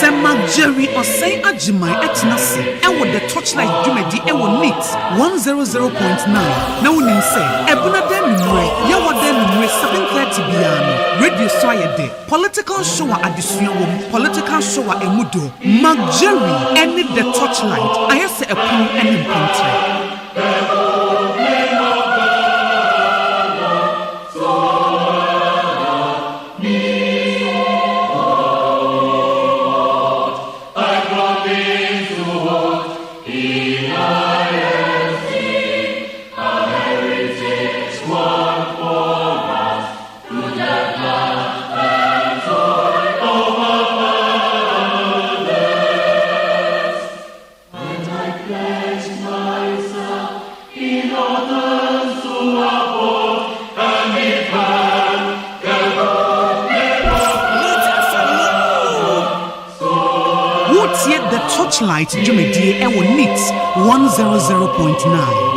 Jerry OSEI AGYEMANG etnasi ewo the torchlight dwumadi ewo neat 100.9 na wonim say ebuna den numre yawo den numre 7:30 biano radio so ayede political show adesua wom political show emudo Jerry any the torchlight ayese epon ene mpontre The torchlight dwumadi ewo neat 100.9.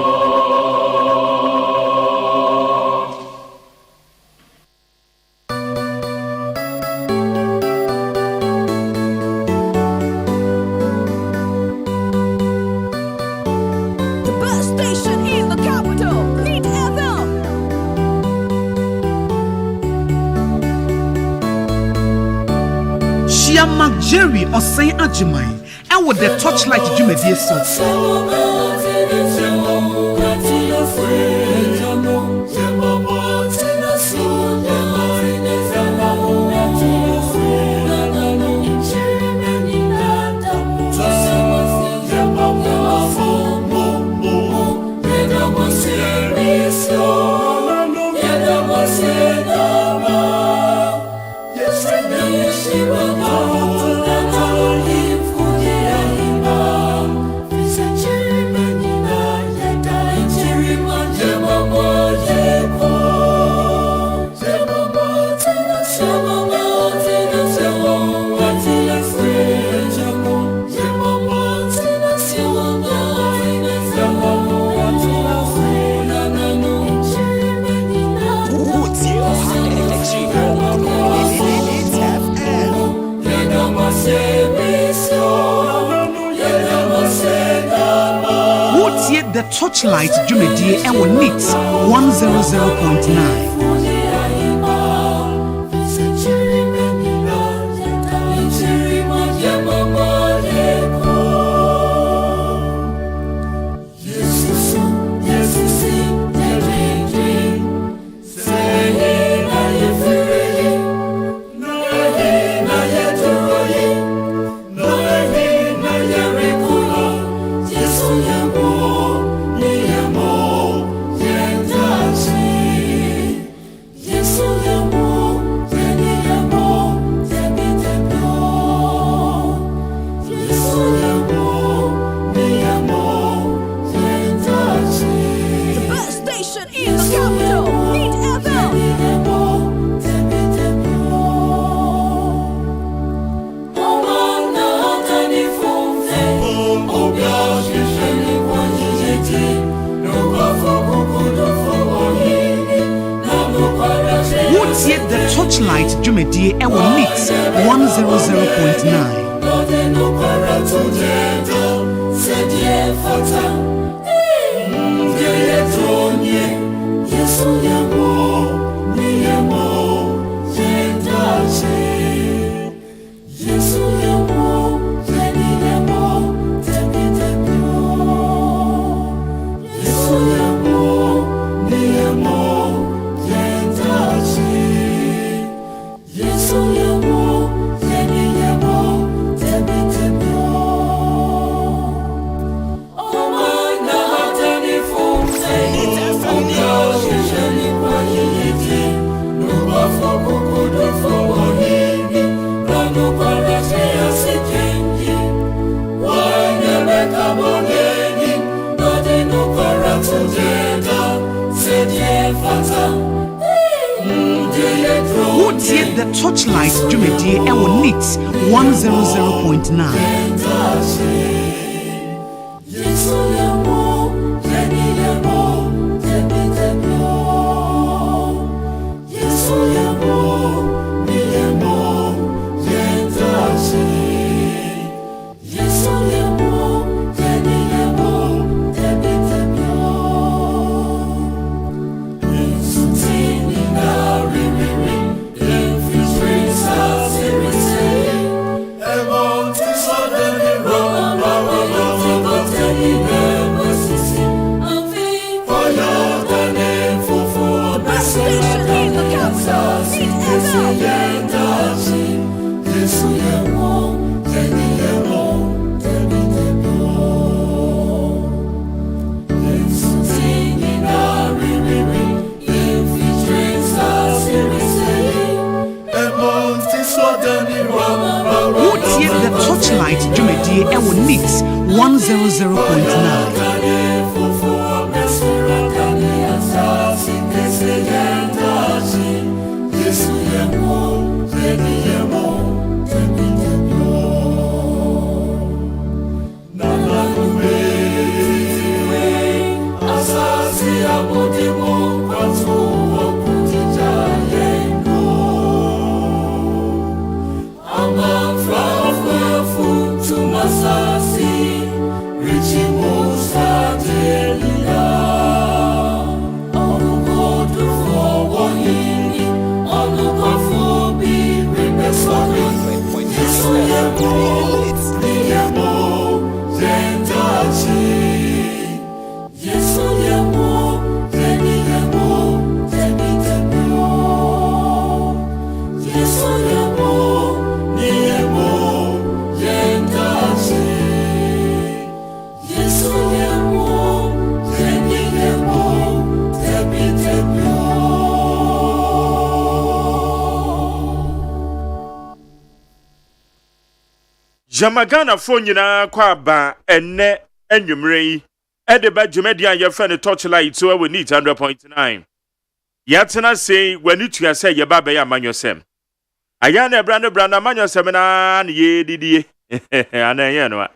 Jerry OSEI AGYEMANG ewo the torchlight dwumadi so the torchlight dwumadi ewo neat 100.9. The torchlight dwumadi ewo neat 100.9. The torchlight dwumadi ewo neat 100.9. The Torchlight Jumedi Ewo Neat 100.9. Jamagana phone nyina kwa ba enne enwumre yi edeba dwumedia ye fa ne Torchlight so we need 100.9 yatena sei wani tua se ye ba be ya manyosem aya na ebra ne bra na manyosem na ye didie ana ye no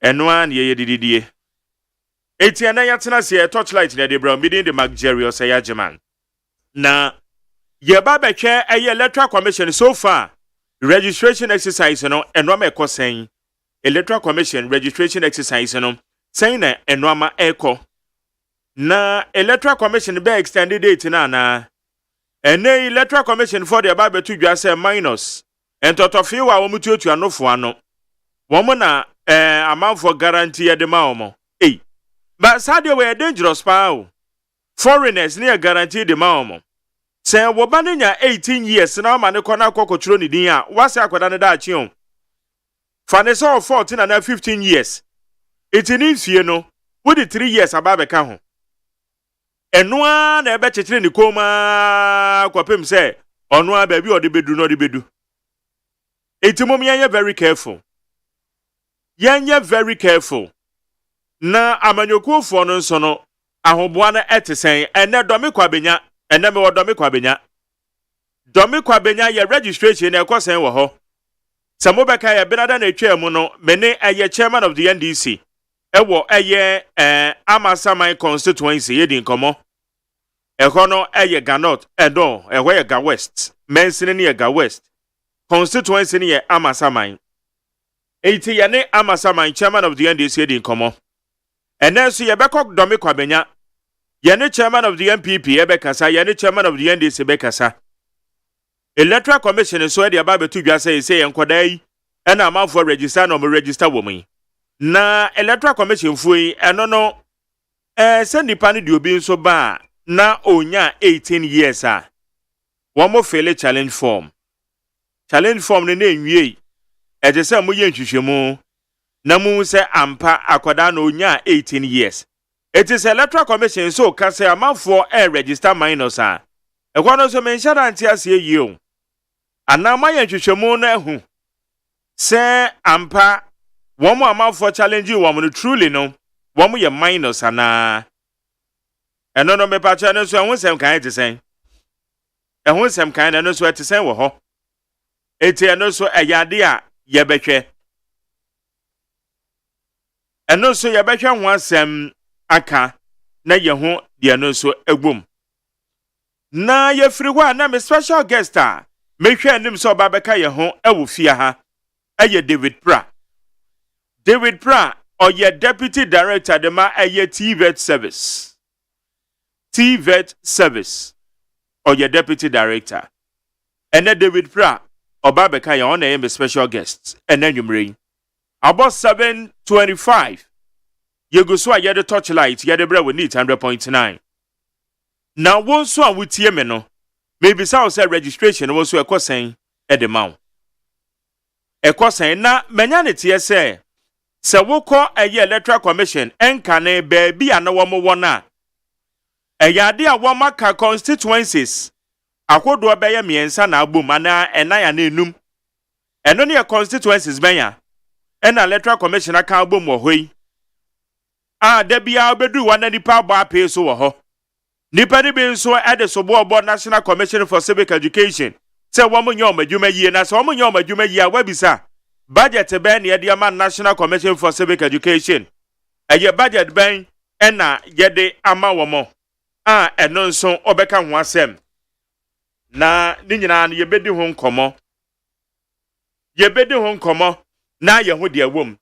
eno an ye didie etiana yatena sei Torchlight na de bra midin de Magjerio say AGYEMANG na ye ba be hwe eye electoral commission so far registration exercise no enwama ekosen electoral commission registration exercise no saying na enwama eko na electoral commission be extended date na ene electoral commission for the about to dwa say minus entotofi wa wo mutuotu anofo ano wo na amount for guarantee de ma omo but sadio we dangerous pa foreigners near guarantee de ma omo say wobane nya 18 years na ma ne kona akokotro ni din a wase akwada ne da achion fanese of 14 and 15 years itini fie no wodi 3 years ababeka ho enoa na ebe chechire ni koma kwapem say onoa ba bi ode bedu no de bedu etimom yenye very careful na amanyokufo no nso no ahoboa na etesen ene domi kwabenya ene me wodomi kwabenya ye registration e kosen wo ho samobeka ye benada na etwam no mene eye chairman of the NDC ewo eye Amasaman constituency ye din komo ekono eye Ganot edo ewo ye Ga West mensini ne ye Ga West constituency ne ye Amasaman eti ye ne Amasaman chairman of the NDC ye din komo enenso ye bekok domi kwabenya Yene chairman of the MPP ebekasa yene chairman of the NDC bekasa Electoral Commission so de aba betu dwa say enkoda yi na amanfo register no mo register wo mu na Electoral Commission fuyi eno no se nipa ne de obi nso ba na onya 18 years a wo mo fele challenge form ne na enwie e je se mo ye nhwehwemu na mu se ampa akoda na onya 18 years. It is Electoral Commission so can say amount for a register minors a ekwono so mention anti ase yi ana ma ye hwehwemu na hu se ampa wo mo amount for challenge wo mo truly no wo mo ye minors ana eno no me pa cha no so ehun sem kan etisen no so etisen wo ho eti eno so eyade a ye behwe eno so ye behwe ho asem aka na ye ho de no so egbom na ye firi wa na me special guest a me hwe anim so ba beka ye ho ewo fia ha eye David Pra or ye deputy director de ma eye TVET service or ye deputy director ene David Pra oba beka ye on me special guest ene nwumre about 7:25 Yego so a yede Torchlight yede bra we need 100.9 now won so a wutie me no maybe say registration wo so ekosen e de ma Ekosen na menya ne tie se wokọ eye electoral commission enka ne baabi ana wo mo wona eyade a wo maka constituencies akodo beye miensa na agbom ana enaya na enum eno ne constituencies benya ena electoral commission aka agbom wo hoi da bia obedu wana nipa gba ape so wo ho nipa ni bi nso ede so bo National Commission for Civic Education se wo mo nyoma dwuma yie na se wo mo nyoma dwuma yie a wabisa budget ben ye de ama National Commission for Civic Education eye budget ben ena ye de ama wo mo eno nso obeka ho asem na ni nyina no ye bedi ho nkomo na ye ho de awom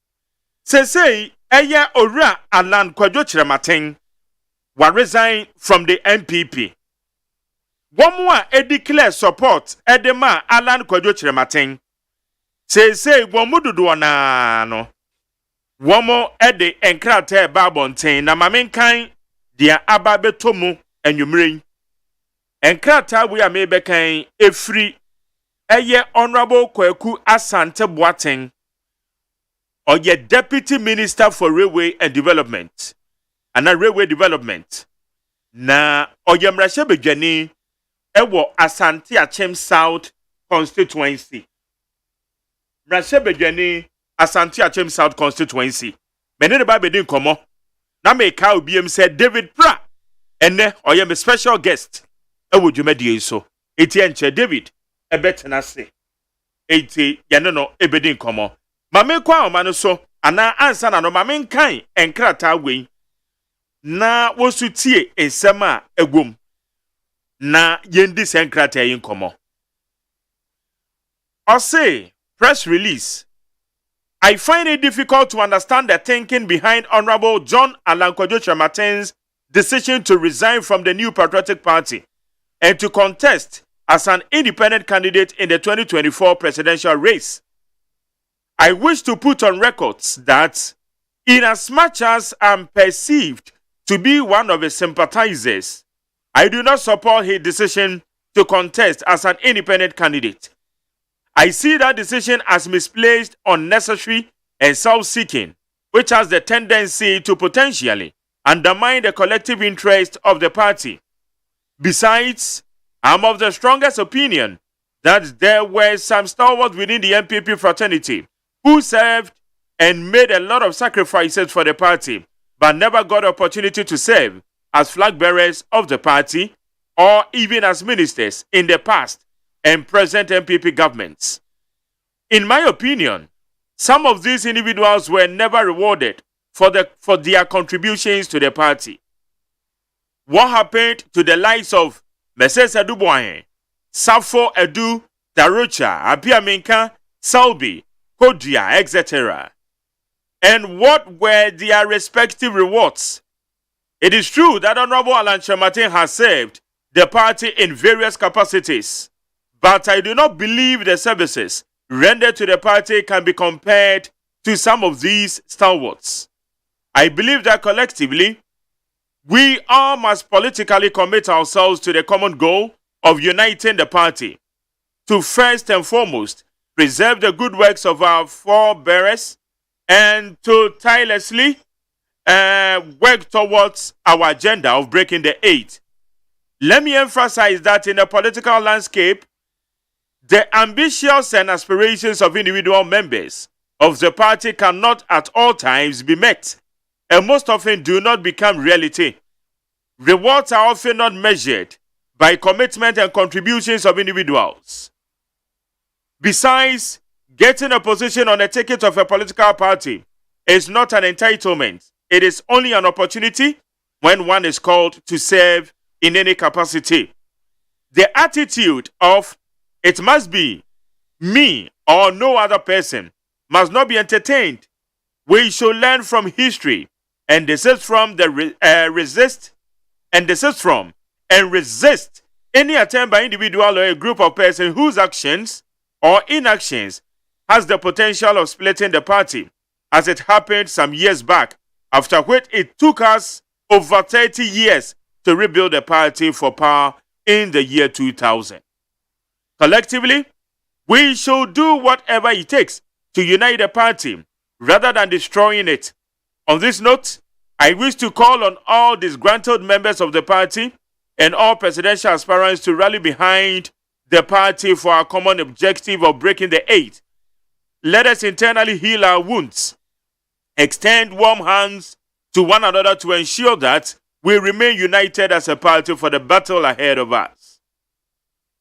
sesei eye owura Alan Kwadwo Kyerematen wa resign from the NPP. Womwa declare support edema Alan Kwadwo Kyerematen. Say womu dudu na no. Womo ede enkrate babonten na mamenkan dia aba betomu enwumren. Enkrata we amebekan efri eye Honorable Kwaku Asante Boateng oye Deputy Minister for Railway and Development. And railway development na oyemrashe bedwani ewo Asante Achem South constituency mrashe bedwani Asante Achem South constituency mene ba bedin komo na me ka obiem say David Pra ene oyem special guest ewo dwumadie so eti enche David ebetena se eti yene no ebedin komo mame kwa o mano so ana ansa na no mame nkan enkrata wei na wosutie ensema egwom na yendi senkrata yin komo Ose press release. I find it difficult to understand the thinking behind Honorable John Alan Kwadwo Kyerematen's decision to resign from the New Patriotic Party and to contest as an independent candidate in the 2024 presidential race. I wish to put on records that inasmuch as I'm perceived to be one of his sympathizers, I do not support his decision to contest as an independent candidate. I see that decision as misplaced, unnecessary, and self-seeking, which has the tendency to potentially undermine the collective interest of the party. Besides, I'm of the strongest opinion that there were some stalwarts within the MPP fraternity who served and made a lot of sacrifices for the party, but never got the opportunity to serve as flag bearers of the party or even as ministers in the past and present MPP governments. In my opinion, some of these individuals were never rewarded for their contributions to the party. What happened to the likes of Mrs. Aduboye, Safo Edu, Darucha, Abiamenka, Salbi, Kodia, etc.? And what were their respective rewards? It is true that Honorable Alan Kyerematen has served the party in various capacities, but I do not believe the services rendered to the party can be compared to some of these stalwarts. I believe that collectively, we all must politically commit ourselves to the common goal of uniting the party, to first and foremost preserve the good works of our forebearers, and to tirelessly work towards our agenda of breaking the eight. Let me emphasize that in the political landscape, the ambitions and aspirations of individual members of the party cannot at all times be met, and most often do not become reality. Rewards are often not measured by commitment and contributions of individuals. Besides, getting a position on a ticket of a political party is not an entitlement. It is only an opportunity when one is called to serve in any capacity. The attitude of "it must be me or no other person" must not be entertained. We should learn from history and desist from any attempt by individual or a group of persons whose actions or inactions has the potential of splitting the party, as it happened some years back, after which it took us over 30 years to rebuild the party for power in the year 2000. Collectively, We should do whatever it takes to unite the party rather than destroying it. On this note, I wish to call on all disgruntled members of the party and all presidential aspirants to rally behind the party for our common objective of breaking the eight. Let us internally heal our wounds, extend warm hands to one another to ensure that we remain united as a party for the battle ahead of us.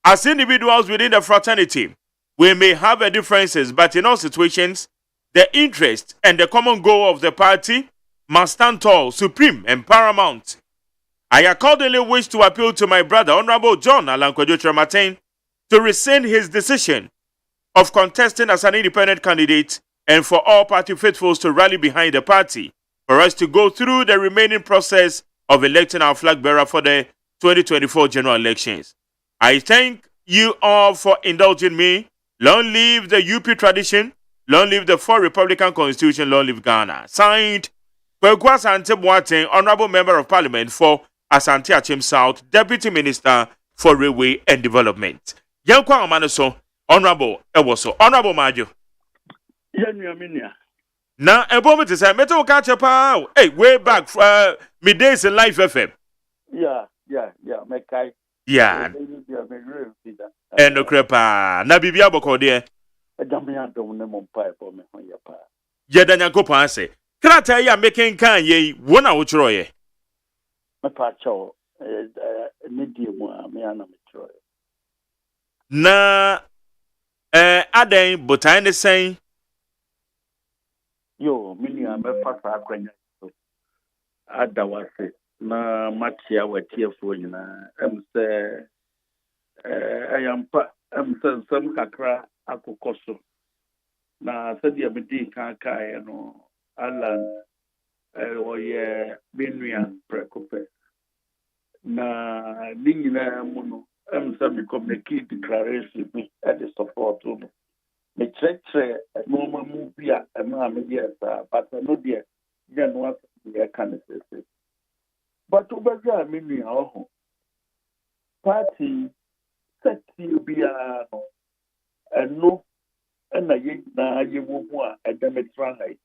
As individuals within the fraternity, we may have differences, but in all situations, the interest and the common goal of the party must stand tall, supreme, and paramount. I accordingly wish to appeal to my brother, Honorable John Alankwajo Trematin, to rescind his decision of contesting as an independent candidate and for all party faithfuls to rally behind the party for us to go through the remaining process of electing our flag bearer for the 2024 general elections. I thank you all for indulging me. Long live the UP tradition. Long live the 4 Republican Constitution. Long live Ghana. Signed, Kwekwa Asante Boateng, Honorable Member of Parliament for Asante Achim South, Deputy Minister for Railway and Development. Yankwa Amanoso, Honorable Ewoso, Honorable Majo. Na ebo me to say meto catch up hey way back middays in Life FM. Yeah, mekai. Yeah. Eno krepa na bibia boko de. Adamya dom ne mompa e me ho ya pa. Ye da Nyankopon ase. Krata ya making kan ye wona wo chro ye. Me pa cho ne die mu a me ana me chro. Na aden botan ne sen. Yo, mini a me fa sa akwanya. Adawase na matia watiefo nyina se ayampa sem kakra akokoso na sadia medi kan kai no Alan oye Benrian prekope na ningina muno se me communicate declaration me at the support no me cheche no mamu bia ma me yes but no dia ya no ya kan say but obaga mini ho party set bia no eno na ye na ye wo mu a edemetra hai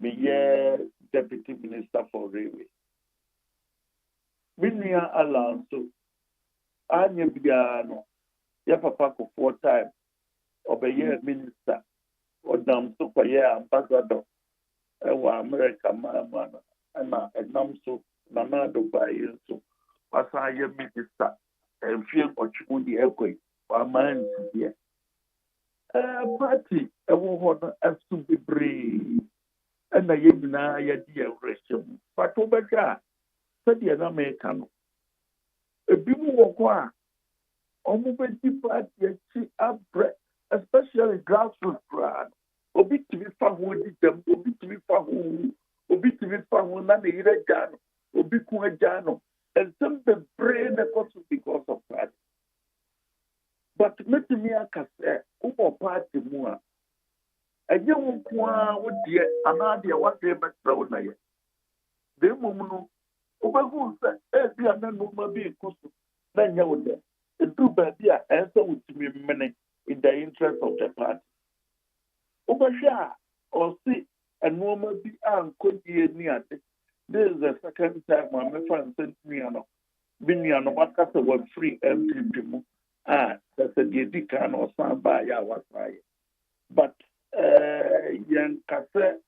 me ye deputy minister for railway mini alonso anya bia no ya papa ko 4 time obeye minister odam so kwa ye ambassador wa America mama na enam so na na Dubai so wasa ye minister enfie ochimu di ekoi wa man die party ewo ho na asu bebre na ye nyina ye di eureshim pato bega sadia na America no ebi mu wo kwa omu be di party chi abre especially grassroots crowd obi timi fa ho di dem obi timi fa ho na ne ire jano obi ku jano and some the brain because of that but met me akase ubo party mu a enye wo kwa wo de anade wa de betra na ye de mum no obagu se bi ananu ma bi kusu na nya wo de edu ba bi a ense wutimi mene in the interest of the party. Obasha or see a normal be uncodie near. This is the second time my friend sent me on Biniano Bacasa was free MPP. That's a Dican or Samba Yawasai. But young Cassa,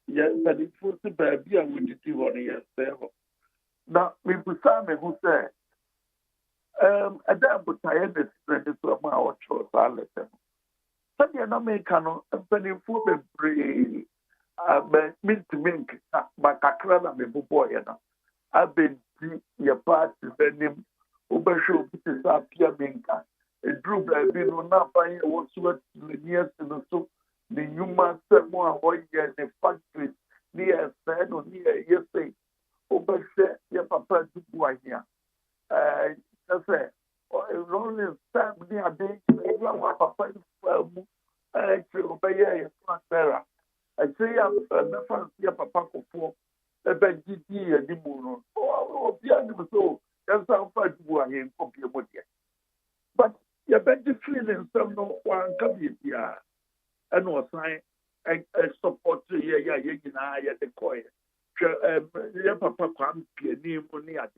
yes, but it was a baby and we did on yourself. Now, we put Simon who said, a double tired is ready to our choice. I'll let them. Sunday and Americano, a penny for the brave. Mint to mink, but a crab and a boy. I've been your party, the name Ubasho, Mrs. Apia Minka. A drew by being on up by whatsoever near to the soup. The human said more white and the factory near San or near yesterday. Ubasha, your papa, to here. I say, only time near day, papa, actually, obey a bearer. I say, I'm never see a papa for a bed GD and the moon. Oh, the animal so that's how far you are here. But You better feeling some no one come here, and was sign and support yeah, the coin. Your papa come piano money at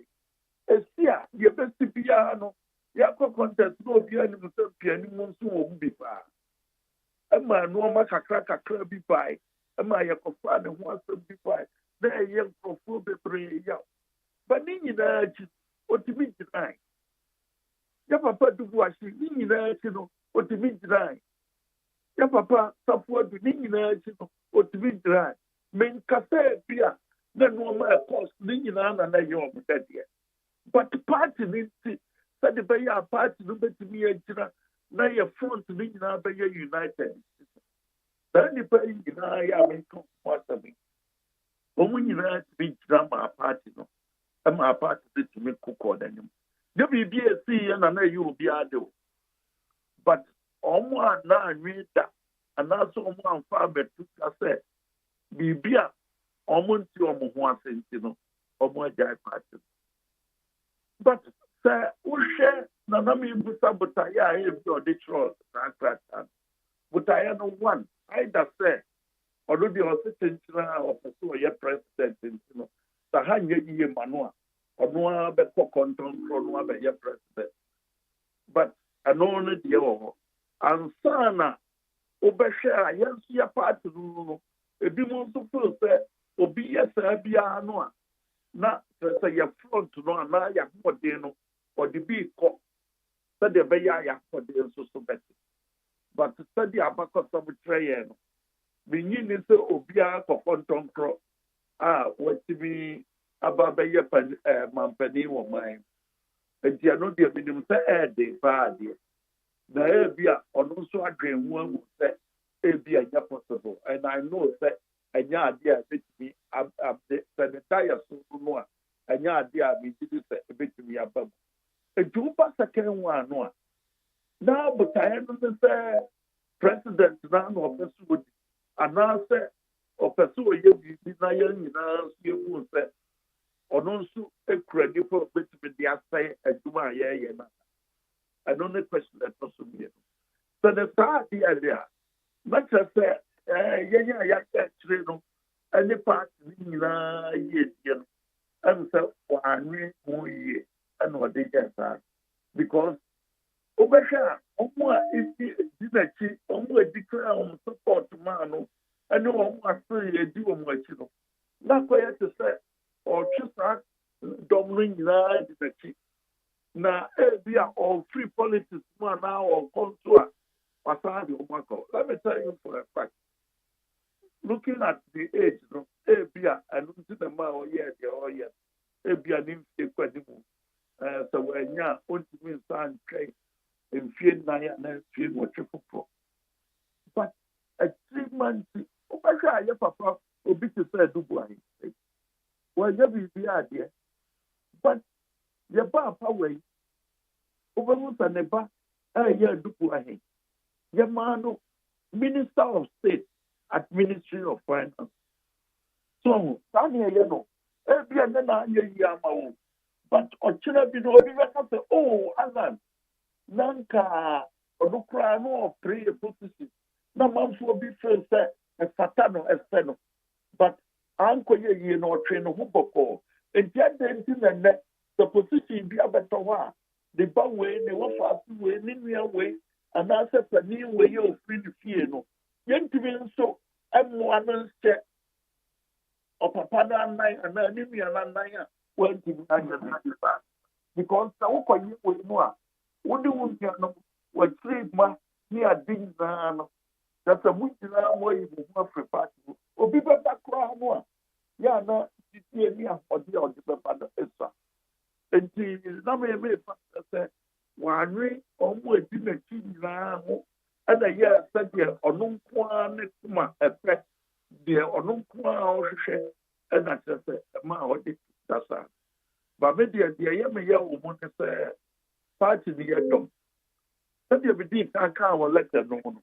it. You best piano. Yako contest no piano, piano monsoon won't be far. A man, no matter crack a crabby pie. A man, your father wants to be fine. There, young for full be free. But in what to meet tonight. Your papa do wash in what to meet tonight. Your papa support the what to meet tonight. Men cafe beer, then no more cost Nina and I your dead yet. But the party needs to said the bay party no better me a jira. Now your front Nina by your united. Then the pay in I am in me. When you have to be drama party, no, I'm a party to make cook on them. You will be a sea and I know you will be a do. But one now read that, and also one father to say, be beer, almost your one sentinel, or more jai party. But, sir, who share Nanami Busabutaya if you're the troll, but I know one, I just say. Although the assistant or pursue a president, the hanging year manua, or no better control from one by your president. But I know only the over. And Sana, Obeshare, yes, your party, a be more to say, or be a Serbia, no, not say your front to know, and I have more deno, or the big cock, said the Bayaya for the so better. But to study about some betrayal. Benin is Obia for Contoncro. What to be about the Mampani or mine. And you know, the minimum say, they bad. The Abia on also a dream one would say, Abia possible. And I know that a idea bit me up the entire so and your idea me did a bit me above. A two pass a can one. Now, but I am the president now of the Swedish. And now, say, or pursue a young you say, or also a credit for which the assay as you are. I don't know question that also be. So the start the idea, not just say, any part and so one year, and what they get because Obesha, declare support man, and no one must say a do much. Not quite to say, or just dominating the chief. Now, we are all free politics man now or contour. Let me tell you for a fact. Looking at the age, Abia, and looking the man or year, Abia didn't say credible. So when you're on to me, son, in fear, and fear what you for. But a 3 months, your papa will be to say, do boy. Well, you be idea. But your papa way over and a bar, do boy. Your man, Minister of State at Ministry of Finance. So, Tanya, every other year, but Ochina be no say, oh, Alan. Nanka Onukra no pray a position. No man for be first a fatano esteno. But Uncle ye no train of Huboko. And yet the position be a better one. The bang way, the one fast way, linear way, and that's a new way of free the fear. No, Yentivin so I'm one check of a pada nine and an enemy and nine went to because the Oka you will more. What do you know? What trade ma near things that's a much way you must prepare to. Or be better crowd more. Yeah, no, it's near or the other extra. And she is not a very fast. One way or more didn't now. And a year said here or no one a pet there or no one and that's just a man that's that. But maybe a dear woman say. Party the yellow. That you be can't let them know.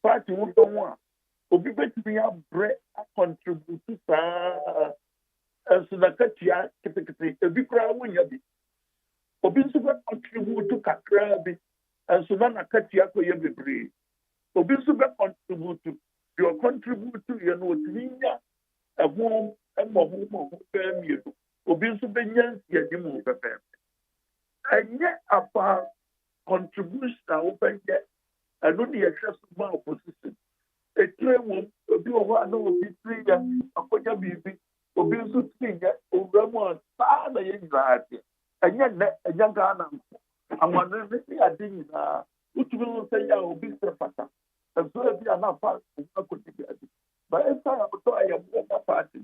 Party won't go on. Will be better to be a bread contribute to as the Katia, a big crowd when you be. Or be super contribute to Kakrabi. and so na katia ko ye bebre obi so be contribute to you know tinya ehom emmo be mi do obi so be nya ye di mu pepe enye apa contribution a open get and no dey excess ma opposition etire wo obi o wa na obi tinya akonya bibi obi so tinya obramo sa na ye nzaate enye ga na amane ne adin na utumi no say ya obi se pata so bi ana fa ko tibi adi but if I am to I am one party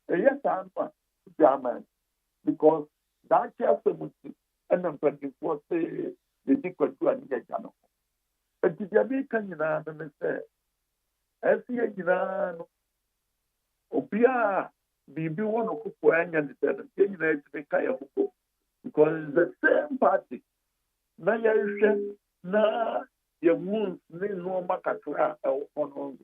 yes I am German because that chairperson and then 24 say the different to an jano and the American na say Asia jina obia bibi wono ko anya de the United Kaya because the same party na ya na your wounds ne no makatra on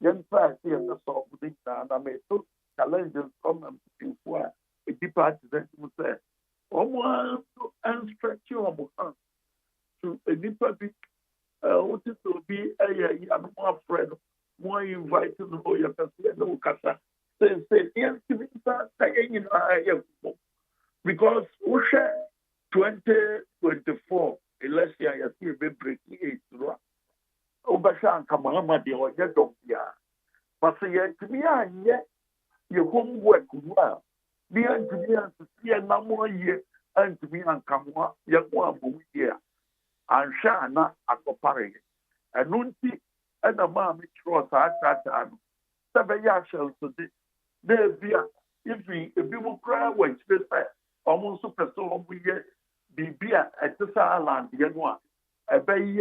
young party and the sort of thing that I may took challenges from them before a departure that you say almost and stretch your hand to a deeper big what is to be a more friend more invited to know your no casa say yes to me because we share 2024 election you see a bit breaking age Obashan Kamama de Oya but say to me your homework well be to me to see a number year and to me and Kamwa Yakwa year and Shana at the parade and Nunti and a mammy cross at that time 7 years so there be if we cry when they say almost super so we get Bibia at the island Yanwa a bay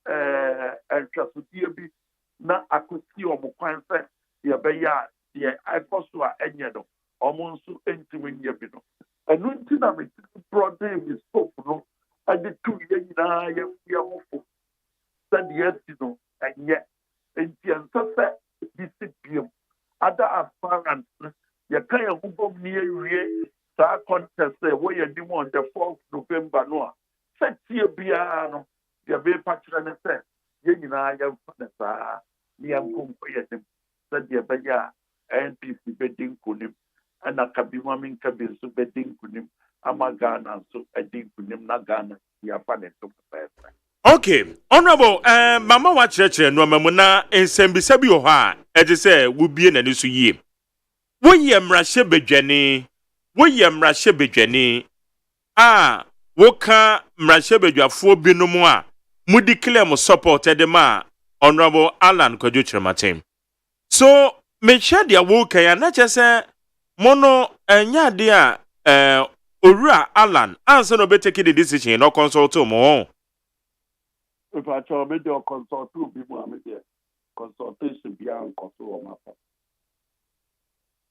and Trasudia be na akusi omo kwan se ye be ya ye akoso enyado omo nso entimi nye bi no enu nti na me problem is stop no ade tu ye nyina ye hofo said yes no enye enti ansa discipline ada apparent ye kan ye hubom ni ewie sa contest we ye dim on the 4th November no set ye bia no ye be patra ne se ye nyina ye fa sa ni am kompoyetem said ye be ya NPC bedding kunim and a kabima min kabin so bedding kunim amagana so edin kunim na Ghana ya panet to pesa. Okay, honorable mama wa church no mamuna ensembisa bi ho a e je se wo bie na ni so yie wo ye mrahye bedwane a wo ka mrahye bedwafo binom a mudi claim support edema honorable Alan Kwadwo Kyerematen so me share dia wo kan ya na chese mono enya de a Owura Alan answer no be take the decision no consult mo If I tell me to consult two people, I'm here. Consultation beyond control of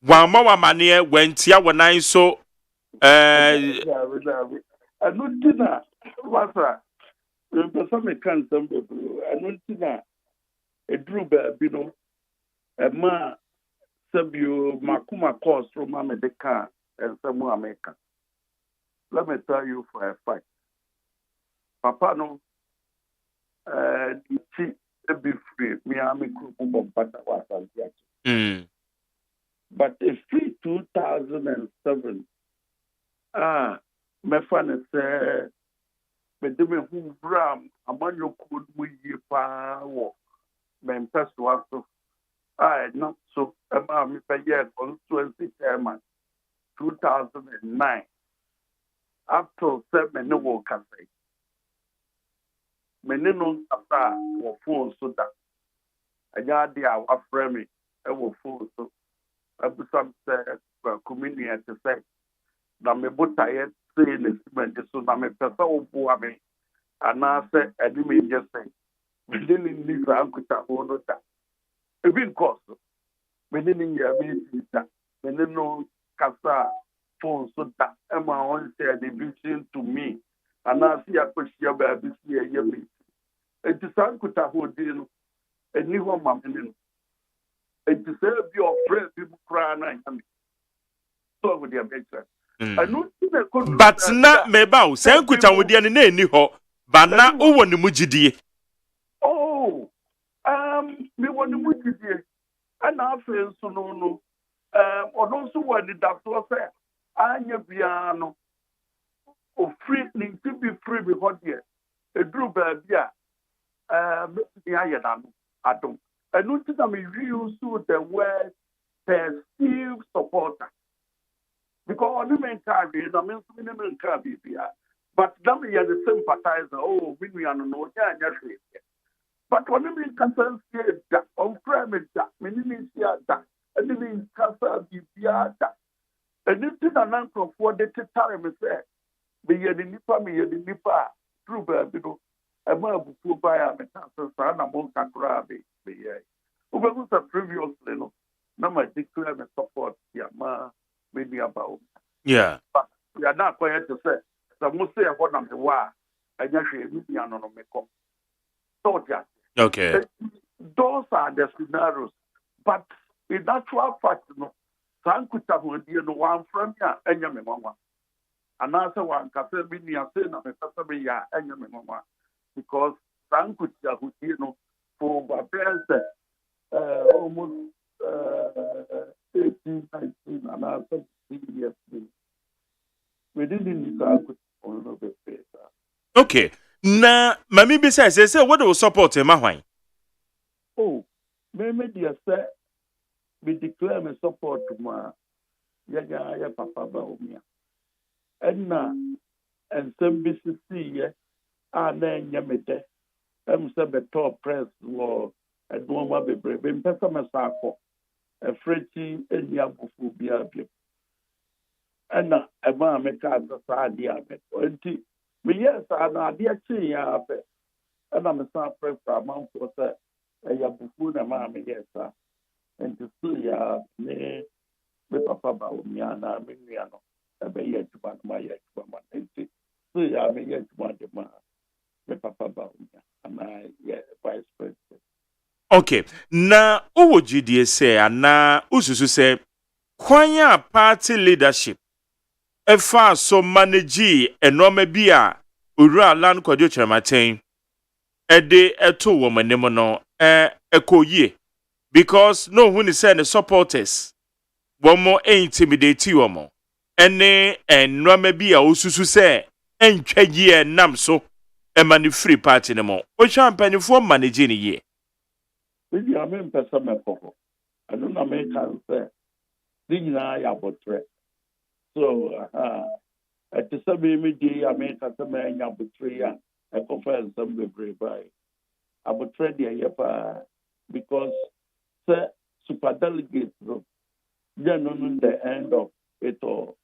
my wa mane wentia wonan so I don't think that what's that? The some can some people. I don't think that a drew bino a ma sabio makuma course from America and some American. Let me tell you for a fact. Papa no be free. Me am a group of Bata but if free 2007, my friend said, "Me do me who bram among your could we pa wo men past was so not so about me per year constituency chairman 2009 up to 7 no work can say me no after wo phone so that I got the our frame I will phone so some community to say na me botaye say le cement so na me pesa obo ame ana say edi me just say we didn't need to ankuta ono da even cost we didn't ya me da we no kasa phone so da e ma on say the vision to me ana see akosia ba bi see ye me enti sankuta ho di no eni ho ma me no it is your friend people cry and so with their better. But na meba o sen kuta wodi ne ni ho Bana uwo ni mujidie. Oh, me want to move here. And I feel so no. Or also what the doctor said, I'm a piano. Or free, need to be free because here. A drew baby, the iron. I don't. I notice I'm used to the word perceived supporter. Because on the main card, I mean, minimum card, but then we are the sympathizer. Oh, we are no, yeah, but when we can say that on premise that, meaning that, and then cancer be that. And you did an answer for the time, say, be ye the nipa, me ye the nipa, true, baby, a man who buy a cancer, son, a monk, and crabby, be ye. Who was a previously, no, my declare me support, yeah, ma, maybe about. Yeah. But we are not going to say, the most say what I'm the war, and yes, you be an on me come. So, yeah. Okay. Those are the scenarios. But in actual fact, no, Sankuta will be the one from ya and your mama. And answer one can say, me, I say, no, ya and your mama. Because Sankuta, who you know, for my parents, almost 18, 19, and after 3 years. We didn't need Sankuta on the paper. Okay. Na mami bi say what do support him ahwan? Oh, maybe they say we declare me support ma ya papa ba omia. Enna ensem bi sisi ye a na enya mede. Em se beto press wo edoma bebre. Be mpesa me sa akọ. Efrechi eni abufu bi abie. Enna ema me ka sa ade abe. Enti me yes na ade achi ya abe. Enna me sa press amount for say ya bufu na ma me yes and to see me papa ba umia na me nua no ebe ye tuba ma ye tuba ma enti see me ye tuba de ma me papa ba umia na ye vice president. Okay. Na uwo GDA say ana ususu say kwanya party leadership efa so manage enoma bi a owura land kwadwo chamaten ede eto wo manem no ekoyie because no who ni say the supporters one more intimidate womo ene enoma bi a osusu say entwagie nam so e mani free party ne mo o champanifo manage ni ye We are men person me koko. I don't know me can say dinna ya botre. So at the same me di America say me nya botre ya e conference some bebre by. Abotre dia ye pa because say super delegates no then on the end of it all.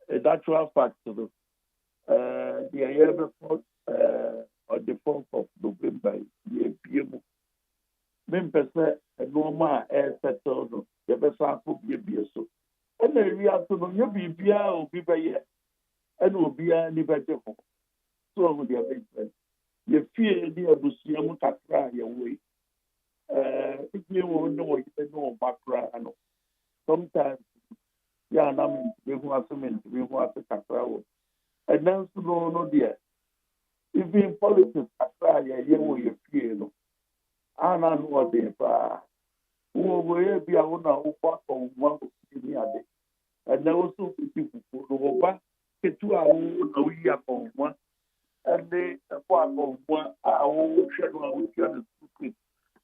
A actual fact the year before on the 4th of November ye biemu. Members a normal air settled the best sample be so. And then we have to know you be beer or be by year and will be any better. So with your big you fear the Abusiamu Katra your way. If you won't know what you know background, sometimes yeah, we want to Katra. And then to know no dear. If in politics Katra, you fear no. And I know they who will be a one who fought on one of the and there also people who go back to our own we are on one and they fought on one our shadow with you stupid.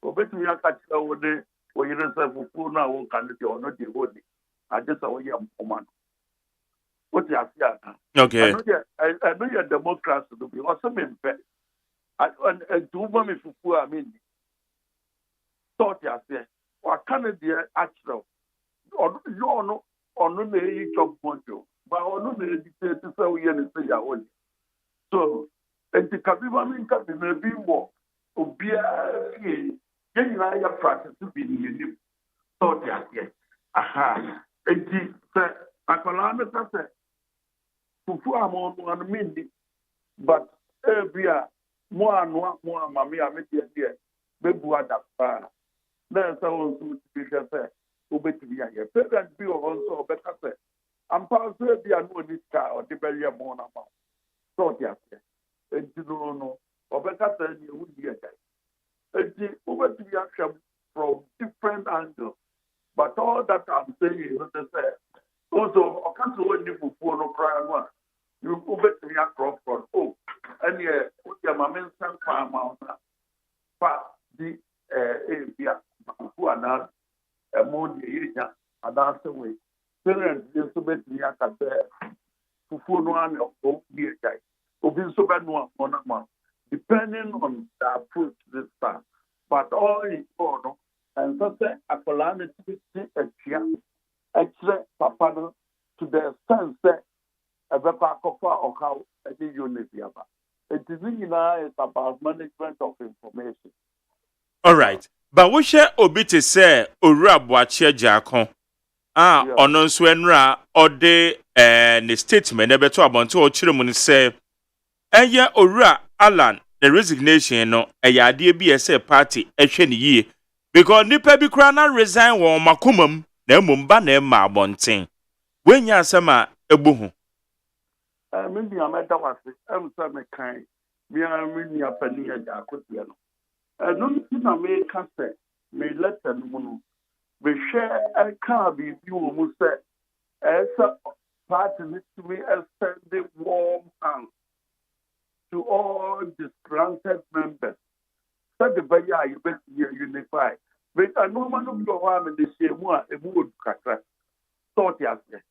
But bet we are catching over there where you reserve for now who can do or not the body. I just saw you command. What you are saying? okay I know you're Democrats to be awesome in fact. And to women for I mean. Thought ya say, or Canada actual, or no, the job module, but or no, the dictator to say we and say ya only. So, and the Kabiman can be more, or be a getting practice to be in you. Thought ya say, aha, and the say, I can say, Fufu among one minute, but every more and more, mammy, I make the idea, baby, what that. Then someone to be just obey to be here. President be also better say. I'm possibly be a new car or the belly of one amount. So, yes, and to reaction from different angles. But all that I'm saying is to say, also, I can't do any for no crime one. You go back to your crop for and yeah, your mamma and farm out. But the who are not a more the and that's the way. Parents, you so bet me at the phone one of the guy. Obin so bad one on a month, depending on the approach this time. But all in all, and so say a calamity a cheer, extra papa to the sense that a better or how a unit. It is about management of information. All right. But we share obiti say owura boache jako. Ono nso enra ode ne statement e beto abonto o kire mu ne say eye owura Alan the resignation no ade bi ese party ehwe ne yie because nipa bi kra na resign won makomam na emumba na ema abonten wenya asema egbohu Maybe I'm at was I'm some kind. Me and me a penny at Jacotiano. And no thing I say, may let them know. We share a car be you almost say, as a party to me as sending warm hands to all disgruntled members. So the Baya, you bet you unify. But I know one of your arm in the same one, a wood cracker. Thought yesterday.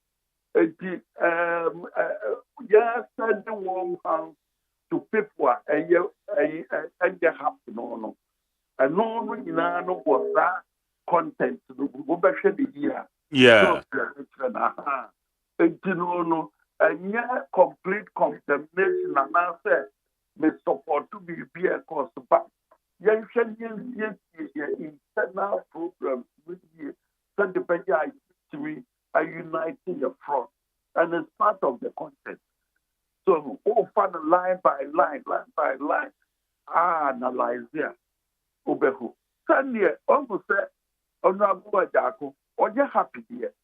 Yes, send the warm hands to people and they have to know. And no, you know, was that content to go back to the year. yeah And you know, and yeah, complete condemnation. And I said, may support to be a cost, but yes, internal program with you. Send the Baya to me. Are uniting the front, and it's part of the content. So, find line by line, analyze there. Obehu. Sunday, almost said, on a boy, Jaco, or you're happy here.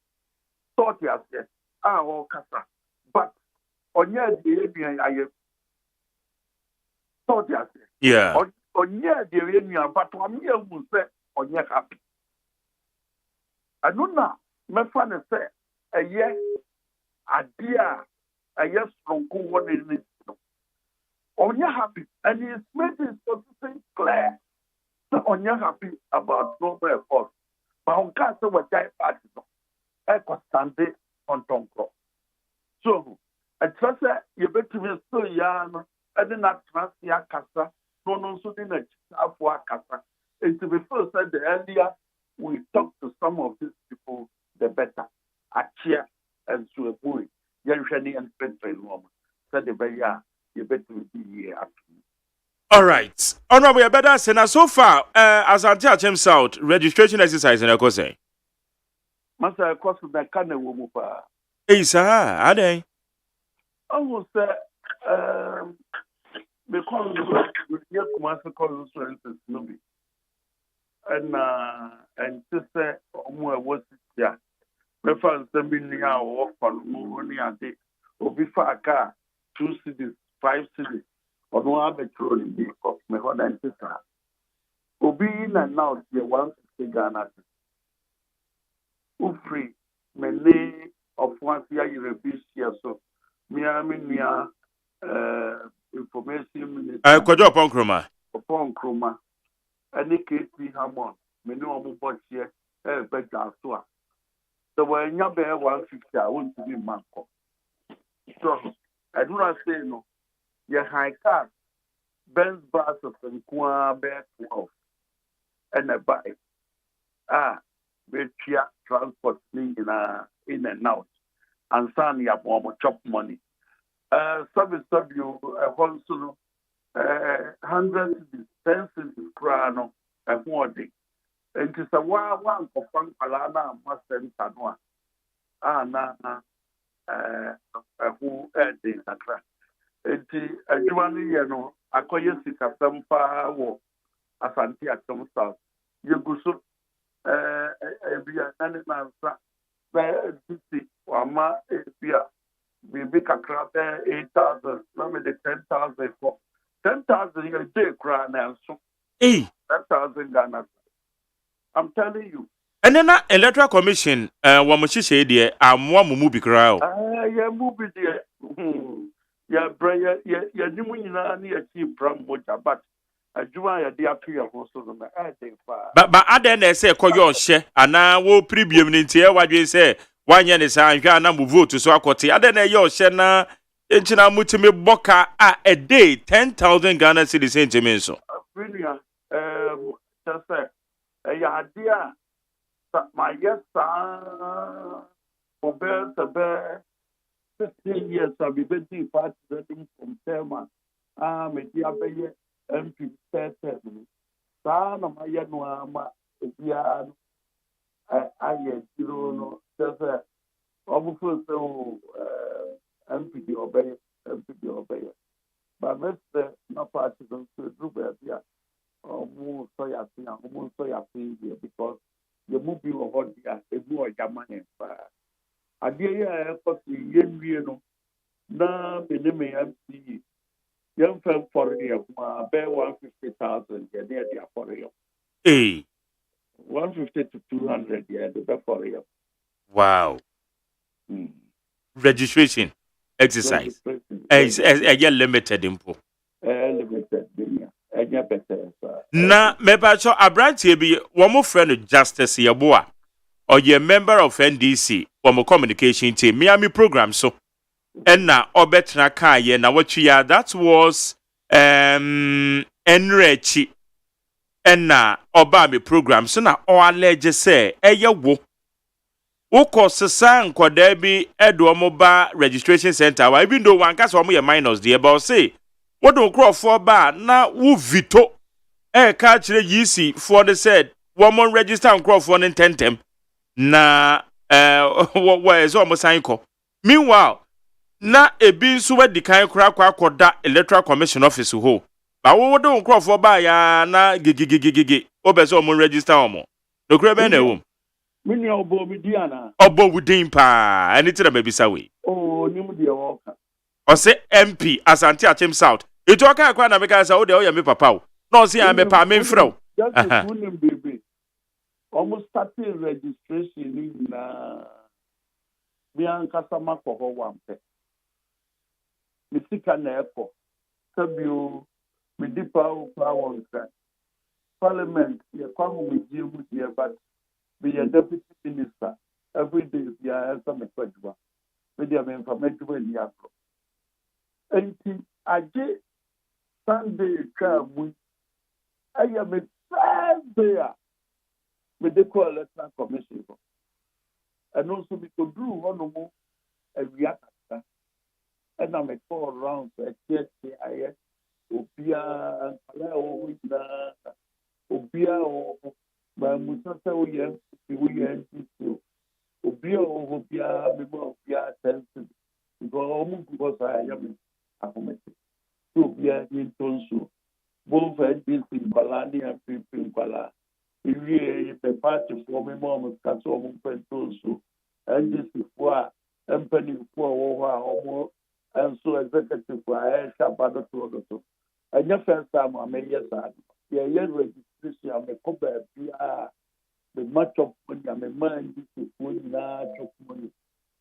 Thought yes, all casa. But on your day, I thought yes, yeah on your day, but on your who said, on your happy. I don't know. My friend say, a yes, a dear, a yes from who one is it. On your happy, and his message was to say clear. So on your happy about no effort. But on castle what I party, I could stand it on Tonko. So, I trust that you better be so young, and then not trust your casa, no, so in a for casa. And to be first said the earlier, we talked to some of these people. The better. A chair and so a boy. Yanshani and Pentra woman. Said the Baya, you better be here. all right honorable better say so far as I tell him south registration exercise in Akose Master across the canna woman. eh sir ade I will say, because you come as a consultant, Snooby. And sister, was yeah. Reference the meaning of money a day, or before a car, 2 cities, 5 cities, or no other trolling of my home and sister. Obi and now, the 160 Ghana. Free, many of once year reviews here, so me, I mean, information kwajo upon kroma upon Chroma, any KT Hammond, many of them bought here, better so. So when you bear 150, I want to be Marco. So I do not say no. Your high car, Benz bus of some bear 12 and a bike. With transport in and out. And son, you have more chop money. Service W, a consul, 100 cities, 10 cities, crown, and 40. And it's a one for Funk Alana, Master Tanua. Who did that? And you know, I call you some power as anti at some south. You go so, be an answer. Where 50 or ma, we make a crowd 8,000, maybe the 10,000 for 10,000 a day, crown and so. eh 10,000 Ghana. I'm telling you. And then electoral commission wa mo hihye de amwa mo mu bikra o. Yeah, movie there. Yeah, brother, yeah, you mean na near cheap from moja, but I do I dear to your host of the I think But aden na say koyo hye ana wo pribiem ni ntie wadwe say wanye ne sa hwa na mo vote so akote aden na yo hye na enchina mutimi boka a day 10,000 Ghana cedis entimi so. Really, just say, yeah, dear, my yes, for bear, 15 years, I'll be busy participating from Selma. Me dear, be MP 30. Sana maya no ama bia aye zero no just obufu so MPD obey but let's not party to group bia omu so ya see omu so ya see because the movie of what dia ebu AGYEMANG pa ade ya ko si yenwie no na me MC young fell for you, bear 150,000, yeah, they are for you. Eh. 150 to 200, yeah, they for you. Wow. Registration exercise. A limited impo. Limited, yeah, better. Na mepacho abrantie bi wo mo friend Justice Yeboa or ye member of NDC for mo communication team Miami program so and na obetra kaye na watwi ya that was enrechi and na oba me program so na o allege say eye wo sesa nkoda bi edo mo ba registration center wa even though one case wo mo ye minors there but say what do crofo ba na wo vito ka kire yisi for the said wo mo register crofo no tentem na wo ezo mo sign ko meanwhile na ebi nso wadi kan kura akoda electoral commission office ho ba wo do nkrofo ba ya na gigigigigi obese o mo register o mo no kura be na ewo mini obo mi di ana obo wudin pa ani tira be bisa we oh nim de woka o se MP Asante Achim South eto aka akwa na meka sa wo de o ya me papa o no se ya me pa me mfrɛ just nim baby almost starting registration na bian kasama ko ho wampe misika na eko sabio medipa o power parliament ye kwamu meji mu die but be a deputy minister every day we are some kwajwa we dey me information ni afro enti aje Sunday ka mu aya me Sunday we dey call electoral commission and also we could do one more every after and I'm call around to check I obia ala o na obia o ba musasa o ye obia o obia me mo obia tense go mu go sa ya me akomete so obia ni tonso bo fa this in balani and people bala iwie the party for me mo ka so mo pentonso and this for empany for wo and so executive for a shabado to and your first time I may yes yeah registration I may cover the much of money I may mind this for na chop money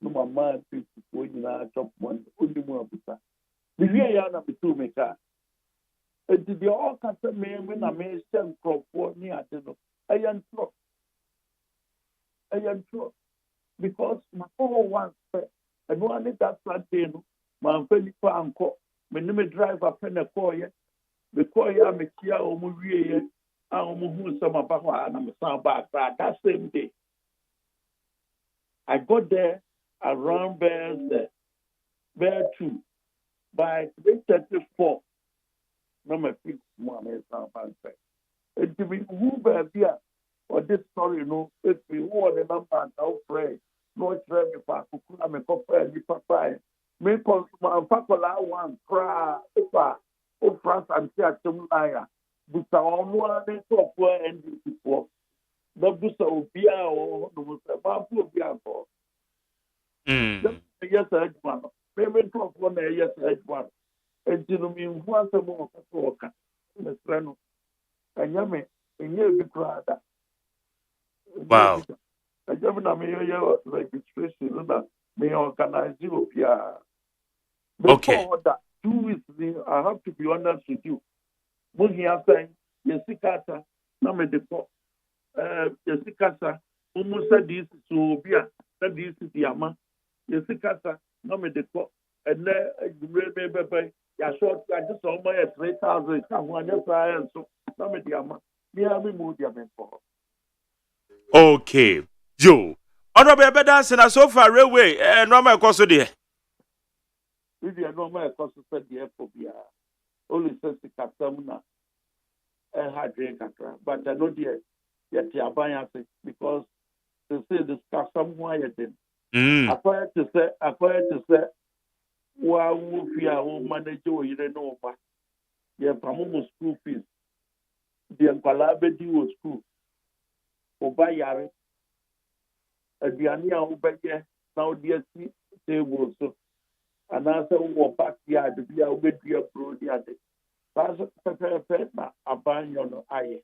no my mind this for na chop money only more bisa the way ya na bitu meka it the all can me when I may send crop for me I don't know I am because my whole one and one that Sunday my friend anko me no me driver pena koye me koye me kia o mu wiye a o mu hu sama ba kwa na me san back that same day I got there around bear 2 by 3:34 no me fix mo me san back it be who be or this story no if we who the number now pray no try me pa ku na me ko pray ni papa me consumer fakola one cry ifa o France and Tiatumaya buta onu ani top and before the busa obia o no busa ba fu obia ko yes man me top one yes one and you know me who answer mo ko ka me freno anyame Enye bi krada. Wow. I just na me registration na me organize Opia. Okay. Before that 2 weeks I have to be honest with you. Mohia saying yesikata na me depo yesikata umusa this so bia that this is yama yesikata na me depo and bebe ya short I just saw my 3,000 come one science so na me diama me am mo dia me for. Okay. Yo. Honorable Ebedanse na so far railway normal cost there. If you know my cost said the phobia only says the katamuna had drink but I know the yet Yabaya because they say the custom wire then. Acquired to say, well, we are all manager, you don't know, but yeah, Pamumu school fees. The Empalabe was school. Oba Yari, a Diania Obey, now dear table so. And answer what backyard to be a bit dear pro the other. That's a pet a bang on eye.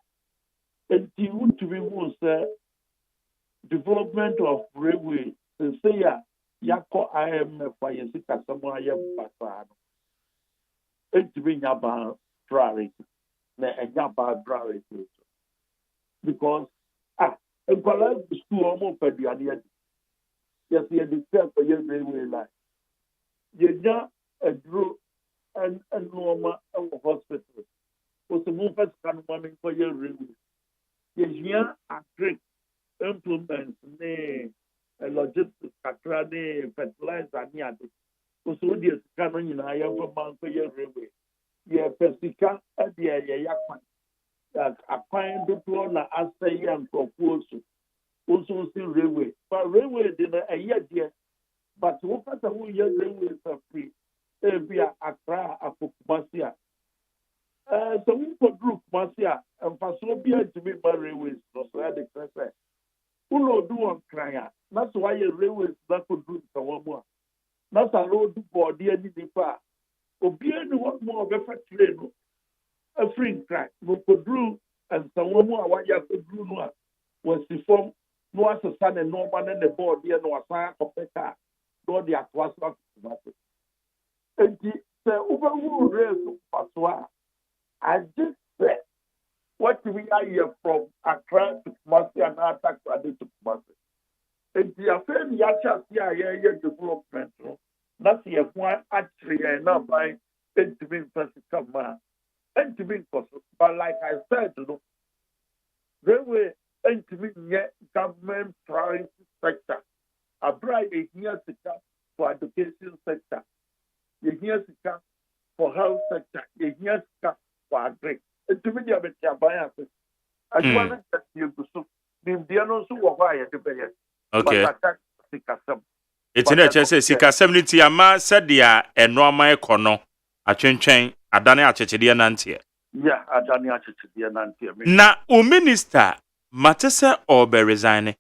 And you to be who say development of railway, say, Yako IMF for Yasika Samoya Basano. It's been about priority, about priority. Because, a college school almost for the idea. Yes, you declare for your railway line. You got a drew and normal hospital. Was the move as can money for your railway. Yes, a great implements, logistics, fertilizer, near the Usodius coming in I have a month for your railway. Yeah, Pesica at the Yakman. That a fine diploma as a young proposal. Also, see railway. But railway dinner a year, dear. But what was a whole year railways are free? Via Accra, Apumasia. So we put group Masia and Fasobia to be my railways, no, so I declare. Uno do on crying. That's why your railways that could do some more. That's a road for the end of the far. Obien one more of a train, a free crack, no could do, and some more what you could do was the form, no as a son and no one in the board, dear, no assign of the car, no the aquas of the and the overall rail of I just said, what we are here from Accra to Kumasi and attack to Kumasi. And the affair Yacha development, that's the one actually and not by intimate person come intimate person. But like I said, railway intimate government priority sector. A bright here for education sector. You hear for health sector. You hear for agri. Intimate bias. I want to you to okay. It's in a chance, Sika 70 ama said ya enorma econo, a chenchen, a dane a chechedia nantia. Yeah, a dane a chechedia nantia. Na, o minister, Matessa or be resigning.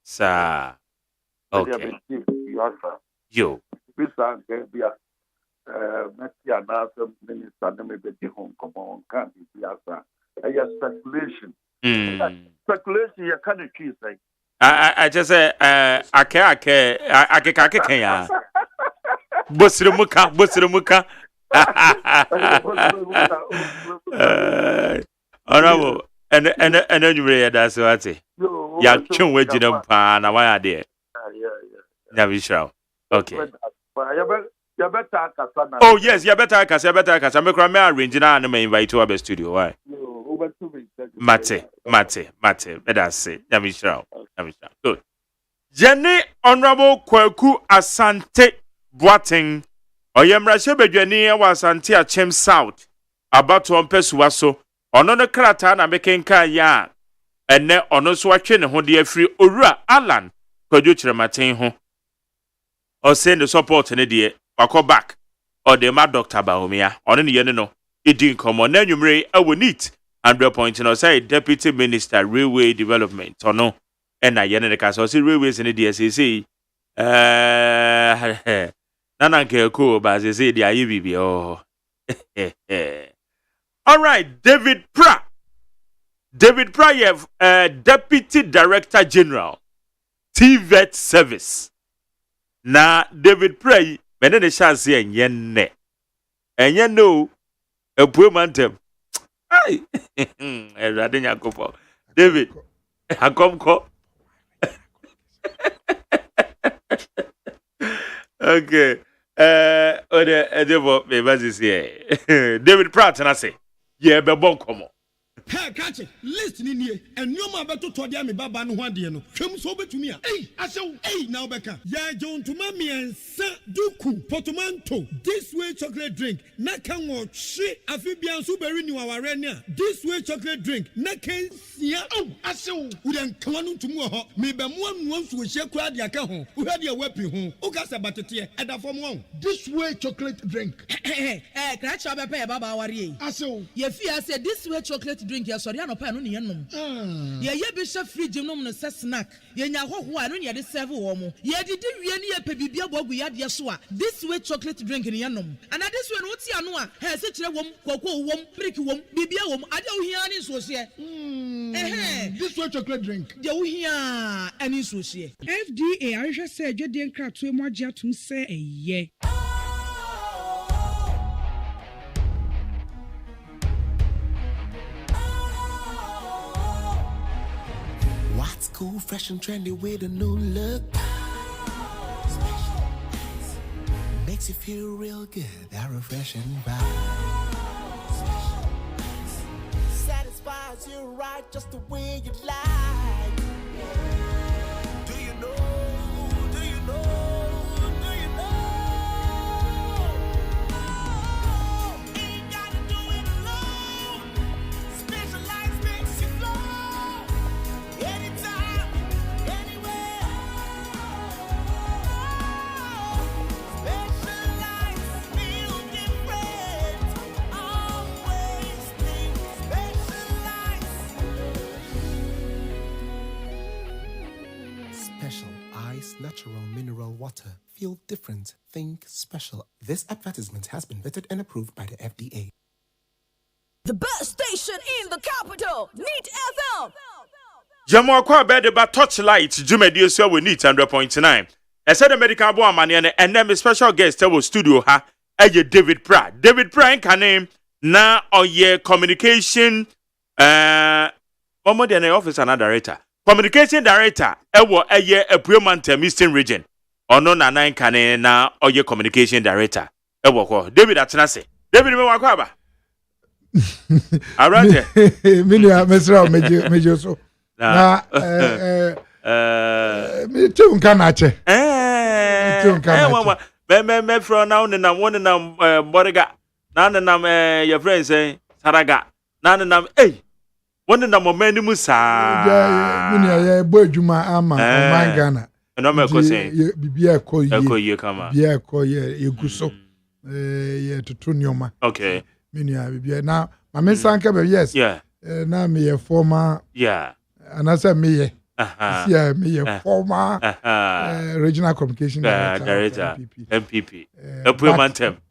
Sir, okay. Yo. Minister, maybe home come on, can't be speculation. Speculation, you can't choose. I just say, ake ya. Bosirumuka. Honorable, and you read that's what it. Ya chun wejina pa na why there. Yeah, sure. Okay. Oh yes, you better cast. I'm going to arrange now and invite to our studio. Why? Mate. Better say. Good. Jenny Honorable Kwaku Asante Boateng. Oyemra Shebedwani was Asante Achem South. About to Peswaso. Ono no krata na mekenka ya. Ene ono so atwe ne ho de afri Owura Alan Kwadwo Chirematen ho. O send the support ne de wako back or the mad doctor Baumia on any no it didn't come on anumere neat 100 no say deputy minister railway development or no and I the case or see railways in the DSCC nana ke ko ba say the IBB oh All right, David Pra. David Pra, Deputy Director General, TVET Service. Na David Pra, mene ne chance yenye no, a poor mantem. Ay, Radin Yakopo. David, Akomko. Okay. David Pratt and I say, yeah, be bon come on. Hey, catch it. Listen in here. And you ma beto to dia me baba no hwa de no. Hwem so betumi a. Hey, asew. Hey, now beka. Ya John to mami en sa duku portmanteau. This way chocolate drink. Na kan wo hwe afibian so beri ni waware ne a. This way chocolate drink. Na kan sia. Oh, asew. Wo den kan no ntumu ho. Me be mo anu so hye kura de aka ho. Wo hwe de wapi ho. O ka se batete e da fom ho. This way chocolate drink. Crash up a baba wari. Asew. Ye fear say this way chocolate drink. Ya sorry anopa no ne yenom ye be hwe fridge nom no se snack ye nya hoho a no ne de serve wo mo ye didi wie ne ye pe bibia bogu ya de so a this way chocolate drink ne yenom and this way no ti ano a he se kire wom koko wom brick wom bibia wom ade wo hia ne so se this way chocolate drink de wo hia ani so se FDA ahwehwe se adwede nkratoe mo agye atum se eye. What's cool, fresh and trendy with a new look? Makes you feel real good, that refreshing vibe. Satisfies you right just the way you like. Do you know? Do you know? Do you know? Ain't gotta do it alone. Specialized makes you flow. Anytime, anywhere. Specialized feel different. Always think specialized. Special Ice Natural Mineral Water. Feel different. Think special. This advertisement has been vetted and approved by the FDA. The best station in the capital, Neat FM. Jamo kwa bed ba Torchlight Jumedi so we need 100.9. I said the medical boy man and then special guest was studio ha David Pra. David Pra can name na oye communication one more than an officer and director. Communication director ewo Apueman Eastern region. Ono na nine can na oye communication director. Ewo ko David Atenase. David me wakwa ba. Around there. Minia mesra mejo so. Na me tun kana che. Me from now na one na Boriga. Na na your friend say Saraga. Na na one na momeni musa. Minia ye boadwuma ama man Ghana. No me ko say bibia ekoye kama. Bibia ekoye yeguso. Ye tutu nyoma. Okay. Minia bibia na mame sanka be yes. Yeah. Na me ye former. Yeah. And I said me yeah, me former regional communication director MPP.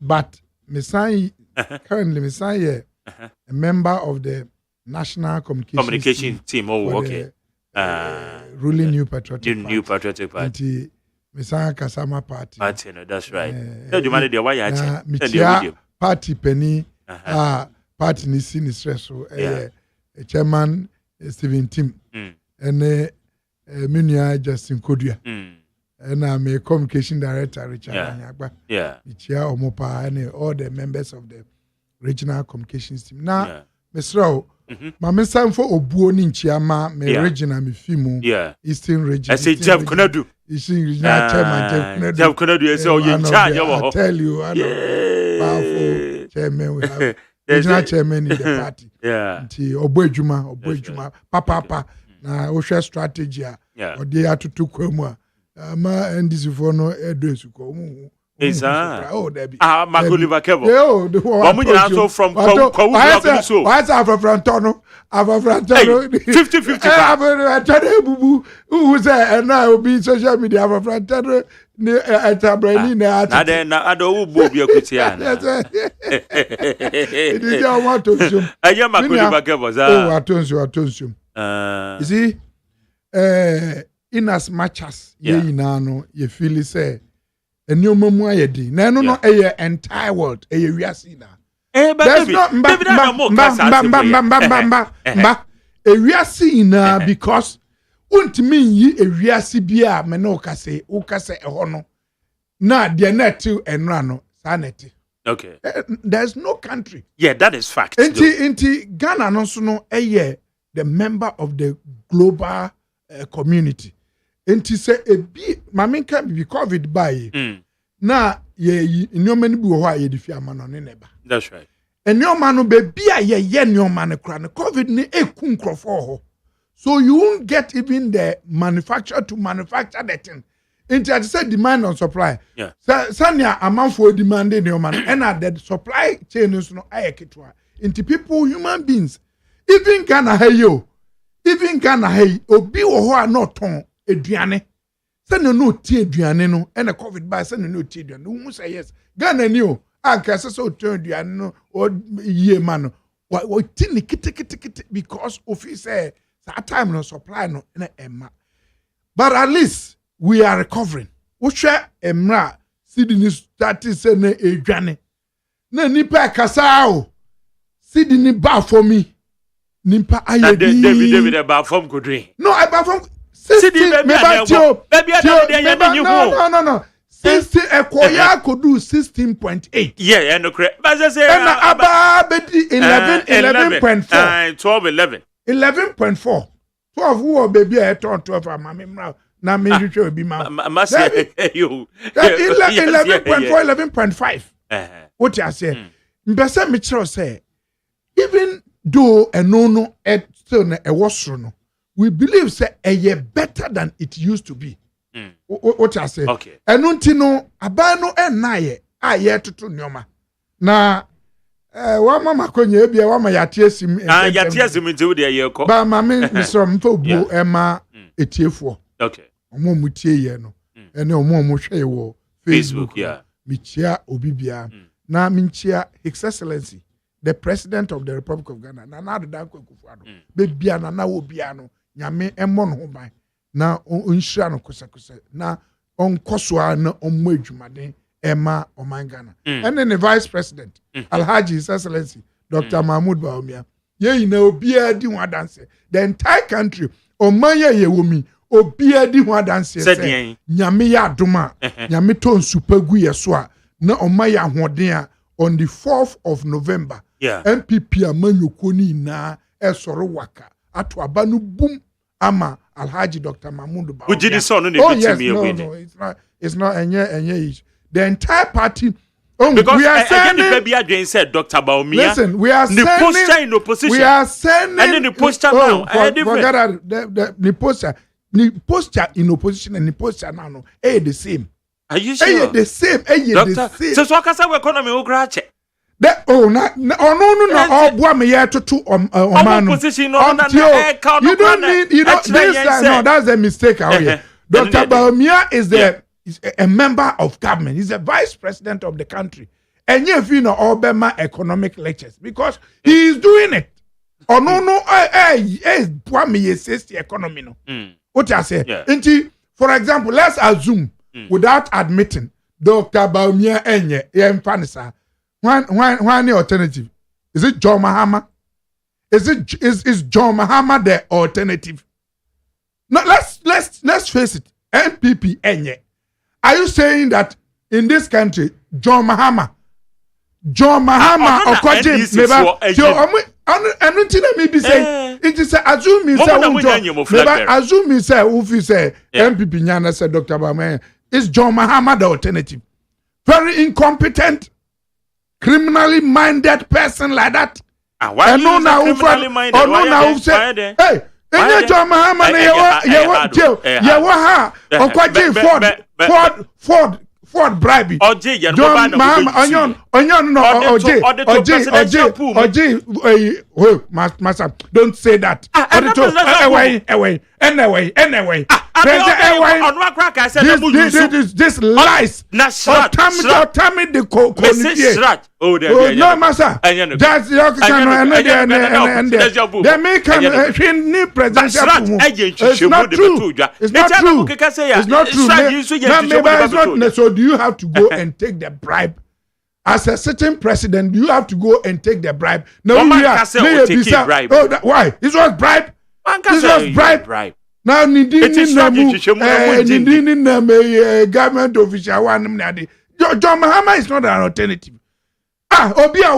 But me say currently me say a member of the national communication team. Oh, okay. Ruling New Patriotic Party. Me say Kasama Party. Party, no, that's right. No, you manage the why you party penny. Party ni si ni stress so chairman Steven Tim and Minia Justin Kodua and I'm a communication director Richard Anyagba. Yeah. Ichia Omopa and all the members of the regional communications team. Now, Mr. Mama Sam for Obuo Ninchiama, me regional me Fimu, Eastern region. I say Jeff Konadu. Eastern regional chairman Jeff Konadu. So you in charge. I tell you, I know powerful chairman we have. Regional chairman in the party. Nti Oboejuma, papa na ohwe strategy a odi atutu kwamu a ma NDC for no edresu ko mu Is oh Debbie. Magoliva Kevo. Yo, the one. Also from Kwawu so. Why is Alpha Frantono? 50-50. Who's there? And now will be social media Alpha Frantono. At a brain. I don't will be a Christian. It is your want to zoom. I am Magoliva Kevo. Oh, I told you. You see, in as much as ye no, you feel say. A new memoir, no, a entire world, a reasina. There's not a reasina because won't mean ye a reasibia, menokase, ukase a hono. Na, dear net to and rano, sanity. Okay. There's no country. Yeah, that is fact. Inti Ghana no no a year, the member of the global community. Enti say e bi mame can be COVID by na ye nyoma bi wo ha ye di fi amano ne neba. That's right. And nyoma no be bia ye nyoma ne kra ne COVID ni eku nkrofo ho. So you won't get even the manufacturer to manufacture the thing. Enti I say demand and supply. Yeah. Sanya amanfo demand nyoma no and the supply chain no ayeketwa. Enti people human beings even Ghana hey obi wo ho a no ton eduane se no tie eduane no and COVID by se no tie eduane wo say yes Ghana ni o anka se so ton eduane no o yie ma no wo tini kiti because office say that time no supply no na emma but at least we are recovering wo hwe emra Sydney start say na eduane na nipa kasa o Sydney ba for me nimpa ayedi David about from Kudri. No, I buy from 60 no. 60 Ekoya could do 16.8. Yeah, and no correct. But I say and Abba 11.4. 12 11. 11.4. 12 who baby I turn 12 mama now me you should be ma. Must say you. 11.4 11.5. What you say? Mbese me tell say even though a no still a wasro, we believe say a year better than it used to be. What I say? Okay. And no abano and naye a year to nyoma. Na wa mama konye bia wa ma yatiesim yatiesim nti wo de ye ko. Ba ma me misro mfa bu ema etiefo. Okay. Omo mutie ye no. Ene omo hwe wo Facebook yeah. Michia obibia. Na minchia His Excellency the President of the Republic of Ghana, Nana Danko Kufuado, Bebia Nana Obiano, Yame Emon Hobai, na Unshano Kusakusa, na on Koswa na Omwejumade, Emma Omangana. And then the Vice President, Alhaji His Excellency, Dr. Mahmoud Baumia, ye know, Bia di one dance, the entire country, Omaya Yewumi, Obia di one dance, Yame Yaduma, Yameton Supergu Yaswa, na Omaya Hodea on the 4th of November. Yeah. MPP amanyokoni na esoro waka atu abanu boom ama Alhaji Dr. Mahmoud Baumia. Would you son no yes, it's not enye the entire party because we are sending baby again said Dr. Baumia. Listen, we are sending the poster in opposition. We are sending and then the poster now the poster in opposition and the poster now no the same. Are you sure? The same. The same. So kasa economy o grache. No boy me here to man. Position You don't need no that's the mistake out here. Dr. Baumia is a member of government. He's a vice president of the country. And if you know Obama economic lectures because he is doing it. Boy me says the economy no. What I say? For example, let's assume without admitting Dr. Baumia enye emfanisa. Why the alternative? Is it John Mahama? Is John Mahama the alternative? No, let's face it. NPP enye. Are you saying that in this country, John Mahama or James never? And until me be say, it is assume me say, assume me say, if say NPP nyana say Dr. Baumia is John Mahama the alternative? Very incompetent. Criminally minded person like that. Why are you criminally minded? Hey, John Mahama, Ford afford bribe. Oje yen John Mahama Onyon no Oje Master, don't say that. Anyway. This lies. Tell me the no, master. That's your kind. They make new presidential. It's not true. It's not true. It's not true. So do you have to go and take the bribe? As a sitting president, you have to go and take the bribe. No, bribe. Oh, why? This was bribe. This was bribe. Now, Nidini government official one. John Mahama is not an alternative. Obia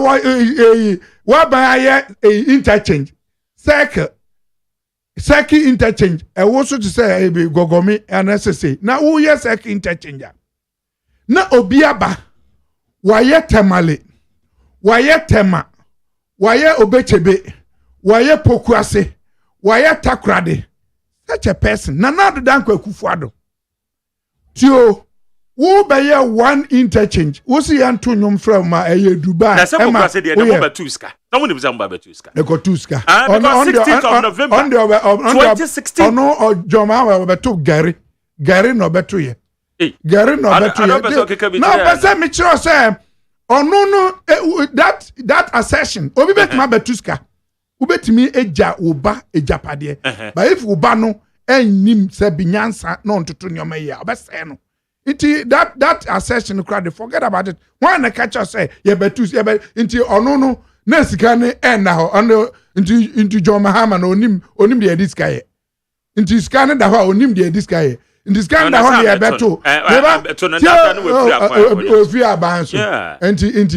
what by interchange. Circle interchange. I also to say Gogomi and SSA. Now, who yes circle interchange? Na Obiaba. Waye temale. Waye tema. Waye obechebe. Waye pokuase. Waye takrade. Such a person. Nana dan Kufuado. Tio. Wo be one interchange. Wo si anto nyom from Dubai. Na some people say the number 2 ska. Someone is number 2 ska. They got 2 ska. On the 16th of November. On 2016. No Joma we to Gary no beto ye. Gary no beto ye. No person me sure say no that assertion. Obi bet ma beto ska. Ubetimi eja oba ejapade. But if oba no enim se binyansa no ntoto nyoma ye obese no. That assertion crowd, forget about it. When the catcher say, yeah, but into no, Nesicane and now into John Mahama, onim the this guy. Into scanning the how onim the this guy. In this kind of honey, I bet too.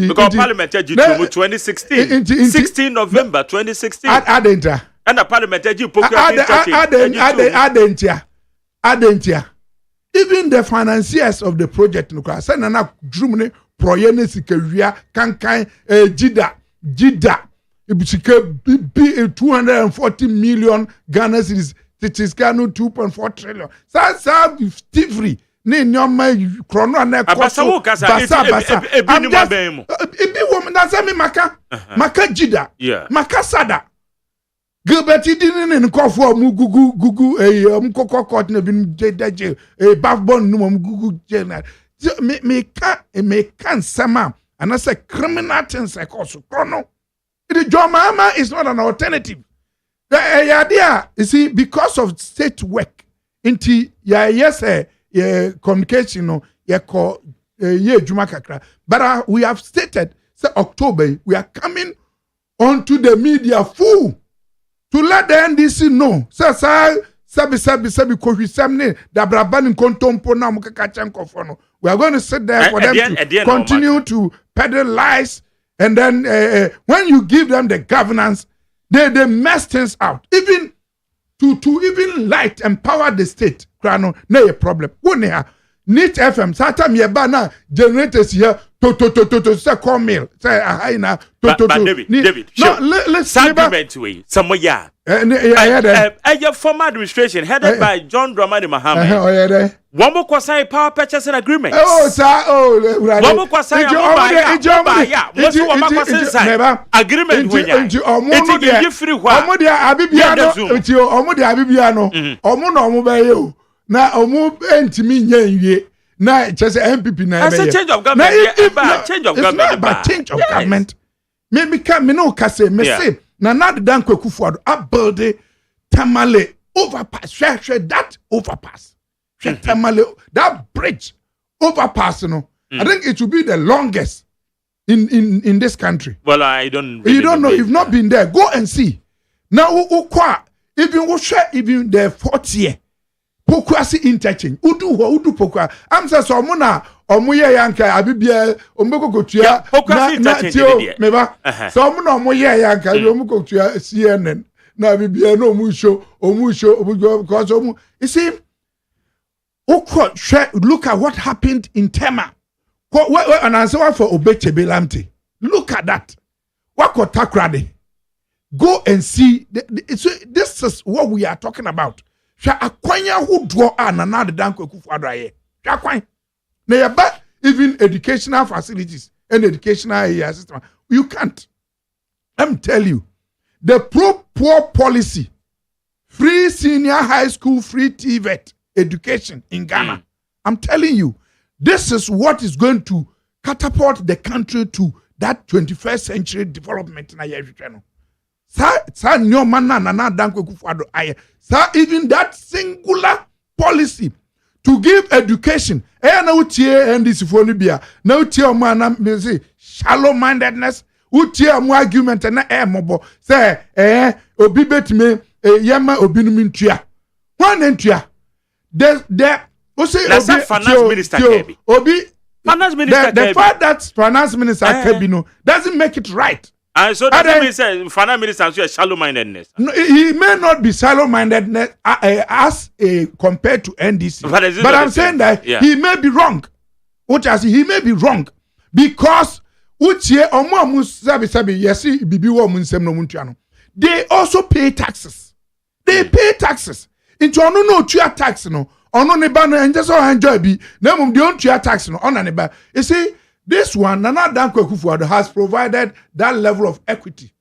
Because Parliament 2016, 16 November 2016. And the Parliament adentia. Even the financiers of the project, say nana drumne proyene sikeria kankan jida ibisike 240 million Ghana cedis. It is Ghana 2.4 trillion. Sa free. Ni nyoma krono na koso. Basa. I'm just ebi woman na say me maka jida. Maka sada. Gilbert didn't in coffee mu gugu mkoko court na bin jeje backbone no gugu general. Me can sama and I say criminal things like also chrono. The John Mahama is not an alternative. The idea, you see, because of state work, into communication, but we have stated, say October, we are coming onto the media full to let the NDC know. We are going to sit there for them to continue to peddle lies, and then when you give them the governance, they mess things out. Even to even light empower the state. Krano, no a problem. One Need FM. Satam yebana generators here to say call mail. Say ahina to. David. No, listen. Somewhere. A former administration headed by John Dramani Mahama. One more sign power purchasing agreement. Oh, sir. One more sign agreement. Na omu entimi nyanwie na chese MPP na be change of government change of government but change of government me no kase me say na dan Kwakufuado abuild Tamale overpass share that overpass Tamale that bridge overpass no I think it will be the longest in this country. Well, I don't really you don't know you've not been there, go and see now even we share even the 4th year Pokuasi interchange. Udu pokua. I'm saying so muna omuye yanka abibia ombeko kotua na tio meba. So muna omuye yanka ombeko kotua CNN na abibia no omusho because you see look at what happened in Tema. And answer for Obechebe Lamte. Look at that. Wako takrade. Go and see this is what we are talking about. Sha akwanya hu dwo na dan Kwakufuado aye. Sha akwan. Na yaba even educational facilities and educational area system. You can't. Let me tell you, the pro-poor policy, free senior high school, free TVET education in Ghana. I'm telling you, this is what is going to catapult the country to that 21st century development. Even that singular policy to give education. Now shallow mindedness. Argument and mobo say obi betime yama obi numintua one entua the finance minister obi finance minister the fact that finance minister Kebino doesn't make it right. And so that means finance minister is shallow mindedness. No, he may not be shallow mindedness as compared to NDC, but I'm saying that he may be wrong. What I say, he may be wrong because they also pay taxes. They pay taxes. Into no tax no. Ono ne ba no enje so enjoy bi. Na mum de on tax no on ne ba. You see, this one Nana Dankwa Akufo-Addo has provided that level of equity.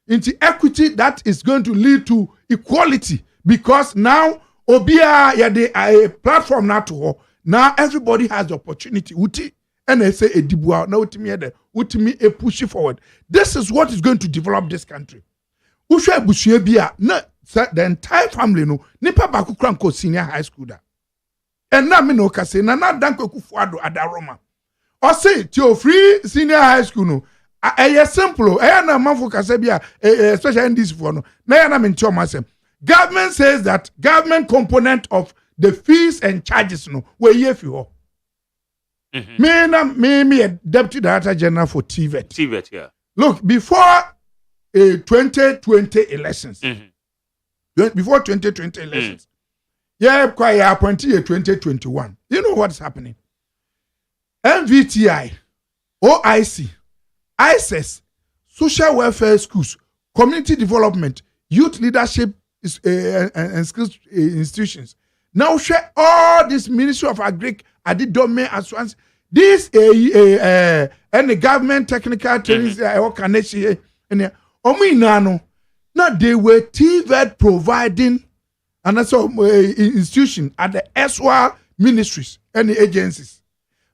Into equity that is going to lead to equality because now obia a platform na to now everybody has the opportunity. Uti and they say edibua na utimi a push forward. This is what is going to develop this country. Usha busue bia na the entire family no nipa ba kukranko senior high school da. And na me no kase na Dankwa Akufo-Addo adaroma. Or say to free senior high school no simple na manfo kase bia especially in this for no na na me ntio masem. Government says that government component of the fees and charges no we ye fi ho. Me a deputy director general for TVET. TVET, yeah. Look, before 2020 elections, before 2020 elections, quite appointed 2021. You know what's happening? MVTI, OIC, ISS, social welfare schools, community development, youth leadership and skills institutions. Now share all this Ministry of Agric, Adidome, as once. This and the government technical trainings organization and now they were TVET providing and also institution at the SWA ministries and the agencies.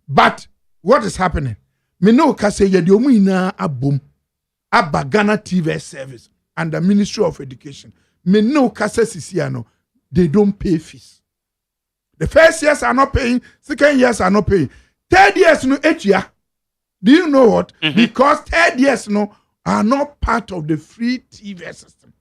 But what is happening? Me no kase ye de omina abom aba Ghana TVET service and the Ministry of Education. Me no kase sisiano they don't pay fees. The first years are not paying, second years are not paying. Third years no etia. Do you know what? Because third years no are not part of the free TV system.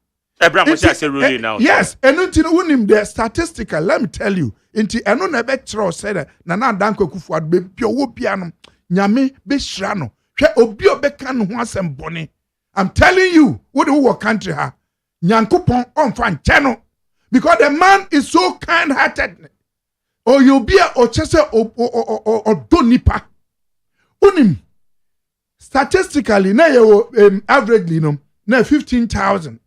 Yes, and until the statistical, let me tell you, until eno nebe tro said Nana Dankwa Akufo-Addo be pio wo piano nyame be shrano. Hwe obi obeka no ho asem bone. I'm telling you, what the whole country ha. Nyankopon onfa nche no. Because the man is so kind-hearted. Or you'll be or chese or donipa. Unim statistically na averagely no na 15,000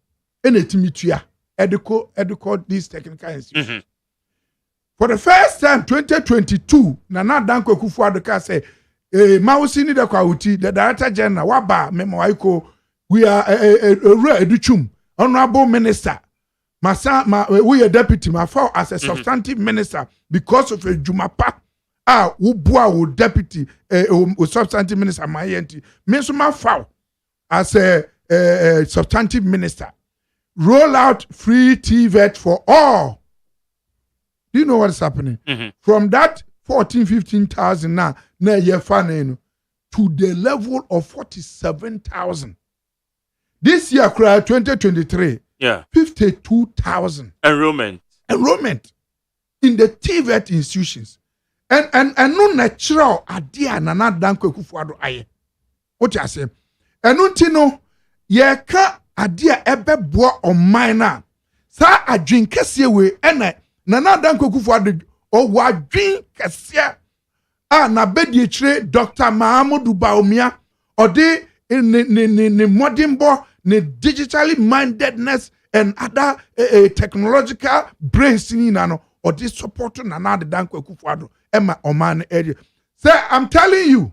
in a timitua educate these technical institutions. For the first time 2022 Nana Dankwa Akufo-Addo say Mausi ni da kwauti the director general waba memo waiko we are educhum honorable minister we are deputy fall as a substantive minister because of a jumapa wo deputy substantive minister my enti me so ma fall as a substantive minister roll out free TVET for all. Do you know what is happening? From that 14,000-15,000 na year fan to the level of 47,000. This year 2023 52,000 enrollment in the TVET institutions and no natural idea Nana Dankwa Akufo-Addo aye. What you say? And no ye ka idea ebe boa on minor sa adwin kese we ena Nana Dankwa Akufo-Addo o wadwin kese na bedi chire Dr. Mahamudu Baumia or de ne modern bo ne digitally mindedness and other technological brains in or this support Nana Dankwa Akufo-Addo Emma Oman area. Say, I'm telling you,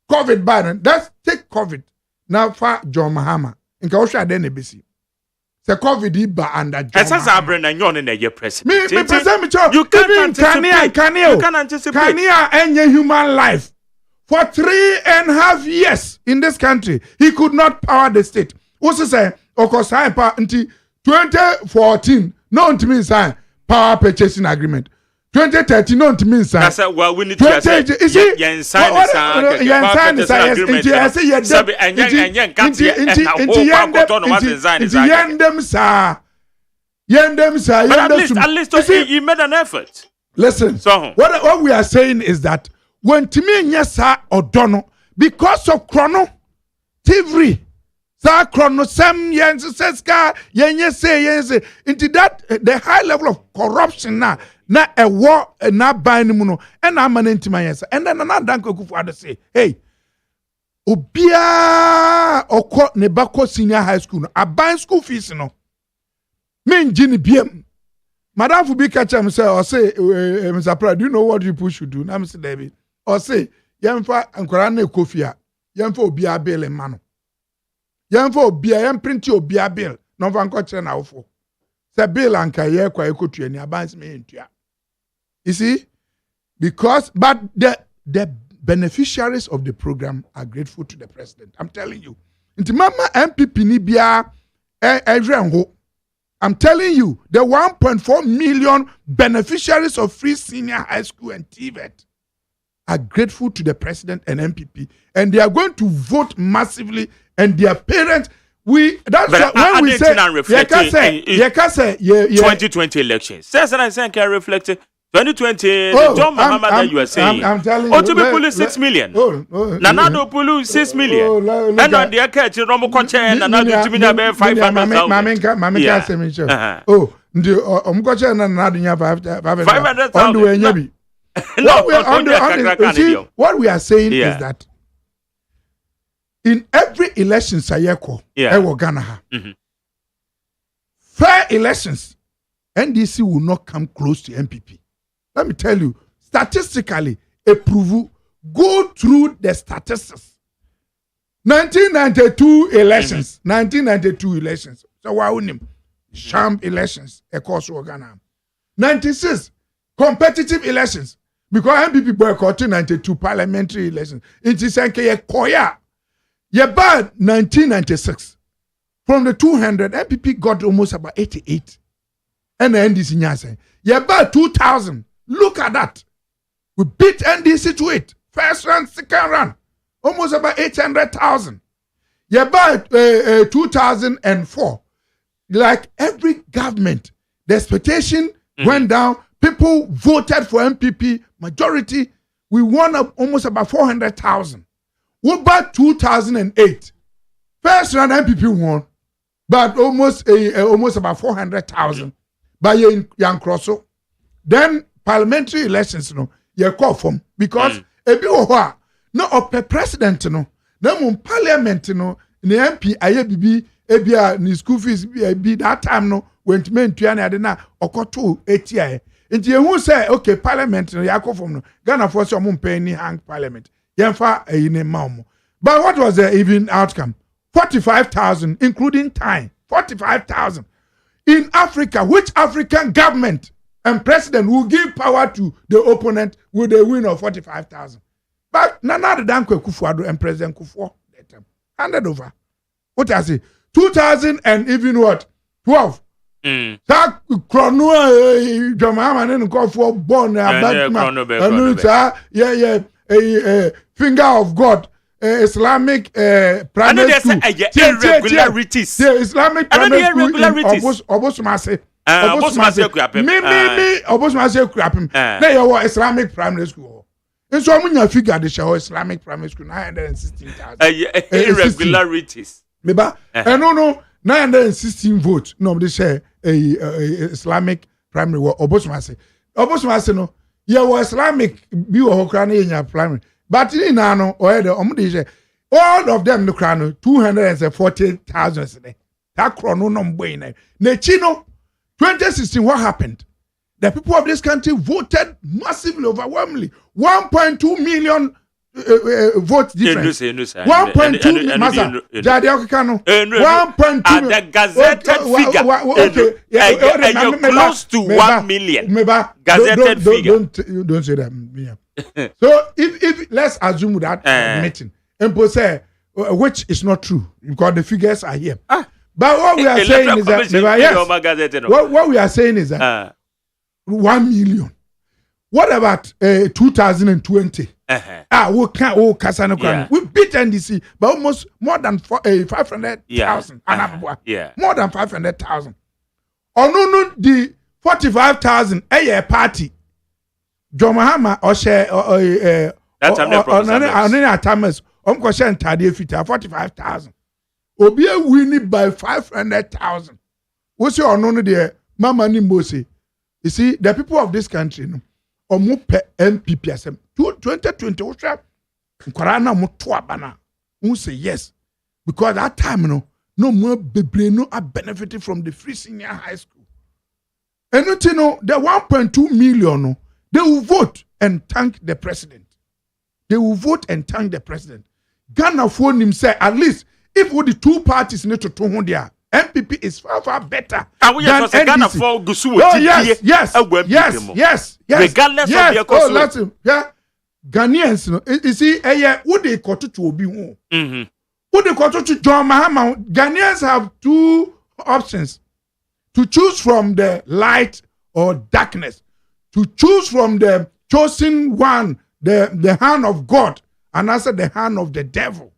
COVID ban. Let's take COVID. Now for John Mahama. In Kaosha then ABC. Say COVID ba under John Mahama. As Abren and yon in a president. Me present me you can't anticipate. You can't anticipate. Kania any human life. For 3.5 years in this country, he could not power the state. What's it say? Okosai pa until 2014. No, it means power purchasing agreement. 2013 no, it means that's well we need to say. You sign this agreement. I say you But at least you made an effort. Listen. So what we are saying is that when Timmy Nyasa or Dono, because of Chrono, TV, Sa Chrono, Sam Yens, Seska, Yense, into that the high level of corruption now, na a war, na buying muno, and I'm an intimate, and then another uncle father say, hey, Obia or Court Nebako Senior High School, I buy school fees, no. Mean Ginny BM. Madame Fubi catch him say, or say, Mr. Pride, do you know what you push to do? Now, Mr. David. Or say, Yamfa and Korane Kofia, Yamfo Bia Bill and Mano. Yamfo Bia, Yam print your Bia Bill, no van coach now for. Say Bill and Kaye kwa ekutu and yabans me into ya. You see? Because, but the beneficiaries of the program are grateful to the president. I'm telling you. Inti mama MPP ni bia ho. I'm telling you, the 1.4 million beneficiaries of free senior high school and TVET are grateful to the president and MPP, and they are going to vote massively. And their parents, that's when we say, 2020 elections. Says that I say can reflect 2020. John Mahama that you are saying. I'm telling you. Otubi Pulu 6 million. Nanado Pulu 6 million. And on the account, Romo Koche and Nanado Jimina Bear 500,000. Oh, the Omkoche and Nadinya 500,000. What we are saying is that in every election, Sayeko, Ghana, fair elections, NDC will not come close to MPP. Let me tell you, statistically, go through the statistics. 1992 elections, 1992 elections. So why wouldn't him? Sham elections, across Ghana. 96 competitive elections. Because MPP boycotted 92 parliamentary elections. It is a Koya. Yeba 1996. From the 200, MPP got almost about 88. And the NDC nyase. Yeba 2000. Look at that. We beat NDC to it. First run, second run. Almost about 800,000. Yeba 2004. Like every government, the expectation went down. People voted for MPP majority. We won almost about 400,000. What about 2008? First round MPP won, but almost about 400,000 by young Crosso. Then parliamentary elections, you call from because no president, no parliament, no MP IABB, ni school fees be that time went men to an okoto 80. And you say, okay, parliament, Ghana for some penny hang parliament. But what was the even outcome? 45,000, including time. 45,000. In Africa, which African government and president will give power to the opponent with a win of 45,000? But Nana Dankwe Kufuor and President Kufuor, handed over. What I say? 2000 and even what? 12. That chrono, Jamaican and Kufuor born a finger of God, Islamic primary school. Irregularities. The Islamic primary school Obosumase. Obosumase Krapim. They are Islamic primary school. And so I'm going to figure the show Islamic primary school 916,000. Irregularities. Maybe no 916 votes. No, they say Islamic primary Obosumase. Obosumase no. You were Islamic, you were Ukrainian in your primary. But in Nano, or all of them, the crown 240,000 a day. That chrono number. Nechino, 2016, what happened? The people of this country voted massively, overwhelmingly. 1.2 million votes difference. 1.2 Masa. Jadi Okano. 1.2. The gazetted figure. Okay. Close to 1 million. Gazetted figure. Don't say that. Yeah. So if let's assume that meeting, and say which is not true because the figures are here. But what we are saying is that what we are saying is that 1 million. What about 2020? We can't. We beat NDC by almost more than 500,000. More than 500,000. Or no, the 45,000 a party. John Mahama or share Thomas. Share 45,000. Obi winning by 500,000. What's your no there? Mama ni Mose. You see, the people of this country, no, or more MPPSM 2020, Korana Mutuabana, who say yes, because that time, no more baby, no are benefited from the free senior high school. And you know, the 1.2 million, they will vote and thank the president. They will vote and thank the president. Ghana phone himself, at least if the two parties need to turn there. MPP is far better than NDC. Oh, yes. Regardless of their cost. Ghanaians, you see, what they got to be one. What they got to John Mahama. Ghanaians have two options: to choose from the light or darkness, to choose from the chosen one, the hand of God, and also the hand of the devil.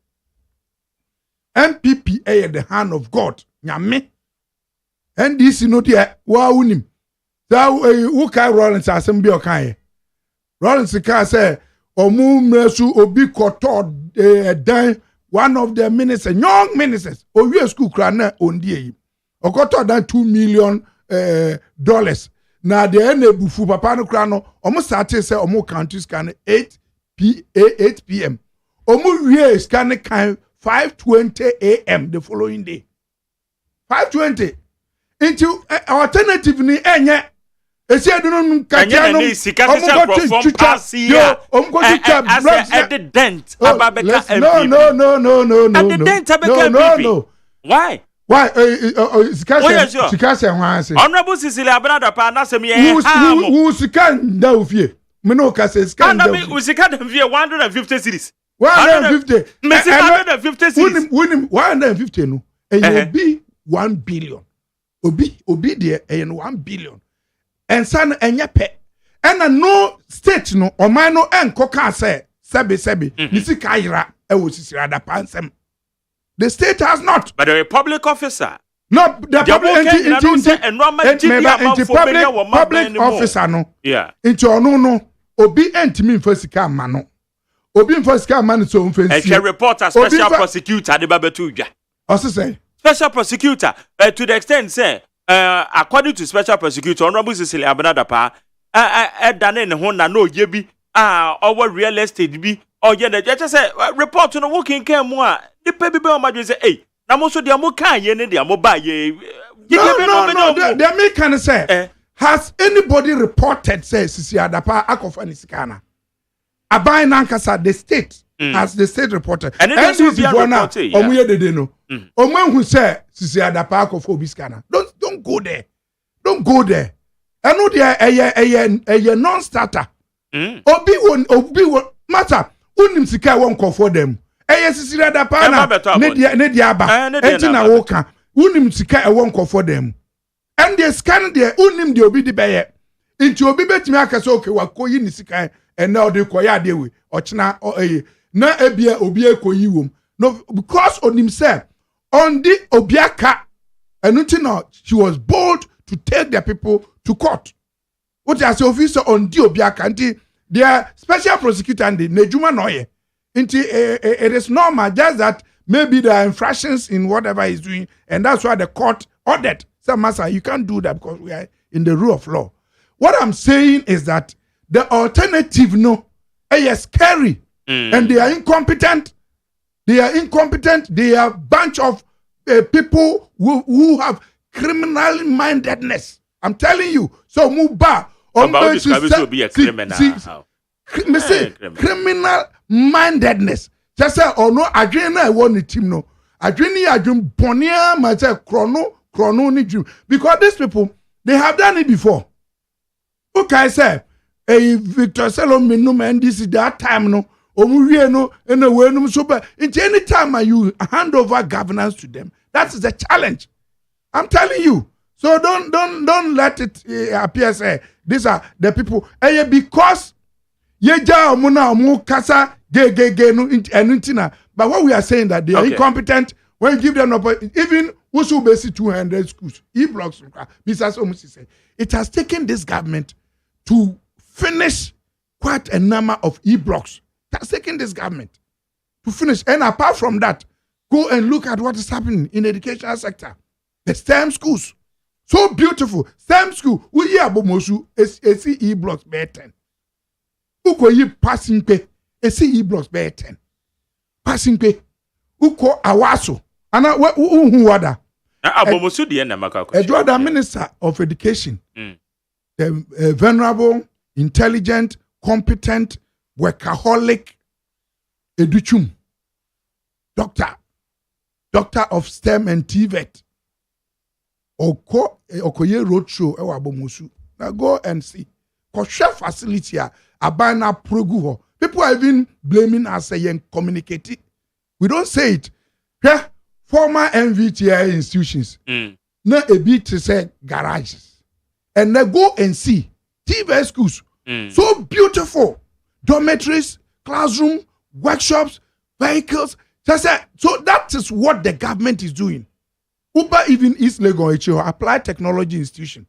MPP the hand of God. Nyame. NDC no dia wa unim. That who can Rollins assembly okay. Rollins can say omu mresu obi koto dan one of the ministers, young ministers, owie school kra na ondie yi. Okoto dan $2 million. Na de enebufu papa no kra no omu start say omu country scan 8 p.m. Omu wie scan kan 5:20 a.m. the following day. 5:20 into alternative ni enye esi adunu katia no no why sikase hwanse honorable Cecilia Abinada pa na sem ye who sikan da ofie me no ka se sikan da we sikan da ofie 150 series 150 me sikan da 50 series win 150 no and be 1 billion. Obi there and 1 billion. And son enye pe. And no state no or man no enko ka say sebi. Nisi kaira e wo sisira da pansem. The state has not. But the public officer. No, the public officer no. Yeah. Into no obi entimi mfasika ma no. Obi mfasika ma no so mfasi. A reporter special prosecutor de babetu dwa. Also say special prosecutor to the extent say according to special prosecutor honorable Cecilia Abinadapa dane ne ho na no ye bi our real estate bi or ye na just say report no working can mu a nipa bi be o madwe say eh na mo so de mo kan ye ne de mo ba ye no they make can say has anybody reported say Cecilia Abinadapa akofa ni sikana abai nankasa the state as the state reported and it is be reported omuye dede no omanhu say Sisi Adapa akofo biskana don't go there enu there eye non starter obi won matter unim sika won kofo dem eye Sisi Adapa na ne dia aba enti na wo ka unim sika won kofo dem and the scan there unim de obi di beye enti obi betimi akase okay wakoyi ni sika and now de koya de we ochina na ebia obi ekoyi wom no because on himself on the obiaka and she was bold to take the people to court. What as officer on the obiaka and their special prosecutor and the nejuma noye it is normal just that maybe there are infractions in whatever he's doing and that's why the court ordered some master you can't do that because we are in the rule of law. What I'm saying is that the alternative is scary. And they are incompetent. They are a bunch of people who have criminal mindedness. I'm telling you. So Muba About describing to be a criminal. Me say criminal mindedness. Just say or no adwene na won the team no. Adwene adwene bonia ma say chrono ni dream because these people they have done it before. Okay, say Victor Salom minum and this is that time no. Omuwie no and the way no so but any time you hand over governance to them, that is the challenge. I'm telling you. So don't let it appear say these are the people. Because yeja omuna omu kasa ge no enuntina. But what we are saying that they are incompetent when you give them even Usu basic 200 schools, E-blocks. Mr. Somusi said it has taken this government to finish quite a number of E-blocks. It has taken this government to finish. And apart from that, go and look at what is happening in the educational sector. The STEM schools. So beautiful. STEM school. We hear about Mosu. AC E-blocks by 10. Uko yi passing pay. AC E-blocks by 10. Passing pay. Uko awaso. Ana who wada. Abomosu di ena makako. The Minister of Education. The venerable, intelligent, competent, workaholic, educhum. Doctor of STEM and TVET. Okoye roadshow ewa Abomosu. Now go and see. Koshe facility abana progu ho. People are even blaming us saying communicate it. We don't say it. Yeah, former MVTI institutions. Na ebi to say garages. And they go and see TV schools. So beautiful. Dormitories, classroom, workshops, vehicles. So that is what the government is doing. Uber even East Lagos applied technology institution.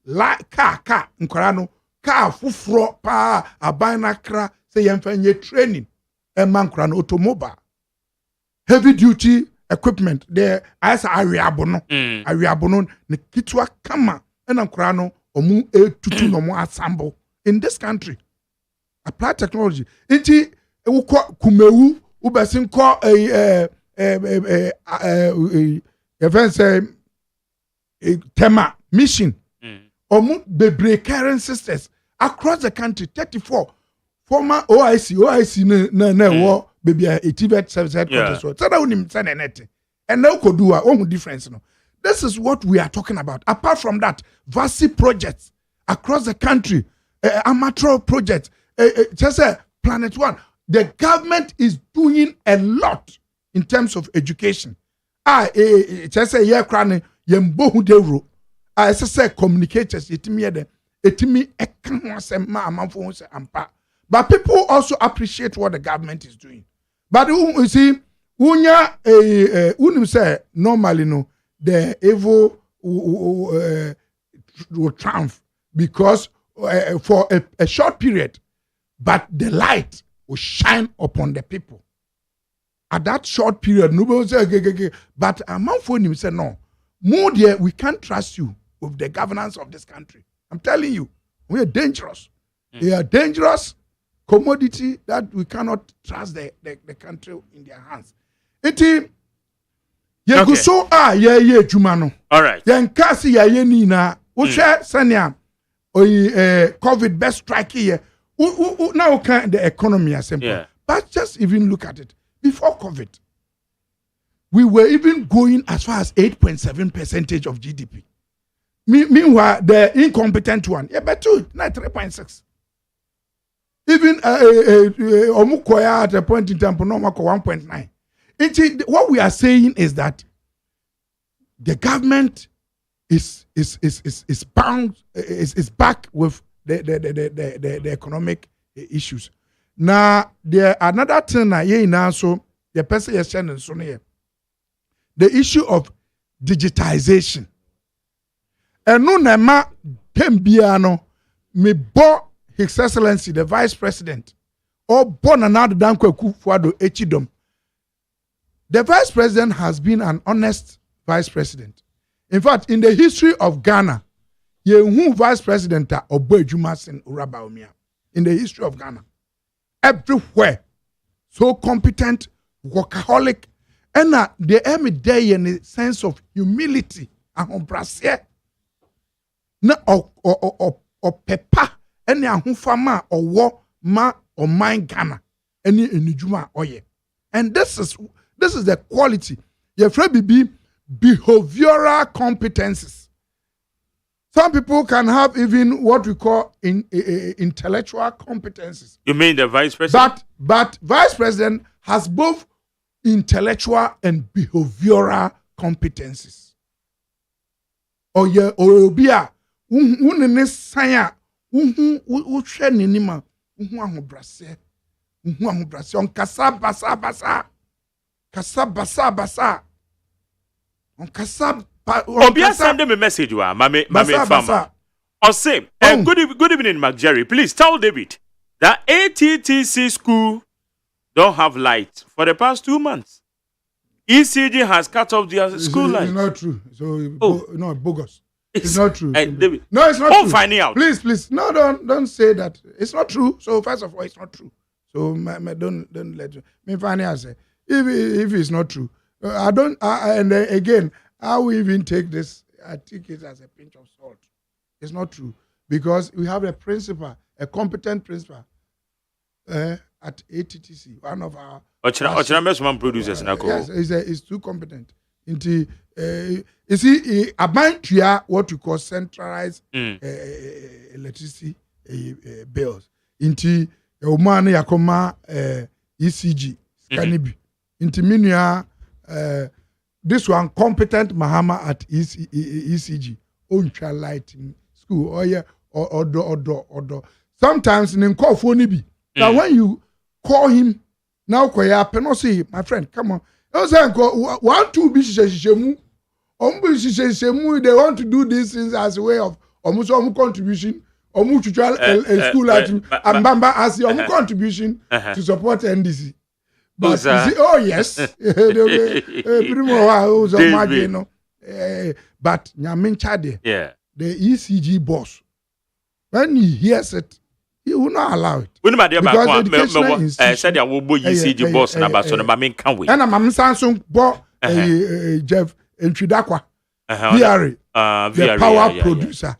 Like car nkorano car fufro pa abana kra say yemfanye training e mankrano automobile heavy duty equipment there as ariabono ne kitwa kama e nkorano omu etutu no mo assemble in this country. Applied technology inti ukọ kumewu ubesin ko events tema mission omu bebre caring sisters across the country 34 former OIC na wo baby TVET service headquarters so that unim send net and now could do our difference no. This is what we are talking about. Apart from that, vast projects across the country, amateur projects, just Planet One. The government is doing a lot in terms of education. Just say yeah, cranny yembo hu devro. Say communicators etimi ampa. But people also appreciate what the government is doing. But you see, unim say normally no the evil will triumph because for a short period, but the light will shine upon the people. At that short period, nobody will say, but among him say no. More dear, we can't trust you with the governance of this country. I'm telling you, we are dangerous. They are dangerous commodity that we cannot trust the country in their hands. Iti ye so ye jumano. All right. Yen kasi ye ni na wo hwe sania COVID best strike here. Now can the economy as simple. Yeah. But just even look at it. Before COVID, we were even going as far as 8.7% of GDP. Meanwhile, the incompetent one, but 3.6. Even Omukoya at a point in time, 1.9. What we are saying is that the government is bound is back with the economic issues. Now there another thing now so the person is saying so here. The issue of digitization. And no nema tembiano me bo His Excellency the Vice President or born another dankwe kufuado echidom. The Vice President has been an honest Vice President. In fact, in the history of Ghana, yehu Vice President obo ejuma sin uraba omia. In the history of Ghana, everywhere, so competent, workaholic, and the every day in a sense of humility and embrace. Na ɔpepa ɛne ahofama ɔwɔ ma ɔman Ghana ɛne enijuma ɔyɛ. And this is the quality. Your friend be behavioral competencies. Some people can have even what we call intellectual competencies. You mean the vice president? But vice president has both intellectual and behavioral competencies. Or be a unne sanya uhwe ninima ahobrase on kasa basa on kasa Obia send me message wa mame farmer. Or say good evening Mark Jerry, please tell David that ATTC school don't have light for the past 2 months. ECG has cut off their school light. It's not true. So no, bogus. It's not true. David, no, it's not true. Finding out. Please. No, don't say that. It's not true. So first of all, it's not true. So don't let me finally answer. If it's not true, I don't. And again, I will even take this. I take it as a pinch of salt. It's not true because we have a principal, a competent principal at ATTC. One of our producers. Yes, he's too competent. You see, what we call centralized electricity bills. Into Oman Yakoma ECG, Scanibi. Into Minia, this one competent Mahama at ECG, Uncha Lighting School, or sometimes in Nkofonibi. Now, when you call him, now, say, my friend, come on. One, two, they want to do these things as a way of almost contribution, almost to school and Bamba as your contribution to support NDC. But you see, oh yes, but Nyamin Chade, the ECG boss, when he hears it, he will not allow it. When my dear said, I will be ECG boss and about so main can we? And I'm Samsung bought Jeff and Chidakwa, the power producer,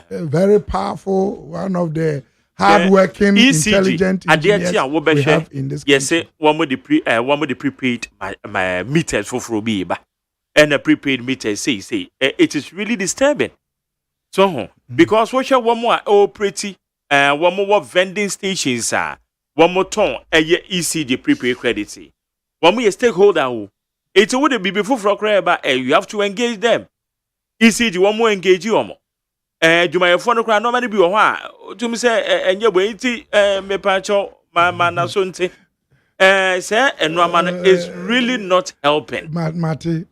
very powerful, one of the hardworking, intelligent engineers we have in this country. Yes, say one with the prepaid my meters for Frobiba, and a prepaid meter say it is really disturbing. So because what shall one more pretty. One more vending stations one more ton ECG prepaid credit. One more stakeholder it would be before for but you have to engage them. ECG one more engage you do my phone cry normally be to me say and your way me pacho my manasonte say and Roman is really not helping. Mate, it's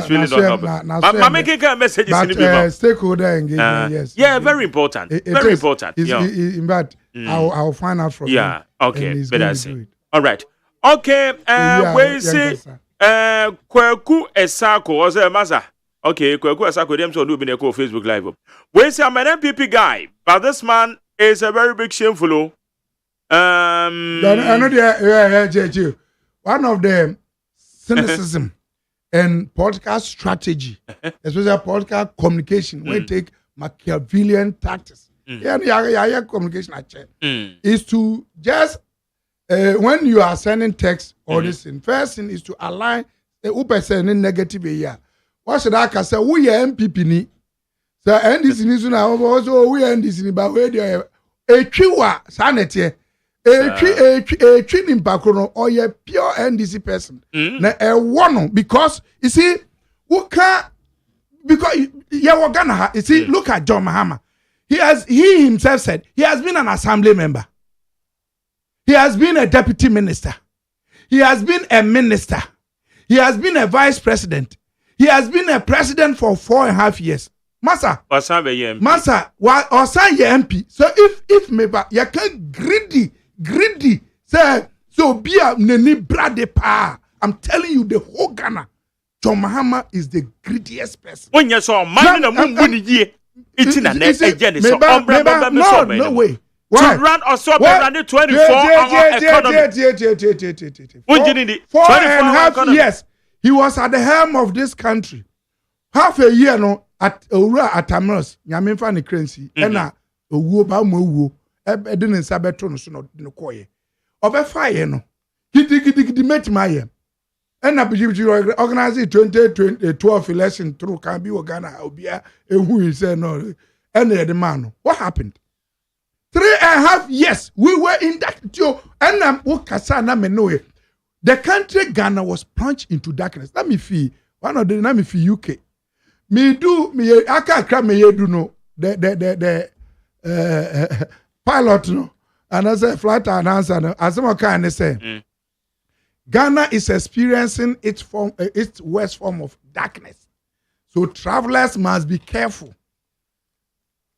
really not helping. I'm making a message but stakeholder engagement, yes. Yeah, very important. Very important. In fact, I'll find out from him. Okay, better say. All right. Okay, we see Kweku Esako was a massa. Okay, Kweku Esako them so do be call Facebook Live. We see I'm an MPP guy, but this man is a very big shameful. One of the cynicism and political strategy, especially political communication, we take Machiavellian tactics. Communication is to just when you are sending text or this thing, first thing is to align the negative area. What should I say? We are MPP ni. So NDC ni suna also we are NDC but we are a chiwa sanity. A training background or a pure NDC person. Na a one because you see, who can because you Ghana. You see, look at John Mahama. He himself said he has been an assembly member. He has been a deputy minister. He has been a minister. He has been a vice president. He has been a president for 4.5 years. Masa, or say MP. So if maybe you can greedy, say so be a neni brade pa. I'm telling you, the whole Ghana, John Mahama is the greediest person. When you saw man in a ye, it's in an agenda. No way. To run or so run the 24-hour economy. 4.5 years, he was at the helm of this country. Half a year, no, at owura atamaros nyame fa ne crancy na owuo ba mo owuo e de ne nsa beto no so no koye obefa ye no gidi metima ye na biji organize 2012 election through can be Ghana obia ehu yi say no and the man what happened 3.5 years we were in that tio and wo kasa na me know the country Ghana was plunged into darkness. Let me feel one of the let me feel UK me aka kra me yedu no the pilot no and as a flight announcer no asema kan say Ghana is experiencing its worst form of darkness, so travelers must be careful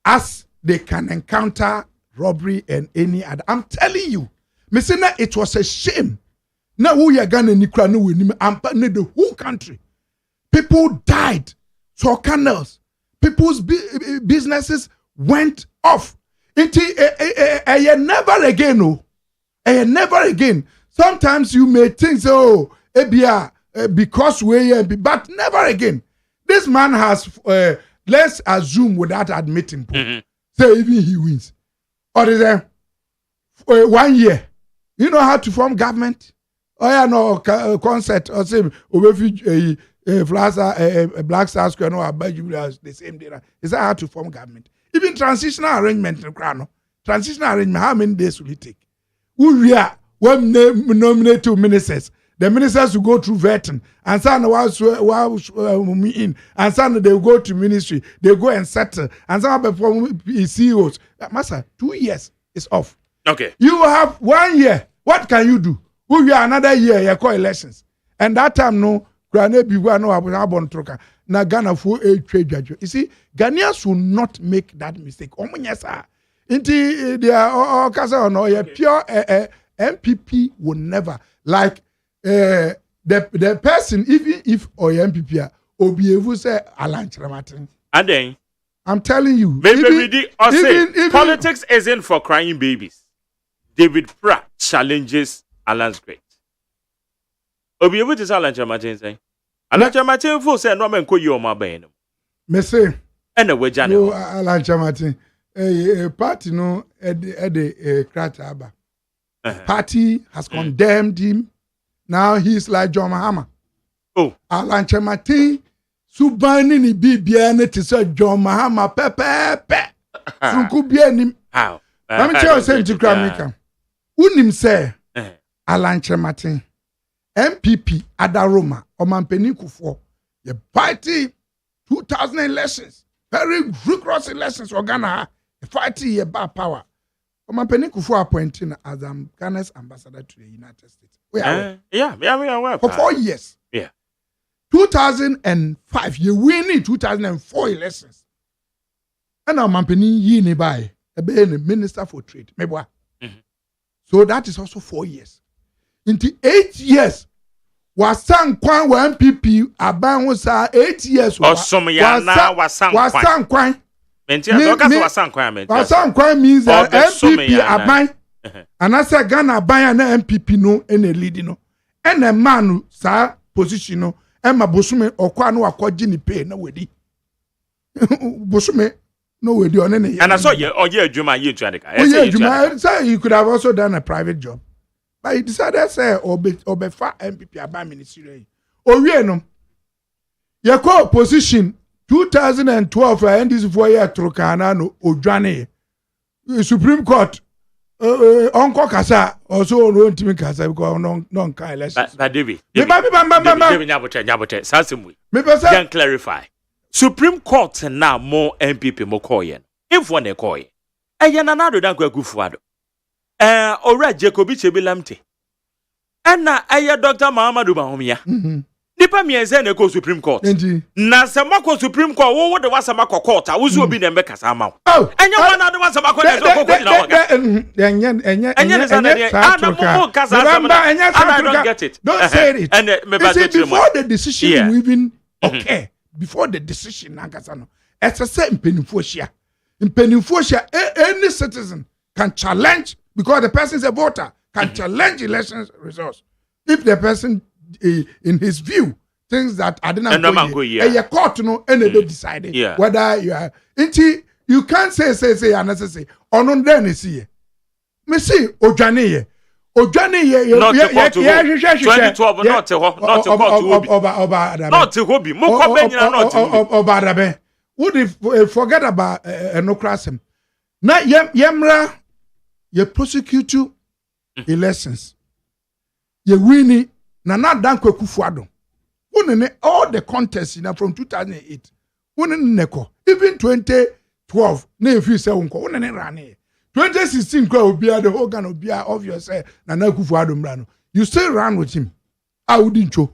as they can encounter robbery and any other. I'm telling you, Messina, it was a shame. Now we are Ghana nikra no we the whole country. People died, saw canals, people's businesses went off. Never again, no, never again. Sometimes you may think, so, because we're but never again. This man has, let's assume without admitting, say even he wins. Or is there 1 year? You know how to form government? Oh, yeah, no, concert, or say, Black Star Square, no, the same day. Is that how to form government? Even transitional arrangement, transitional arrangement, how many days will it take? We are. When nominate 2 ministers, the ministers will go through vetting, and some in, and some they will go to ministry, they go and settle, and some perform CEOs. Master, 2 years is off. Okay. You have 1 year. What can you do? We are another year, you call elections. And that time, no, na Ghana for a trade judge. You see, Ghanaians will not make that mistake. Inti they are all pure MPP will never like the person even if or MPP or be able to say Alan Chiramatin. And then I'm telling you, maybe politics isn't for crying babies. David Pratt challenges Alan's great. Obi able to say Alan Chiramatin say Alan Chiramatin for say no man ko you ma ben no. Me say and the way Alan Chiramatin party no crat aba. Party has condemned him. Now he's like John Mahama. Oh, Alan Chiramatin subani ni bibiane to say John Mahama pepe. Sunku bianim. How? Let me tell you something to Kramika. Unim say Alan Chiramatin MPP Adaroma Omampeni Kufo. The party 2000 elections. Very rigorous elections for Ghana. The party ye bad power. Omampeni Kufo appointing as Ghana's ambassador to the United States. We are yeah. For 4 years. Yeah. 2005, you winning 2004 elections. And Omampeni yi ne by the Minister for Trade. So that is also 4 years. Into 8 years, wasan kwan wa MPP aban wo sa 8 years wasan kwan. Wasan kwan means that MPP aban and as a Ghana aban na MPP no ene lead no and a man sa position no e ma bosume okwa no akwaji ni pay na wedi bosume no wedi on ne and I saw you adwuma you to say you could have also done a private job. But he decided say obefa MPP aban ministry. Owie no. Ye call position 2012 and this 4 year trokana no odwane. Supreme Court onko kasa also no ntimi kasa because no kan election. But David nyabote sasemwe. Me pesa can clarify. Supreme Court na more MPP mo call yen. If one e call. Na do dan kwakufuado. Ora Jacobi Chebilamte. Na Dr. Mahamadou Bahomia. Nipa miense na ko Supreme Court. Na sama ko Supreme Court wo de wasama ko court a wuzu obi na mbeka sama. Enya wana de wasama ko na ko ko na waga. I don't get it. Don't say it. And before the decision even okay. Before the decision nankasa no. Ese say mpenifo hia. Mpenifo hia any citizen can challenge because the person is a voter can challenge election results if the person in his view things that I didn't go. A court no and they decided whether you are you can't say unnecessary or no then see me see Ojane ye not to court 2012 not to court not to hobby not would if forget about no crassim na yemra ye prosecute elections ye winning na not dan Kwekufuado all the contests from 2008 neko even 2012 na if you say unko run 2016 kwa obia the organ obia obvious say na Kwekufuado mra no you still run with him I wouldn't show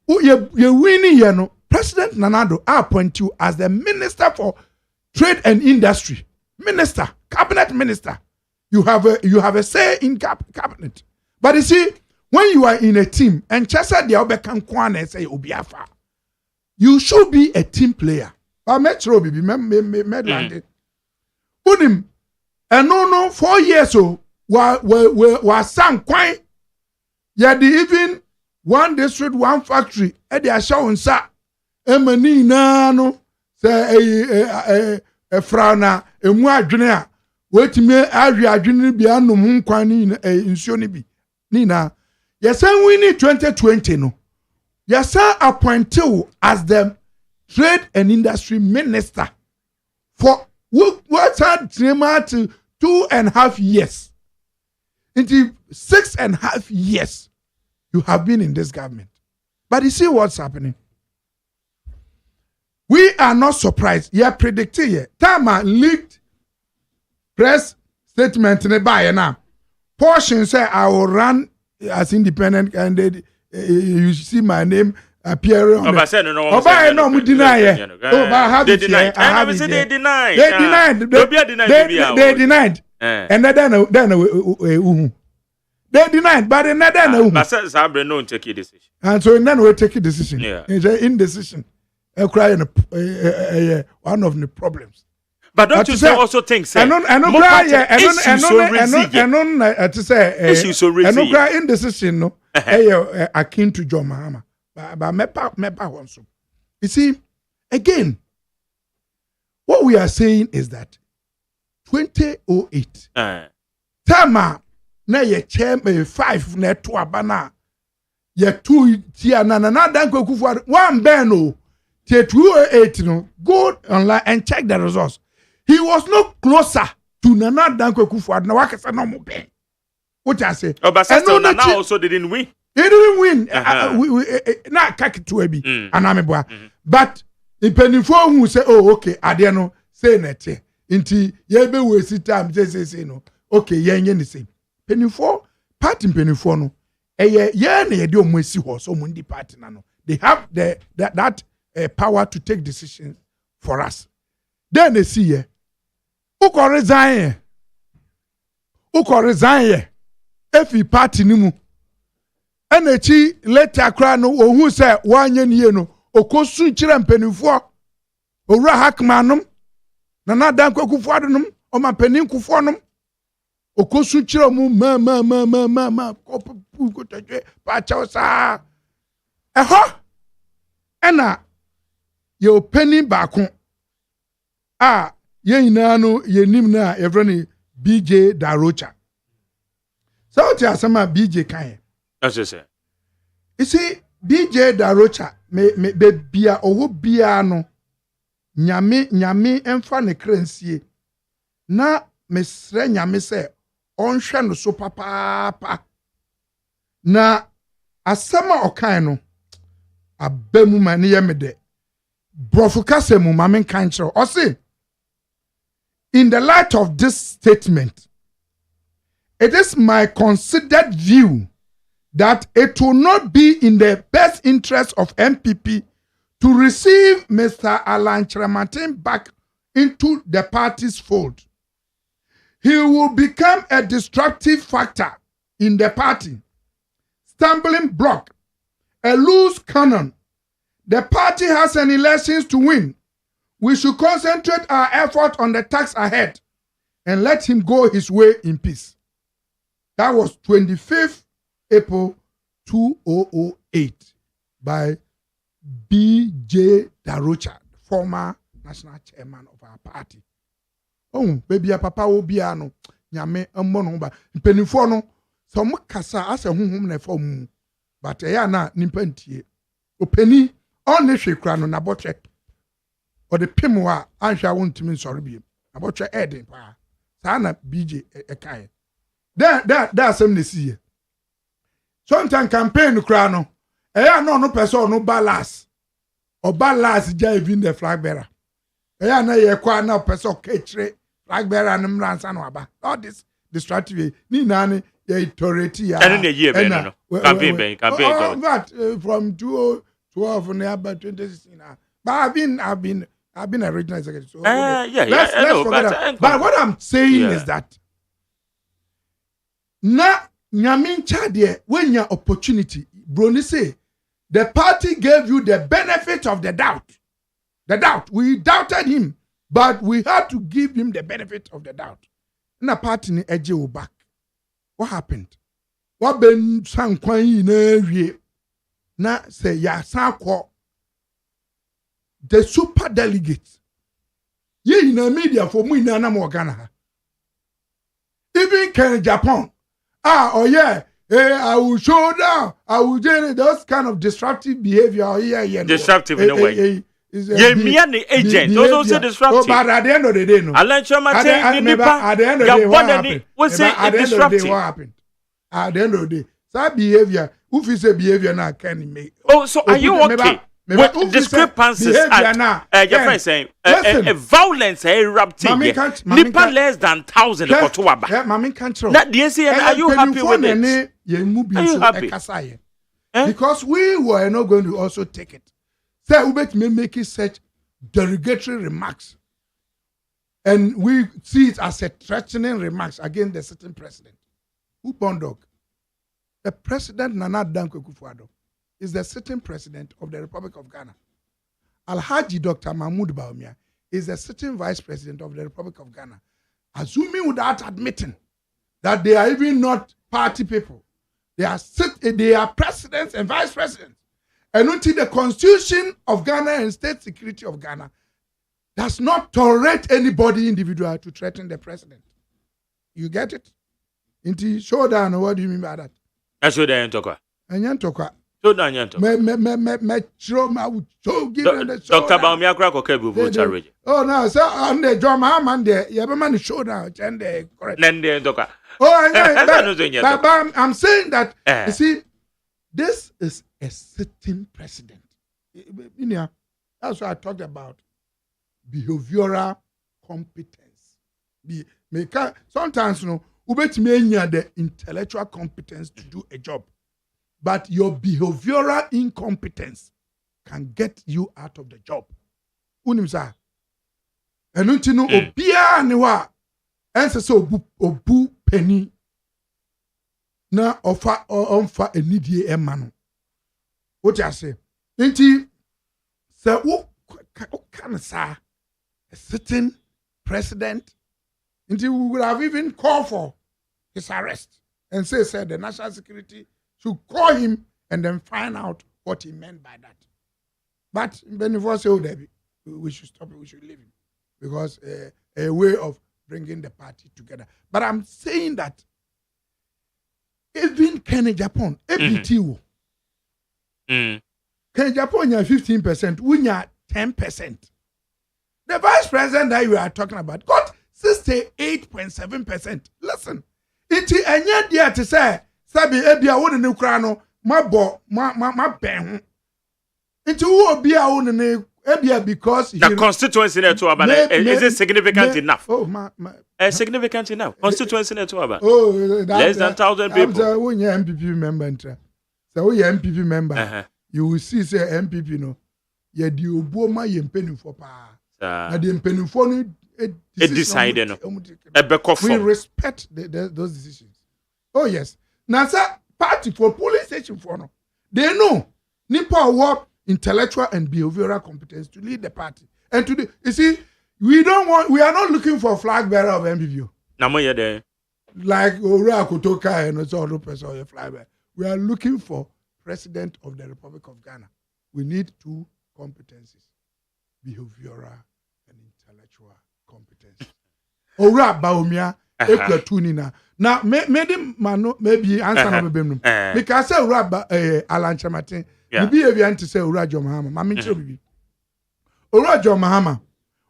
you winning here no President Nanado appoint you as the Minister for Trade and Industry minister cabinet minister you have a say in cabinet but you see when you are in a team and Chesa the Obekan Kwane say Obiafa, you should be a team player. But Metro be Medland. Unim and no 4 years so was sang quite yet even one district, one factory at the show and sa Emani no say a frana a moi junior wait me area junior be anum kwani in Sionibi Nina. Yes, we need 2020 no. Yes, appointed you as the Trade and Industry Minister for what's that 2.5 years. Into 6.5 years you have been in this government. But you see what's happening. We are not surprised. You are predicting here. Tama leaked press statement in the buyer now. Portion say I will run as independent candidate. You see my name appearing on Oba no mu deny they denied. They denied. And then they denied, but then no take a decision. And so then we take a decision. It's an indecision. One of the problems. But don't you say also things say indecision no akin to John Mahama but mepa also. You see again what we are saying is that 2008 Tama na ye chairman 5 na to abana ye 2 tia na dan Kwekufuado one ben no 2008 no go online and check the results. He was no closer to Nana than Kwekufuado. Now, I say no more ben. What I say? Oh, but Nana also didn't win. He didn't win. Not kaki to ebi. Anameboa. But the penny for who say, oh, okay, Adiano say nete. Inti yebe we sit time say no. Okay, yen say. Penny for party penny for no. Ye ne do mwesi ho so mundi party na no. They have that power to take decisions for us. Then they see ye. Uko resign if he party nimu. Enechi later cry no who say one ye no okosu chire mpenifo owura hakmanum Nana dan Kwekufuado num o ma panin kufo num okosu chire mu ma ko tadwe pa chawsa eho ena ye panin baako ye nyina no ye nim na every BJ Darocha. So what you asama BJ kan. As I say. You see BJ Darocha me bia owo bia no nyame emfa ne kransie na mesre nyame se onhwe no so papa na asama okan no abemu mane ye mede brofu kasemu mamen kan kire o say in the light of this statement, it is my considered view that it will not be in the best interest of MPP to receive Mr. Alan Chiramatin back into the party's fold. He will become a destructive factor in the party, stumbling block, a loose cannon. The party has an elections to win. We should concentrate our effort on the task ahead and let him go his way in peace. That was 25th April 2008 by BJ Darocha, former national chairman of our party. Oh, baby, a papa will be ano. Nyame ammono ba. Penifo no, so mo kasa asa honhom na fa mu. But na nimpa ntie. Openi on ne hwekura no na botwe. Or the pimwa anhwa wontimi nsori biem. Na botwe eden pa. Sa na BJ ekai. There some ne see. Sometimes campaign kura no. No person no balance. Or balance ja even the flag bearer. Na ye kwa na person ketre flag bearer and mransa no aba. All this destructive ni nani ye authority ya. And in a year no. Campaign. That from 2012 and about 2016. But I've been a regional executive. So let's forget that. But what I'm saying is that na nyamin chade when your opportunity Brony say the party gave you the benefit of the doubt. The doubt. We doubted him, but we had to give him the benefit of the doubt. Na party ni eje o back. What happened? What ben san kwan yi na wie. Na say ya san kwo. The super delegates. Ye in media for mu na mo Ghana ha. Even Ken Japan. I will show down. I will do those kind of disruptive behavior here. Disruptive in a way. Me and the agent. Those also disruptive. But at the end of the day, no. At the end of the day, what happened? What happened? At the end of the day, that behavior. Who is a behavior now? Can make? Oh, so are you okay? With discrepancies at your friend saying a violence erupting nipa less than 1,000 Mami control. That are you happy with it? Are you happy? Because we were not going to also take it. Say Ubet may make such derogatory remarks. And we see it as a threatening remarks against the sitting president. Who Bondog? The president Nana Danko Kufuado is the sitting president of the Republic of Ghana. Alhaji Dr. Mahmoud Bawumia is the sitting vice president of the Republic of Ghana. Assuming without admitting that they are even not party people, they are presidents and vice presidents. And until the constitution of Ghana and state security of Ghana does not tolerate anybody individual to threaten the president. You get it? Into showdown, what do you mean by that? I show down Tokwa. And Yantoka. So down Yantoka. Dr. Bawumia Krakokebu vote. Oh no, sir, on the drama man there, you have a man showdown and the correct. But I'm saying that you see, this is a sitting president. That's what I talked about. Behavioral competence. Sometimes, the intellectual competence to do a job, but your behavioral incompetence can get you out of the job. Unimsa. And obia niwa. Ense so obu penny. Na offer onfa enidie emano. What I say? Inti se o kan sa a sitting president. Inti we would have even called for his arrest and say the national security should call him and then find out what he meant by that. But before say Debbie, we should stop it, we should leave him. Because a way of bringing the party together. But I'm saying that even Kenya Japan, ABTO. Kenya Japan, 15%, we 10%. The vice president that you are talking about got 68.7%. Listen, it's a year to say, Sabi Ebia won a crano, my pen. It's who be our own Ebia because the constituency net to about is it significant enough? Oh, significant enough. Constituency net to about less than 1,000 people. When you're MPP member, so we MPP member, you will see say MPP no, ye di oboma ye mpenu for pa. Na the mpenu for no decided no. We respect those decisions. Oh yes. Now sir, party for police station for no. They know nipa work intellectual and behavioral competence to lead the party. And today, you see, we are not looking for flag bearer of MPP. Namoya there. Like Ora Kotoka and also other person of flag bearer. We are looking for president of the Republic of Ghana. we need 2 competencies: behavioral and intellectual competence. Ora baumia ekwa tunina. Now maybe answer no be bem. Because say ora Alan Chamatin, maybe e bi say ora Jomahama. Ma me chiro bibi. Ora Jomahama.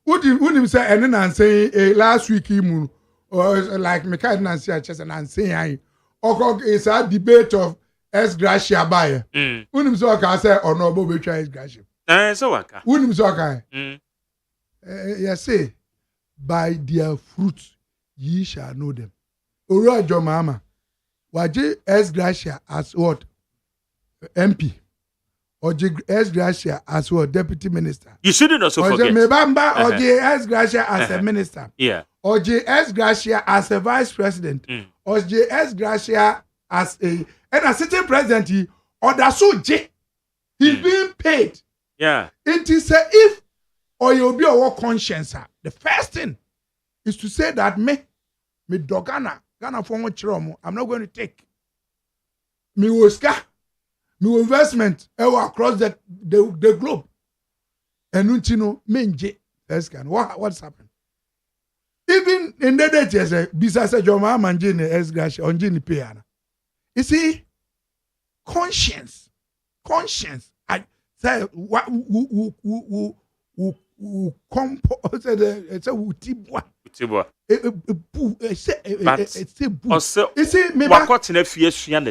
Udim say ene na say last week mu or like me kind na say chese na say ai. Okok is a debate of S Gracia by. Unim so ka say ono bo betwa S Gracia. So waka. Unim so ka. Yes say by their fruits ye shall know them. Ora Jomahama. Waje S Gracia as what? MP. Or S Gracia as what? Deputy Minister. You shouldn't also forget. Mebamba or S Gracia as a minister. Yeah. Or S Gracia as a vice president. Or S Gracia as a sitting president. Or that's so J. He's being paid. Yeah. It is if or you'll be a conscience. The first thing is to say that me dogana Ghana for much I'm not going to take. Me woska, me investment across the globe. And untino menje first can what's happened? Even in the day say bisa Joma manjini es gracia onjini piana. You see, conscience. I say what who compose it's a utibwa. It's the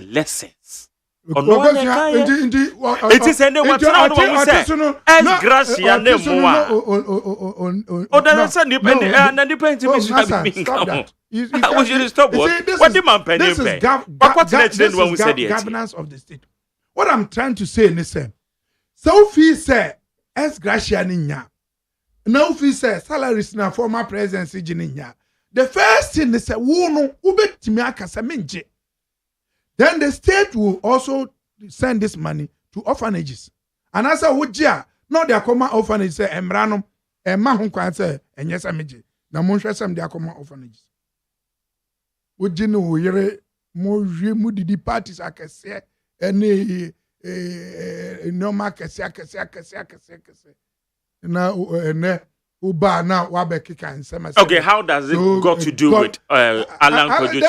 lessons. It is any what I say. As Gracia Nemoa. Oh, that's a dependent and dependent. We should stop. What the man penny? This is governance of the state. What I'm trying to say is the Sophie said, as Gracia Ninya. Now, if he says salaries na former presidency Jininya, the first thing they say, then the state will also send this money to orphanages. And as a wujia, no, they are common orphanages say Emranum, and Mahunka say, and yes, Amiji. Now, Monshasam, they are common orphanages. Wujino, yere, mudi parties, I can say, any no market, now okay, how does it got to do with Alan Kojo?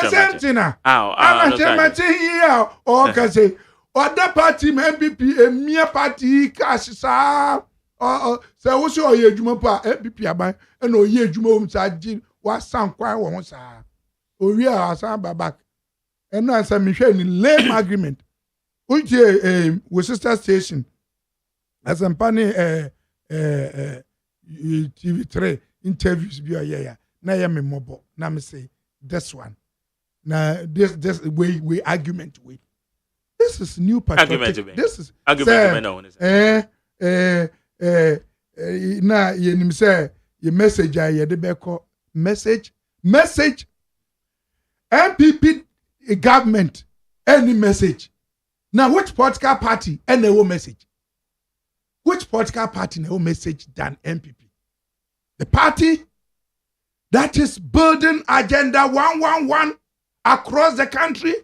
Or say other party MPP a mere party cash sa so wo so ye dwuma pa MPP aban and o ye dwuma um sa ji wa san kwan wo sa o wi a san babak and na say me hwe ni lame agreement unje we sister station as ampani TV3 interviews be yeah na ya me mobo na me say this one na this way argument way this is new patriotic this is argument na ye nim say ye message ye de be call message MPP government any message now which political party any message. Which political party no message than MPP? The party that is building Agenda 111 across the country.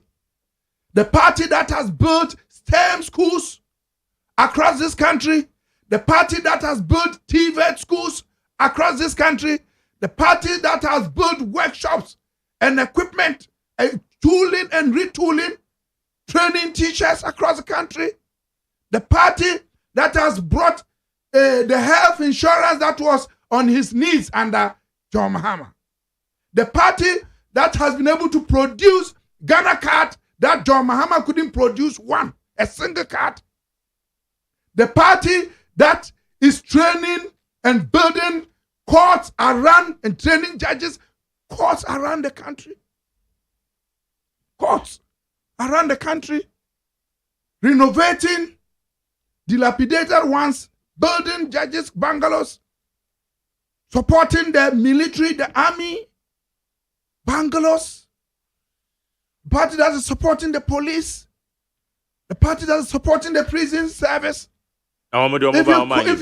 The party that has built STEM schools across this country. The party that has built TVET schools across this country. The party that has built workshops and equipment, tooling and retooling, training teachers across the country. The party that has brought the health insurance that was on his knees under John Mahama. The party that has been able to produce Ghana card that John Mahama couldn't produce a single card. The party that is training and building courts around and training judges, courts around the country. Courts around the country. Renovating dilapidated ones, building judges, bungalows, supporting the military, the army, bungalows, party that is supporting the police, the party that is supporting the prison service. If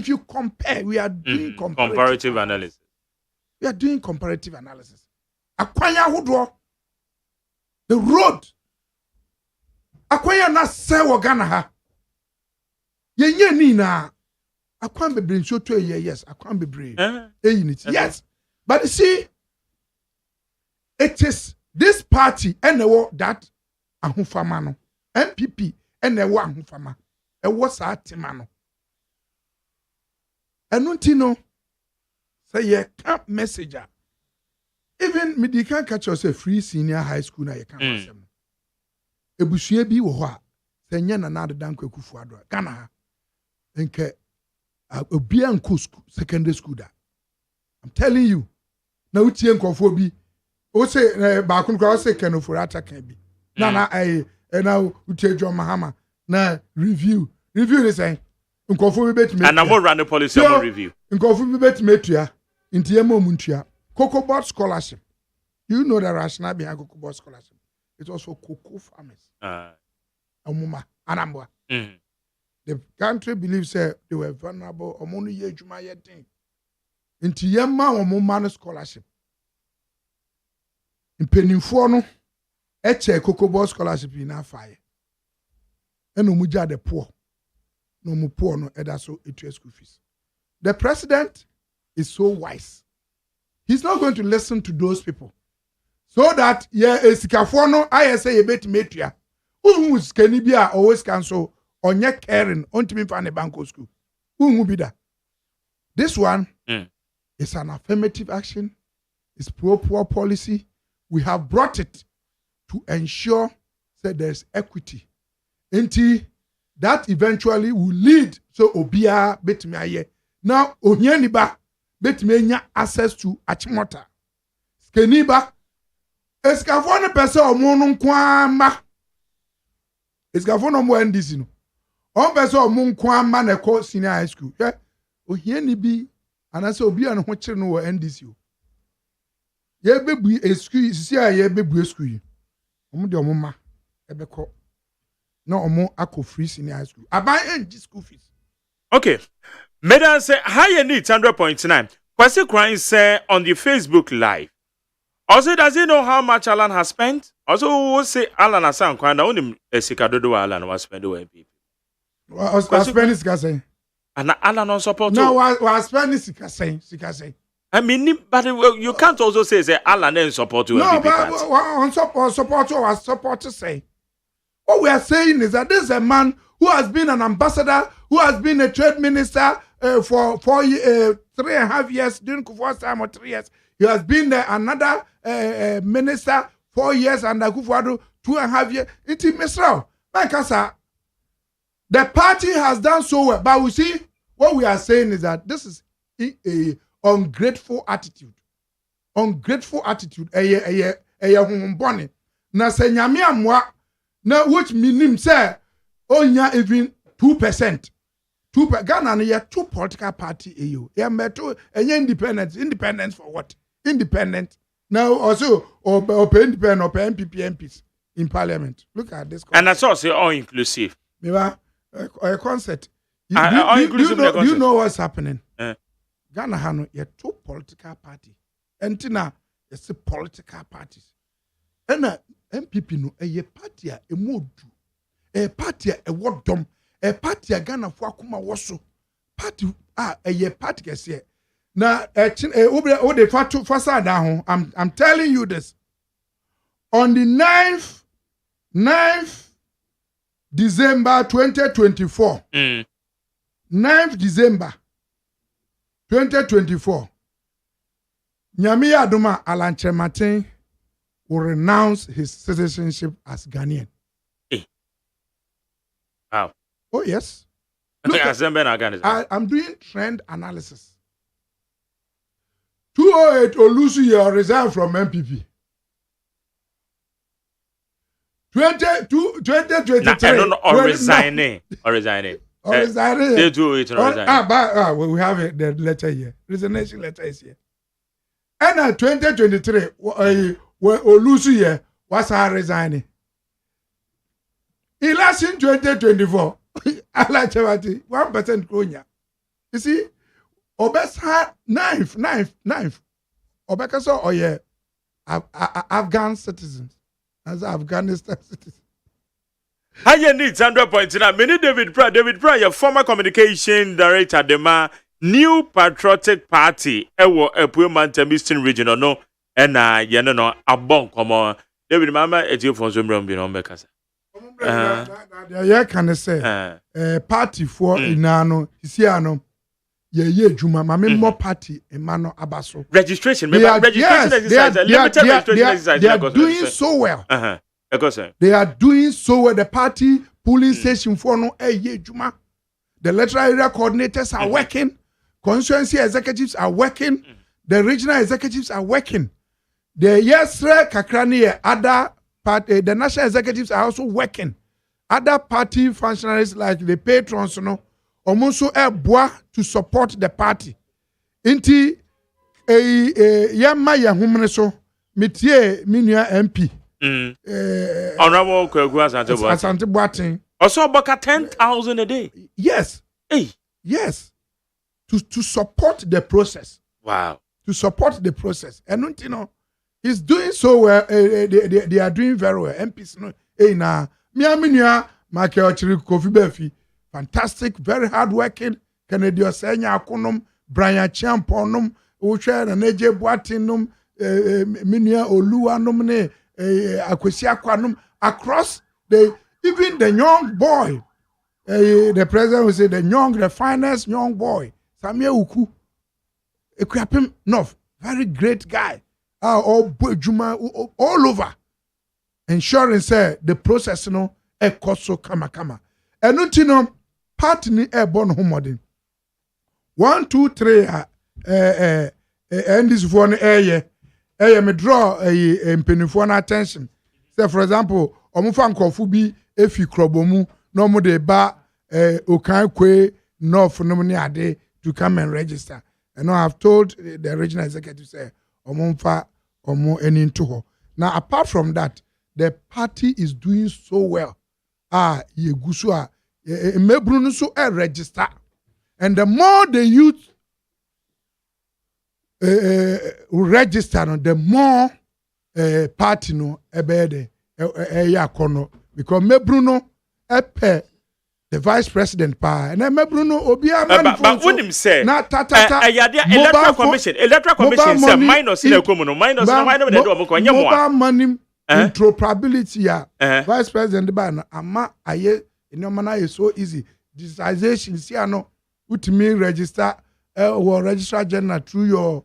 you compare, we are doing comparative analysis. We are doing comparative analysis. Akwanya Hudro, the road. Akwanya na sewa Ghana ha. Ye ni na akwan bebre nso to yes, akwan bebre. Unity. Yes. But you see, it is this party and that ahufama no. MPP and ahufama. E was atima no. Enunti no say ye camp messenger. Even me can catch us a free senior high school na ye can asem. Ebusua bi wo ho a say nya na na adedan kwakufu ado. Ghana ha. Nke obi anko secondary school da. I'm telling you. Na utie nkofo bi. O say ba kun kwa say kenofo ataka bi. Na na utie John Mahama na review is saying nkofo bi betime. And I'm run the policy on review. Nkofo bi betime tua. Nti emo muntua. Cocoa Board Scholarship. You know the rationale behind Cocoa Board Scholarship. It was for cocoa farmers. Amuma, Anambwa. The country believes they were vulnerable. Omonu ye juma ye thing. Inti yema omuma scholarship. In penifo no, eche Cocoa Board Scholarship in a fire. Eno muja the poor. No mu poor no edaso etu school fees. The president is so wise. He's not going to listen to those people. So that esikafo no ayese ye betimetua. Uhu skani bia always cancel onye caring ontimi fa ne banko school. Uhu bida. This one is an affirmative action. It's pro-poor policy. We have brought it to ensure that there's equity. Enti that eventually will lead so obia betime aye. Now onyani ba betime nya access to achimota. Skani ba eskafo ne pese omo no nkwama. Eskafo no mo NDC no. On pese omo nkwama na ko senior high school. Ohiani bi anase obi an ho kire no wo NDC o. Ye bebu excuse sisi a ye bebu excuse. Omo de omo ma ebeko. Na omo akọ free senior high school. Aban NG school fees. Okay. Medan say higher need 100.9. Kwasi Kwan say on the Facebook live. Also, does he know how much Alan has spent? Also, who say Alan has spent? Kwanda only Sikadodo Alan was spent doing people. Was spending Sikase. And Alan on support. No, was spending Sikase. I mean, but you can't also say Alan then support to no, but on support was support to say. What we are saying is that this is a man who has been an ambassador, who has been a trade minister for 3.5 years during Kufuor's time or 3 years. He has been another minister 4 years and Kufuor 2.5 years. It's Mr. Mankasa. The party has done so well, but we see what we are saying is that this is a ungrateful attitude. Ungrateful attitude. Bonnie. Na se nyame amwa na which minim say onya even 2%. Ghana no 2 political party eyo. Meto independence for what? Independent. Now also or independent or MPP MPs in parliament. Look at this concept. And that's also all inclusive. A concept. Do you know what's happening? Ghana hano 2 political party. Entina it's a political parties. And MPP no a party a modu. A party a what dom. A party a Ghana for akuma woso. Party a party kese. Na the fatu fasa down. I'm telling you this. On the 9th December 2024. 9th December 2024. Nyame Adoma Alan Chematin will renounce his citizenship as Ghanaian. Wow. Oh, yes. Look, I'm doing trend analysis. 208 Olusuye resigned from MPP. 2023. Resigning. They do it. We have it, the letter here. Resignation letter is here. And 2023, Olusuye was resigning. Election 2024, Allah Chavati, 1% Konya. You see, Obesa knife. Obeka or yeah, Afghan citizens, as Afghanistan citizens. Higher needs 100.9. Many David Pra, your former communication director, the ma New Patriotic Party, Ewo Epuemantam Eastern Region, or no, and no, a bon, come on. David Mama, it's you for some room, you know, Mekasa. Yeah, can I say, party for Inano, Isiano, yeah, Juma, Mammy, more party, Emano Abaso. Registration, they are doing so well. They are doing so well. The party polling station for no Juma. The electoral area coordinators are working. Constituency executives are working. The regional executives are working. The Yesre Kakrani, other party, the national executives are also working. Other party functionaries like the patrons, almost to support the party. Inti yamma ya humne so metie minua MP. Honorable Kwegu Asante Boateng. Also about 10,000 a day. Yes. Hey. Yes. To support the process. Wow. To support the process. And he's doing so well. They are doing very well. MPs no. Hey na minua Michael Chiri Kofi Befi. Fantastic, very hardworking. Kennedy Osenya Akonom, Brian Champonum, Uche and AJ Boatinum, Minia Oluanum ne Akwesi Akwanum across even the young boy. The president will say the finest young boy, Samuel Uku. Ekwapim North, very great guy. All over. Ensuring say the process ekoso kama. And party ni born homodin. 1, 2, 3 and this for me draw mpenifo na attention. Say for example, omufa nkofu bi efi krobomu no mo de ba okan kwe north no ne ade to come and register. And now I've told the regional executive say omumfa omo eni nto ho. Now apart from that, the party is doing so well. Yegusu Mebrunu so register. And the more the youth register, the more party no ebede yakono. Because Mebruno epe the vice president pa. And Mebruno obia man. But when him say na electoral commission say minus in the minus no why no dey do omko anya mo. Mobile money interoperability vice president ba na ama aye inomana is so easy. Digitization see no utimi register or registrar general through your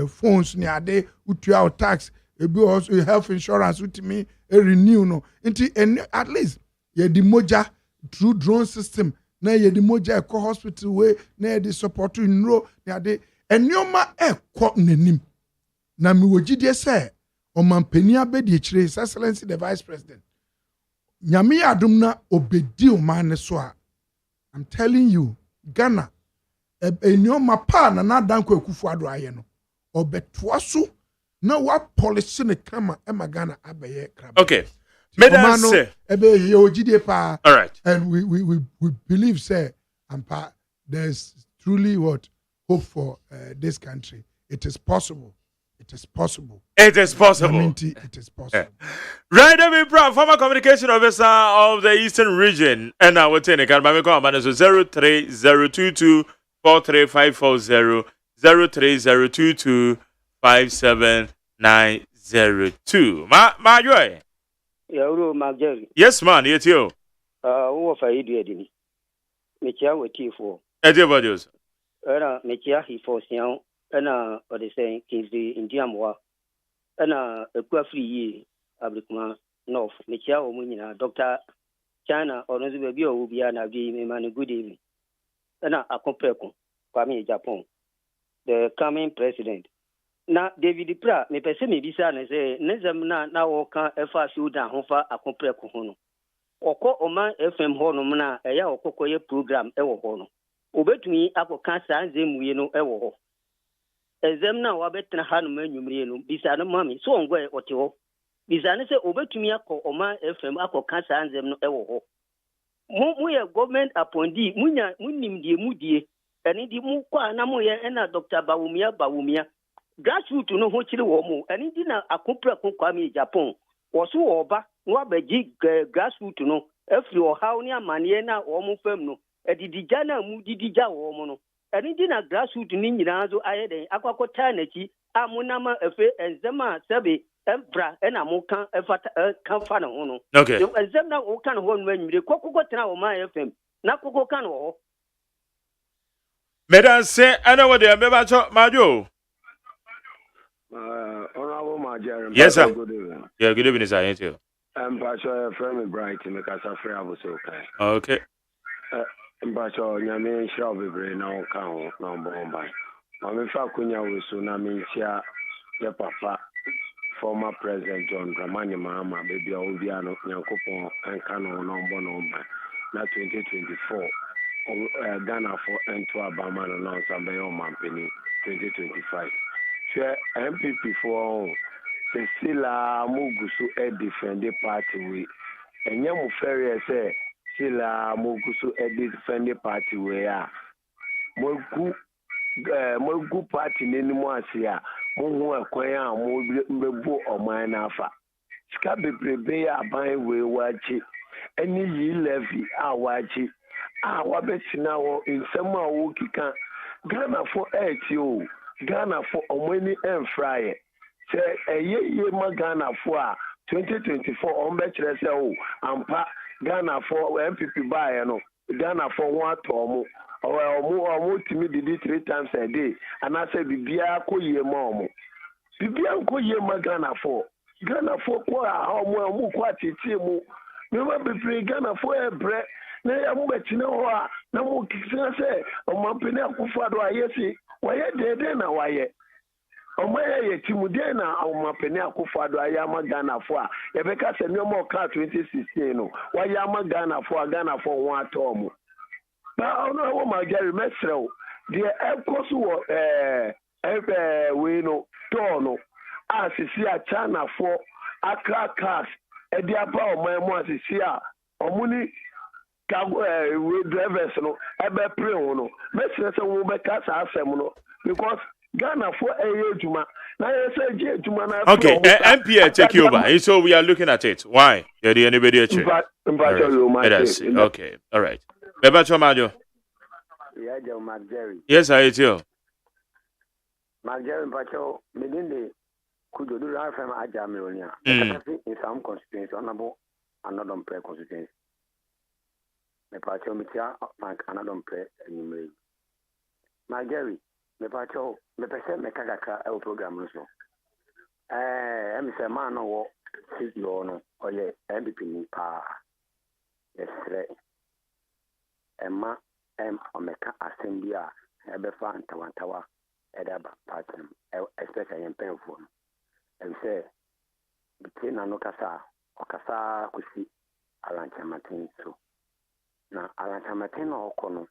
phones ni ade utua tax ebi also health insurance utimi renew no nti at least ye di moja through drone system na ye di moja ko hospital we na ye di support nro ni ade enioma ekọ nanim na mi wogide say omampani abedi chire his excellency the vice president nyame adum na obedi o man so a I'm telling you Ghana enioma pa na danko ekufu ado aye no obetoa so na wa policy ne kama ema Ghana abeye krab. Okay. Madam say all right. And we believe say there's truly hope for this country. It is possible. It is possible. It is possible. It is possible. Right, David Brown, former communication officer of the Eastern Region, and I will take a call. My call is 03022 43540 03022 57902. Ma joy. Yes, man, it's you. Who for idiot? Micha with T4. Everybody. Micha he for Sian, and what they say, Kings the Indian War, and a free ye, Ablikma, North, Micha or Munina, Doctor China, or Nozibio will be an agreement, man, good evening. And a compare Kwame Japan, the coming president. Na David Pra me pese me bisa na say nezam na wo kan efa fiuda hofa akompre ko hono okọ oman FM ho no na eya okokoye program ewo ho no obetumi akoka sanzemuye no ewo ho ezem na wa betena ha no manwumre no bisa no mami so ngwe ote ho bisa ne say obetumi akọ oman FM akoka sanzem no ewo ho mu ye government appointee munim die mudie eni di mu kwa na mu ye na Dr. Bawumia grassroots no ho chiri wo mu eni di na akopra ko Kwame Japan wo so wo ba no abaji grassroots no If you how near maniana or mu fem no, a didijana mu didija or mono. And in a grassroot ninjazo I had aqua tanaki, amunama efe and zema sabi, ebra and amokan can ono. Okay. You examine all kind of one when you cocoa now my FM. Nakoko can or Medan say I know what they are about Majo. Honorable Major. Yes, sir. Good evening. Yeah, good evening, sir. You. Pastor Frame Bright, make us a free was okay. Okay. Pastor Yamin shall be brain no count, no bomb by. Mammy Facunya will soon, I mean, share the papa, former President John Dramani Mama, baby Oviano, Yankopon, and Canon, no bon by. Not 2024. Ghana for into Abama and non Sambayo Mampini 2025. Share MPP for Sila Mugusu a defend party we. And Yamu Ferry say Sila Mugusu a defend party we are. Mogu party Nimuasia, Mungu Quaya, Mubu or Manafa. Scabi a buying we watch it. Any ye levy, I watch it. Wabet now in some wookie can Ghana for 8 Ghana for Omweni and Fry. Say a year Ghana for 2024 on Betcher Ampa Ghana for MPP buy no Ghana for 1 tomo or more to me did 3 times a day and I said Bibia Koye Momo. Bibia Koye Ghana for Qua how more quati timu. Never be Ghana for a bread. Na ya mbetina ho na mo kisa se o mampene akufado ayesi waye dede na waye o maye yetimude na o mampene akufado ayama Ghana fo a ye beka se nyomo ka 2016 no waye ama Ghana fo ho atom ba ono wo ma Jerry mesrew de ekoso wo we no tono asisi a China fo akrakas e de aba o mamu asisi a omuni we drivers no ebe pre no make sure say we be kasa asem no because Ghana for juma na say juma na okay MPA take you over so we are looking at it why there anybody at you okay all right Beba Chomajo yeah Joe McJerry yes I hear you McJerry Pacho medinde kujodu FM Agyemang in some constituency honorable another prayer constituency me pacho mitia another prayer anymore McJerry me pacho me pese me kagaka e program no so me say man no wo CEO no oye MPP ni pa yesre emma omeka assembly a ebefa antawantawa edaba party especially in penfo no and say between no kasa okasa kusi alanchamatin so na alanchamatin no okono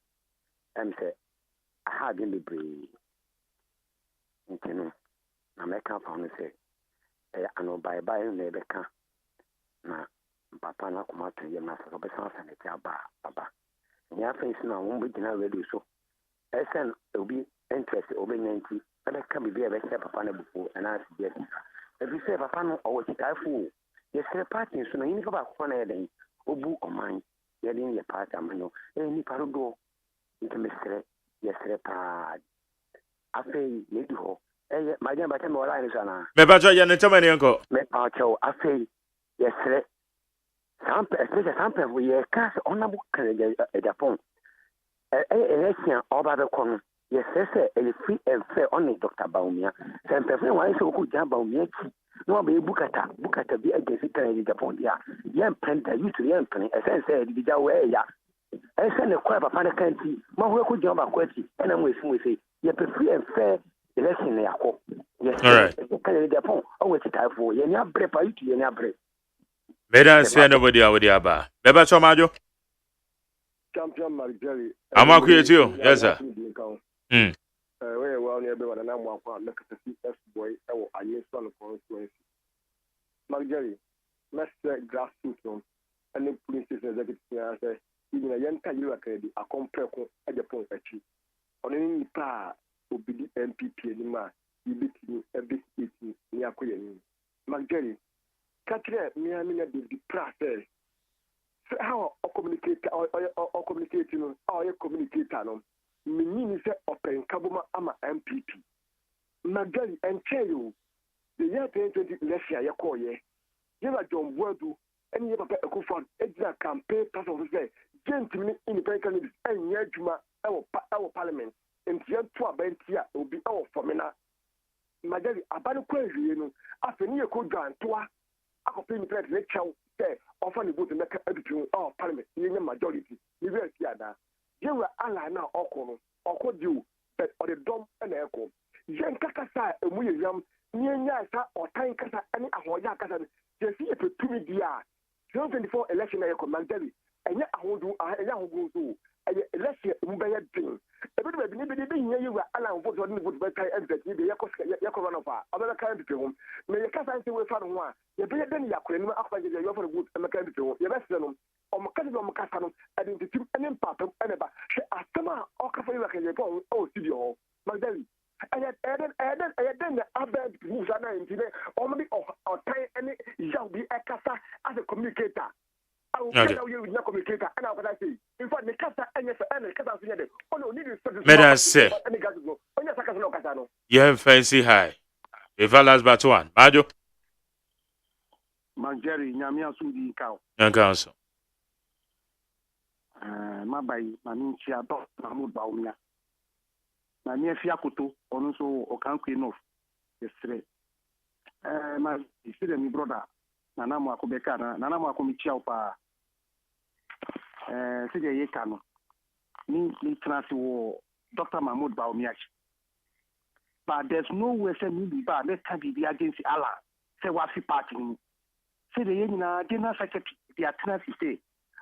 say aha bi libre nkeno na meka fa no say ano bye na ebeka na papa na kuma to yem na so be san san ti aba nya face na wo be gina radio so esen obi interest obi nyanti ebe ka bi ebe se papa na bufu na asiye ebi se papa no owo chitaifu ye se party so na yin fa ba ko na yeden obu oman yeden ye party amano ni parodo ntemesere ye sere pa afei ye di ho maja ba tem wala ni sana me ba jo ye ne temani enko me pa cho afei ye sere sample we ye kas onabu kan Japan election oba be kono ye sese e free and fair on Dr. Baumia sample fe wan se ku ja Baumia ki no be bukata bi agency kan Japan dia yem penta yutu yem pen essence di ja we ya ese ne kwa papa na kanti ma ho ku ja ba kwati na mo efu we ye pe free and fair election ne yakọ yes kan Japan o we titafo ye nya bre pa yutu ye nya bre Medan say nobody awodi aba. Beba Chomajo. Champion McJerry. Ama creative. Yes sir. We well near be na mo akwa na kasasi F boy e wo aye so no constituency. McJerry, let's say grassroots no. And police executive say even a young can you credit a compare ko e de pon achi. Oni ni pa obidi MPP ni ma ibiti ebiti ni akoye ni. McJerry Katre miamina de process how communicate or communicate no or communicator no meaning say open kabuma ama MPP Magali and Cheyo the year 2020 election ya call ye yeba John Wadu and yeba papa Ekufon extra campaign pass of say gentlemen independent candidates and yejuma our parliament and tier 2 abentia will be our formina Magali abanu kwezi no afeni ye ko dwan toa akopin independent lecture say offer the vote to make everything our parliament yenye majority ni we see ada yewa ala na okono okodio but or the dom and echo yen kakasa emu yam nyenya sa otan kasa ani ahoja kasa jesi e petumi dia 2024 election na Magali enya ahodu enya ahogu so election mbeye din ebi be ni yewa ala vote so ni vote be kai executive be yakọ run over abela kai bi hom me yakasa nse we fa no ho a ye be den yakore ni akwaje ye yo for vote e meka bi hom ye be se no omaka ni omaka no identity ene mpapam ene ba hwe asema okafa yewa kan ye pon o si bi ho Magali eden abed buza na intine ombi o time any yaw bi ekasa as a communicator I will tell you with communicator and I will say in fact the kasa enya so ene kasa so yede ono need to Medase onya saka so kasa no yeah fancy high Eva last but one Majo Manjeri nyamia so di kaw nka so mabai maninchi ado Mahmoud Baumia na mi afia koto ono so o kan queen of yesterday ma isi mi brother nana mo akobeka nana mo akomichia opa se je yeka no ni transi wo Dr. Mahmoud Baumia but there's no way say me be ba let can be agency ala say wa fi party ni se de yina general secretary dia transi say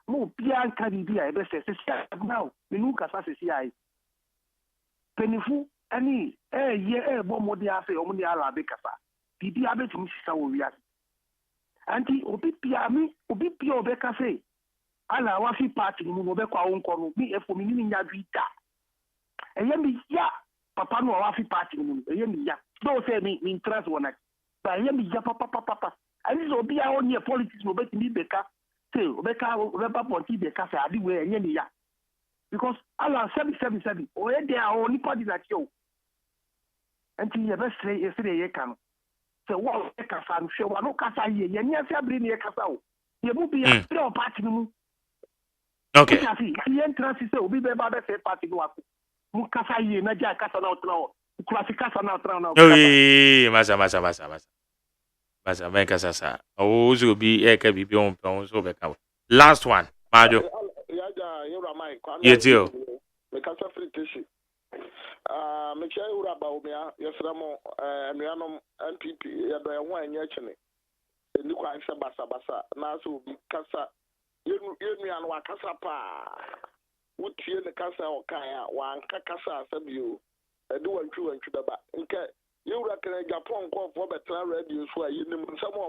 mo bia kan bi e be say now me nu kasa se ai penifu ani ye bomo dia say omo ni ala be kasa bibi abetumi sisa wo wia anti obi pia obe kasa ala wa fi party ni mo be kwa wonko no mi efo mi ni nya duita eye mi ya papa no wa fi party ni eye mi ya do say mi interest wona ba eye mi ya papa ani so obi a oni politics no betimi beka say obeka oba ponti beka say adi we eye mi ya because Allah 777 o e dia o nipa di na tio enti ye be sre ye kan se wo e ka fa hwe wa no kasa ye ye nya se abri ni e kasa o ye bu bi ya o party mu okay ye entrance se obi be ba be se party no akụ mu kasa ye na ja kasa na otra o klasi kasa na otra na masa men kasa sa o zo bi e ka bi on pon so be ka last one Majo yeah deal me kasa free tishi me chai ura ba umia yesramo anuanom NPP ya do ya ho anya chene ni kwa nse basa na so bi kasa yenu anu akasa pa wutie ne kasa okan a wa anka kasa asabio edi wantwu baba nke yewura kan Japan ko fo betra radio so ayi nim nsamo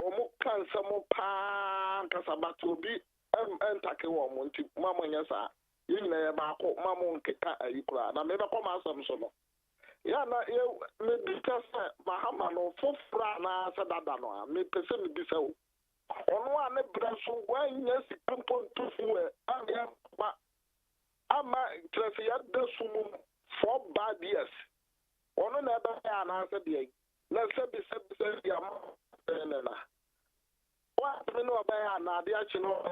omo kan samo pa kasa bato bi entake wo mo nti mama nyasa yina ya ba ko mama nkeka ayi kura na me be ko ma asam so no ya na me bitasa mahama no fofra na sadada no me pese me bisa o ono a ne braso wanya sikampo tufuwe ama trafi ya da sumu for bad years ono na ba ya na asa de na sabi ya na wa me no ba ya na de achi no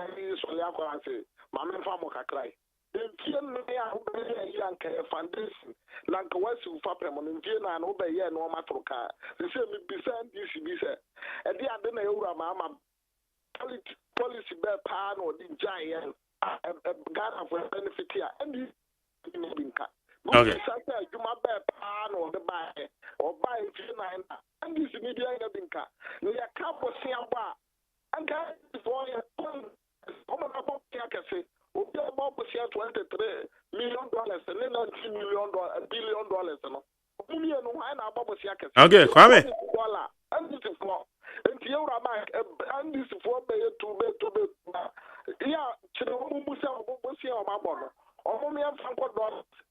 so ya kwa ase ma me fa mo kakrai ntie no ya ho be ya nka foundation na nka wasi ufa premo ntie na no be ya no matruka se me bisa ndisi bisa e de ade na yewura ma policy be pa no di giant Ghana for benefit here and binka okay say juma be pa no de buy or buy 9 and this media na binka no ya ka bosi aba and ka for ya come na pop ya kase o be about bosi $23 million and $19 billion no mumi no why na aba bosi kase okay kwame and this for and you are back and this for be to ya chino musa bosi o mabono omo me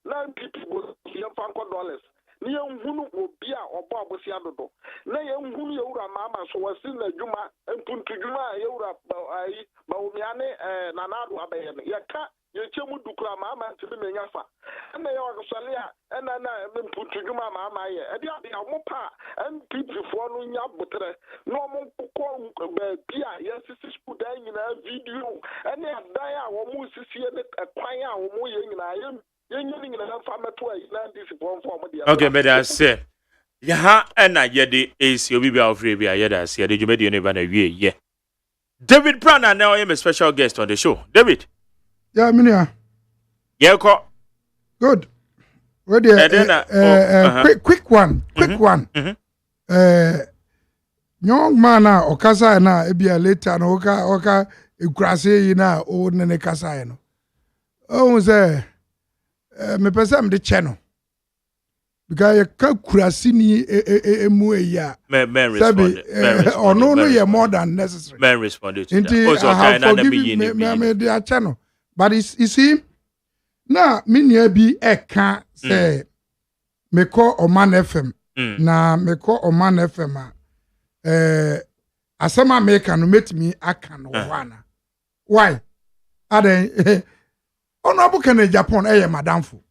$9 people $4 ne yɛnhunu obi a ɔbɔ abosia dodo na yɛnhunu yɛwura maama so wɔsi na adwuma mpuntudwuma a yɛwura ayi bawumia ne nanado abɛyɛ no yɛka yɛkyɛ mu dukura maama ntimi na nya fa ɛna yɛ ɔsɔle a ɛna na mpuntudwuma maama yɛ ɛde ade a ɔmo pa MPP foɔ no nya botere na ɔmo kɔ baabi a yɛsisi school dan nyinaa video ɛne adan a wɔmo sisi ne kwan a wɔmo yɛ nyinaa Okay, but I say, yeah, and I get the AC of Bibi of Rabia, yeah, I see the Jumedi and yeah. David Prana, now I am a special guest on the show. David. Yeah, Minia. Yeah, good. Ready? Quick one. Young man, Okasa na ebia later no oka ekrase na o nene kasa no. Oh, say me person the channel because you can't kurasini emu ya. Man responded. Oh no, you're more than necessary. Man responded. Also, I have forgiven me their channel, but you see now me near be can say me call Oman FM na me call Oman FM asama me can meet me I can wana. Why? Are they? Honorable Kennedy Japan, Madam Fu.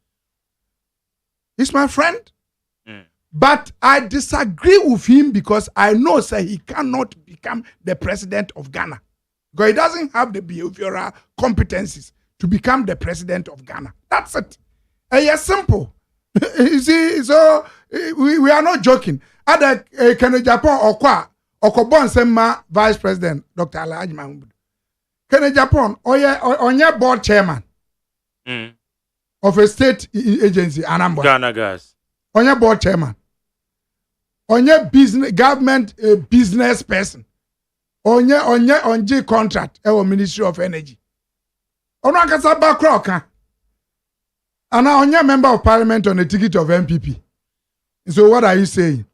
He's my friend. But I disagree with him because I know he cannot become the president of Ghana. Because he doesn't have the behavioral competencies to become the president of Ghana. That's it. It's simple. You see, so we are not joking. Other Kennedy Japan or Okobon Sema Vice President, Dr. AGYEMANG. Kennedy Japan, on your board chairman. Of a state agency, Anambra. Ghana Gas. On your board chairman. On your business government business person. On your contract, our Ministry of Energy. On your background, and on your member of parliament on the ticket of MPP. So what are you saying,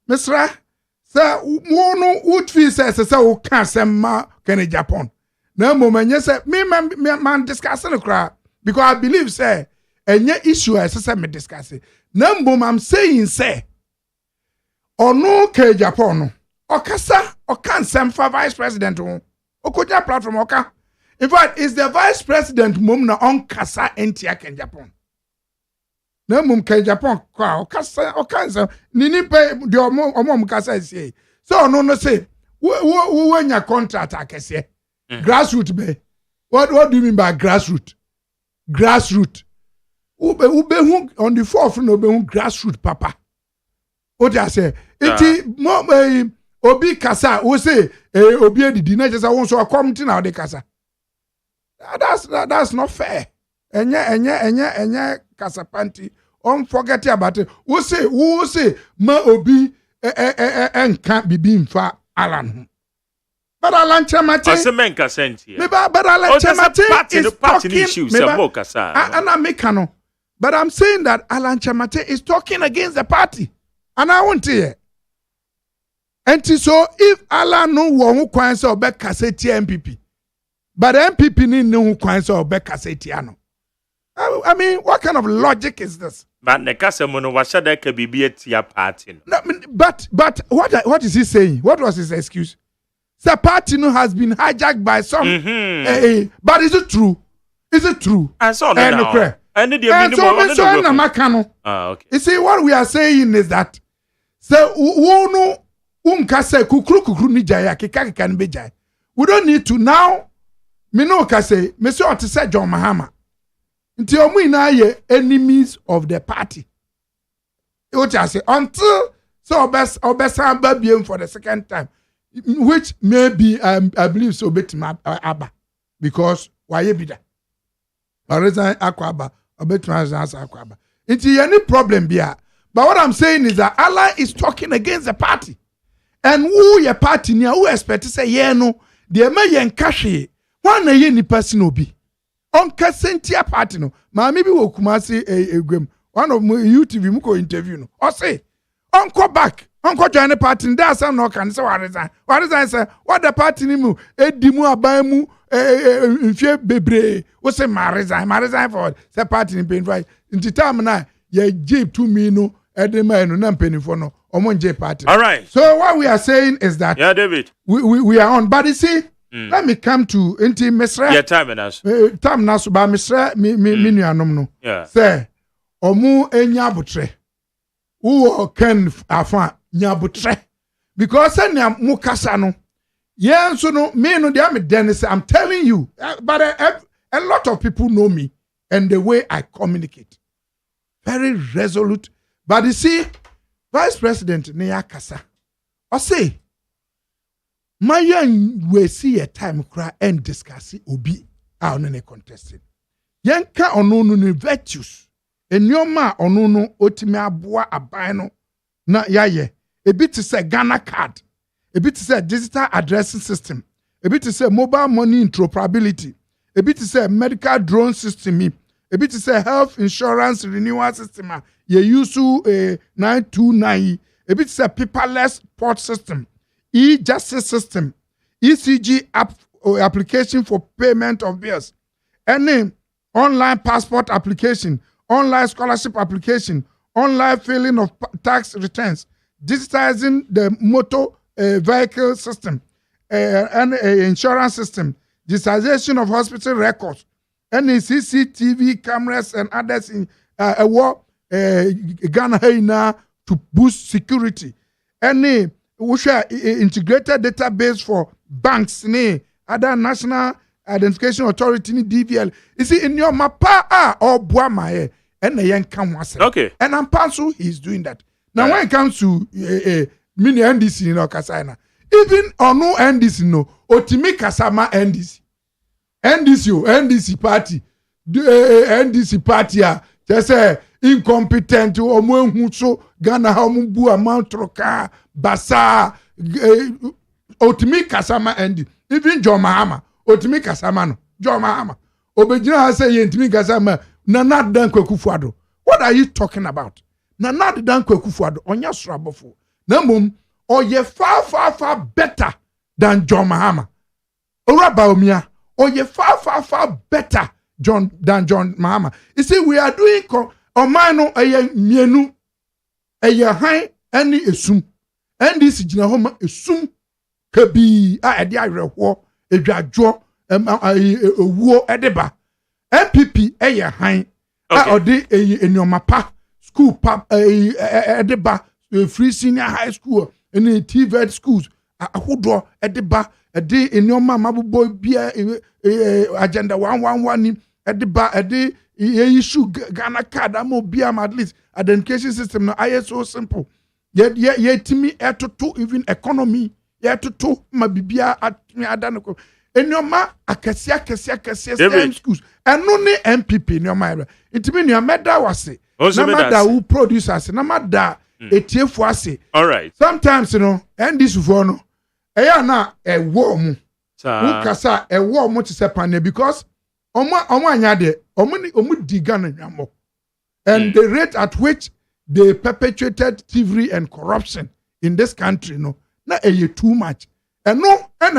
Mr. Sir? Who would feel says who can't send ma Kennedy Japan? No moment, yes, sir. Me man discussing the crowd. Because I believe, say, any issue as I me discuss it. Number I'm saying, say, or no K Japan, or Kasa, or can send for vice president, or could that platform, okay? In fact, is the vice president mum on Kasa Entiak in Japan? No mum K Japan, or Kasa, or cancer, Nini pay your mom Kasa say. So, no, say, who when your contract, I can say, grassroots bay. What do you mean by grassroots? Grassroots. Ube on the fourth no be grassroots papa. What I say? It obi kasa we say obi edidi na just won so community na de kasa. That's not fair. Enya kasa panty. Forget about it. We say ma obi enka bibi mfa Alan. But Alan Chamate is talking. But I'm saying that Alan Chamate is talking against the party. And I won't hear. And so if Alan no who coins or back cassette MPP, but MPP need no coins or back cassette. I mean, what kind of logic is this? But the Casamono was said that could be a tia party. But what is he saying? What was his excuse? The party has been hijacked by some. But is it true? Is it true? I saw that. Okay. You see, what we are saying is that we don't need to now. Me no kase, me so to say John Mahama. Until we now enemies of the party. What I say until so best baby for the second time. Which maybe I believe so bit Abba because why you be that? But reason Akwaba or bet my Akwaba. It's any problem here. But what I'm saying is that Allah is talking against the party. And who your party near who expect to say yeah no the may encash one any person will be on Cassentia party no ma maybe will kumasi a one of my UTV muko interview no or say uncle back. Uncle join the party, there's some no can say what is that? What is that? Say what the party nimu? Edimu abamu infie bebre. We say mariza for the party in pain right. In the time now, ye jeep to me no edema no na mpenifo no omonje party. All right. So what we are saying is that David. We are on, but you see, let me come to inti Misra. Yeah, time nas. Time naso ba Misra mi nuanom no. Yeah. Say omu enya abotre. Wo ken afa nya abotre. Because enya mukasa no. Yeah, so no, me no dey Dennis, I'm telling you, but a lot of people know me and the way I communicate. Very resolute. But you see, Vice President Neya Kasa, I say, my young we see a time cry and discuss it obi on any contested. Yanka ono virtues. And your ma ono otime aboa abano na yaye. A bit to say Ghana card. A bit to say digital addressing system. A bit to say mobile money interoperability. A bit to say medical drone system. A bit to say health insurance renewal system. Ye use 929. A bit to say paperless port system. E-justice system. ECG app or application for payment of bills. Any online passport application. Online scholarship application. Online filling of tax returns. Digitizing the motor vehicle system and insurance system, digitization of hospital records, any CCTV cameras and others in Ghana to boost security. Any integrated database for banks, other national identification authority, DVL. You see, in your mapa or Buama, and the young come once. Okay. And I'm Pansu, he's doing that. Now, when it comes to mini NDC no kasana, even on no NDC no, otimi kasama NDC. NDC party, NDC party just say incompetent omo so Ghana ha bu amount troka basa otimi kasama NDC. Even John Mahama, otimi kasama no, John Mahama. Obejina say yentimi kasama na not dan Kwakufuado. What are you talking about? Na not dan Kwakufuado onya srabofo. Namum or ye far better than John Mahama. Oraba omia or ye far better than John Mahama. You see, we are doing omano eye mienu eye high any esum. And this is homa esum kabi a edi areho edwadwo owuo edeba. MPP eye high a odi enyomapa school pap edeba free senior high school any TVET schools ahodo edeba edi enyoma mabubo bia agenda 111 edeba edi issue Ghana card amo bia at least identification system no ISO simple ye timi etoto even economy ye etoto mabibia atmi adanko enyoma akese STEM schools eno ne MPP enyoma ere itimi ne meda wase na mada who producers na mada etiefu ase. All right. Sometimes and this for no eya na ewo mu ukasa ewo mu to say panel because omo anya de omo di Ghana nyamo and the rate at which they perpetuated thievery and corruption in this country na too much and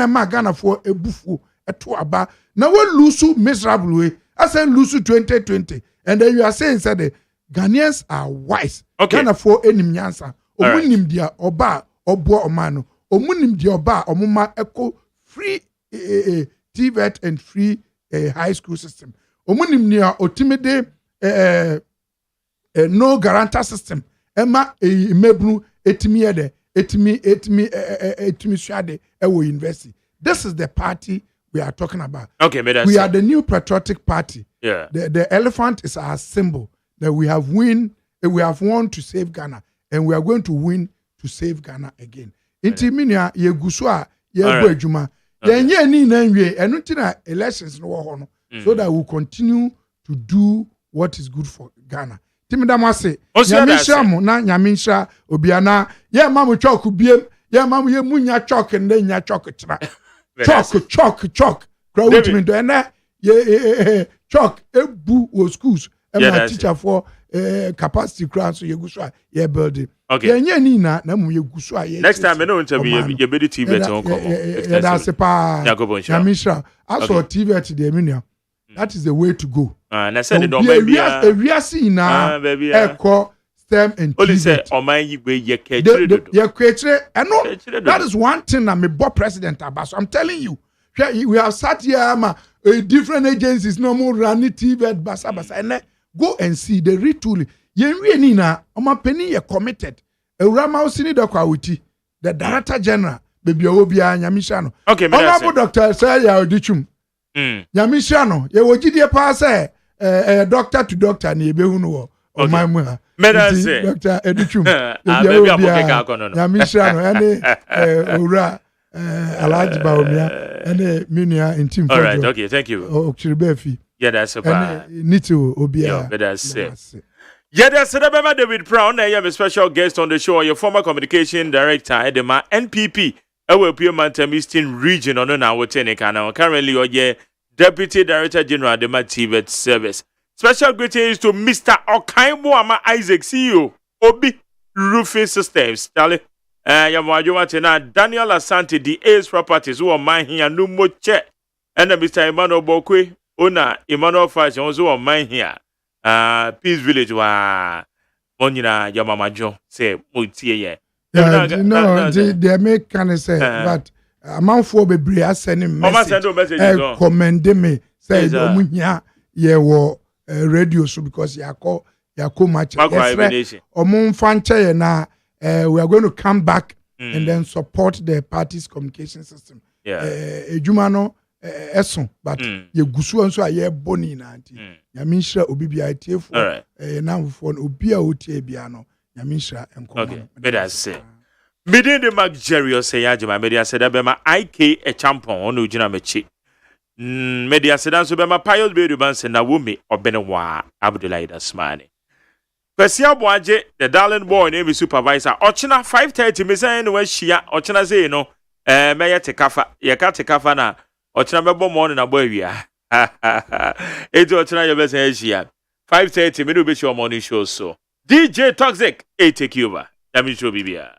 ma Ghana for ebufu eto aba na we lose miserable way as I lose 2020 and then you are saying that Ghanaians are wise. Okay. Ghana for enim nyansa. Omunim dia oba obo omano. Omunim dia oba omuma eco free TVET and free high school system. Omunim nia otimide no guarantor system. Emma mebru etimi ede etimi swade ewo university. This is the party we are talking about. Okay, we are the new patriotic party. Yeah. The elephant is our symbol. That we have won to save Ghana, and we are going to win to save Ghana again. Inti minia ye guswa ye ejuma. Ye ni na nwie enu ti na elections no ho no so that we continue to do what is good for Ghana. Timida mwase nyamisha mo na nyamisha obiana ye mamu chok biem ye mamu ye munya chok nde nya chok tira. Chok crowd me do na ye chok ebu wo schools. I'm teacher for capacity crowd so you go so ye building. Okay. Ye ni na mu ye go so next time no interview ye be the TVET on come. That's a pa. Yamisha. As for TVET the minia. That is the way to go. Na said the don't be we see na STEM and Only say TVET. Oman Yigwe And that is one thing I'm a board president about. So I'm telling you, we have sat here, different agencies, no more running TVET, basa, and go and see the retooling. Yenwe nina, Oma Penny committed. Rama Osini Dokwawiti, the Director General, Baby Obia Nyamishano. Okay, Honorable Dr. Saya Odichum. Nyamishano, ye wojidie pa say doctor to doctor ni ebe hunu o my mu ha. Dr. Odichum. Baby Obia Nyamishano ene owura Alhaji Baomia ene Minia in team. All right, okay, thank you. Okiribefi. Yeah, that's a bad. Nito Obia. Yeah, that's it. Yeah, that's Bema David Brown. I am a special guest on the show. Your former communication director, Edema NPP, AGYEMANG Eastern Region on our Tenekana. Currently, your Deputy Director General, Edema TVET Service. Special greetings to Mr. Okaimo Ama Isaac, CEO, Obi Roofing Systems. Dale, Yamajuatena, Daniel Asante, the Ace Properties, who are mine here, no more check. And Mr. Emmanuel Bokwe, owner Emmanuel Fashion, also on mine here. Peace Village wa Monina Yamamajo say Mutie ye. No, they make kind of say, but amount for be bria sending message. Commend me say Munya ye wo radio so because yako much. Omon fanche na we are going to come back and then support the party's communication system. Yeah. Ejumano Eson, but ye gusu nso aye boni na anti. Nyamisha obi bia tiefo. Na for obi a otie bia no. Nyamisha enko. Okay, better say. Midin the Magjerio say Ajima media said abema IK a champion onu jina mechi. Media said so bema Pius be ruban se na wumi obenwa Abdullahi Dasmani. Pesia Boaje, the darling boy name is supervisor. Ochina 5:30 me say no shia. Ochina say no meya tekafa. Ye ka tekafa na Ochina mebo morning na boy wia. Ejo ochina your best here. 5:30 me do be your morning show so. DJ Toxic, take you over. Yami show bibia.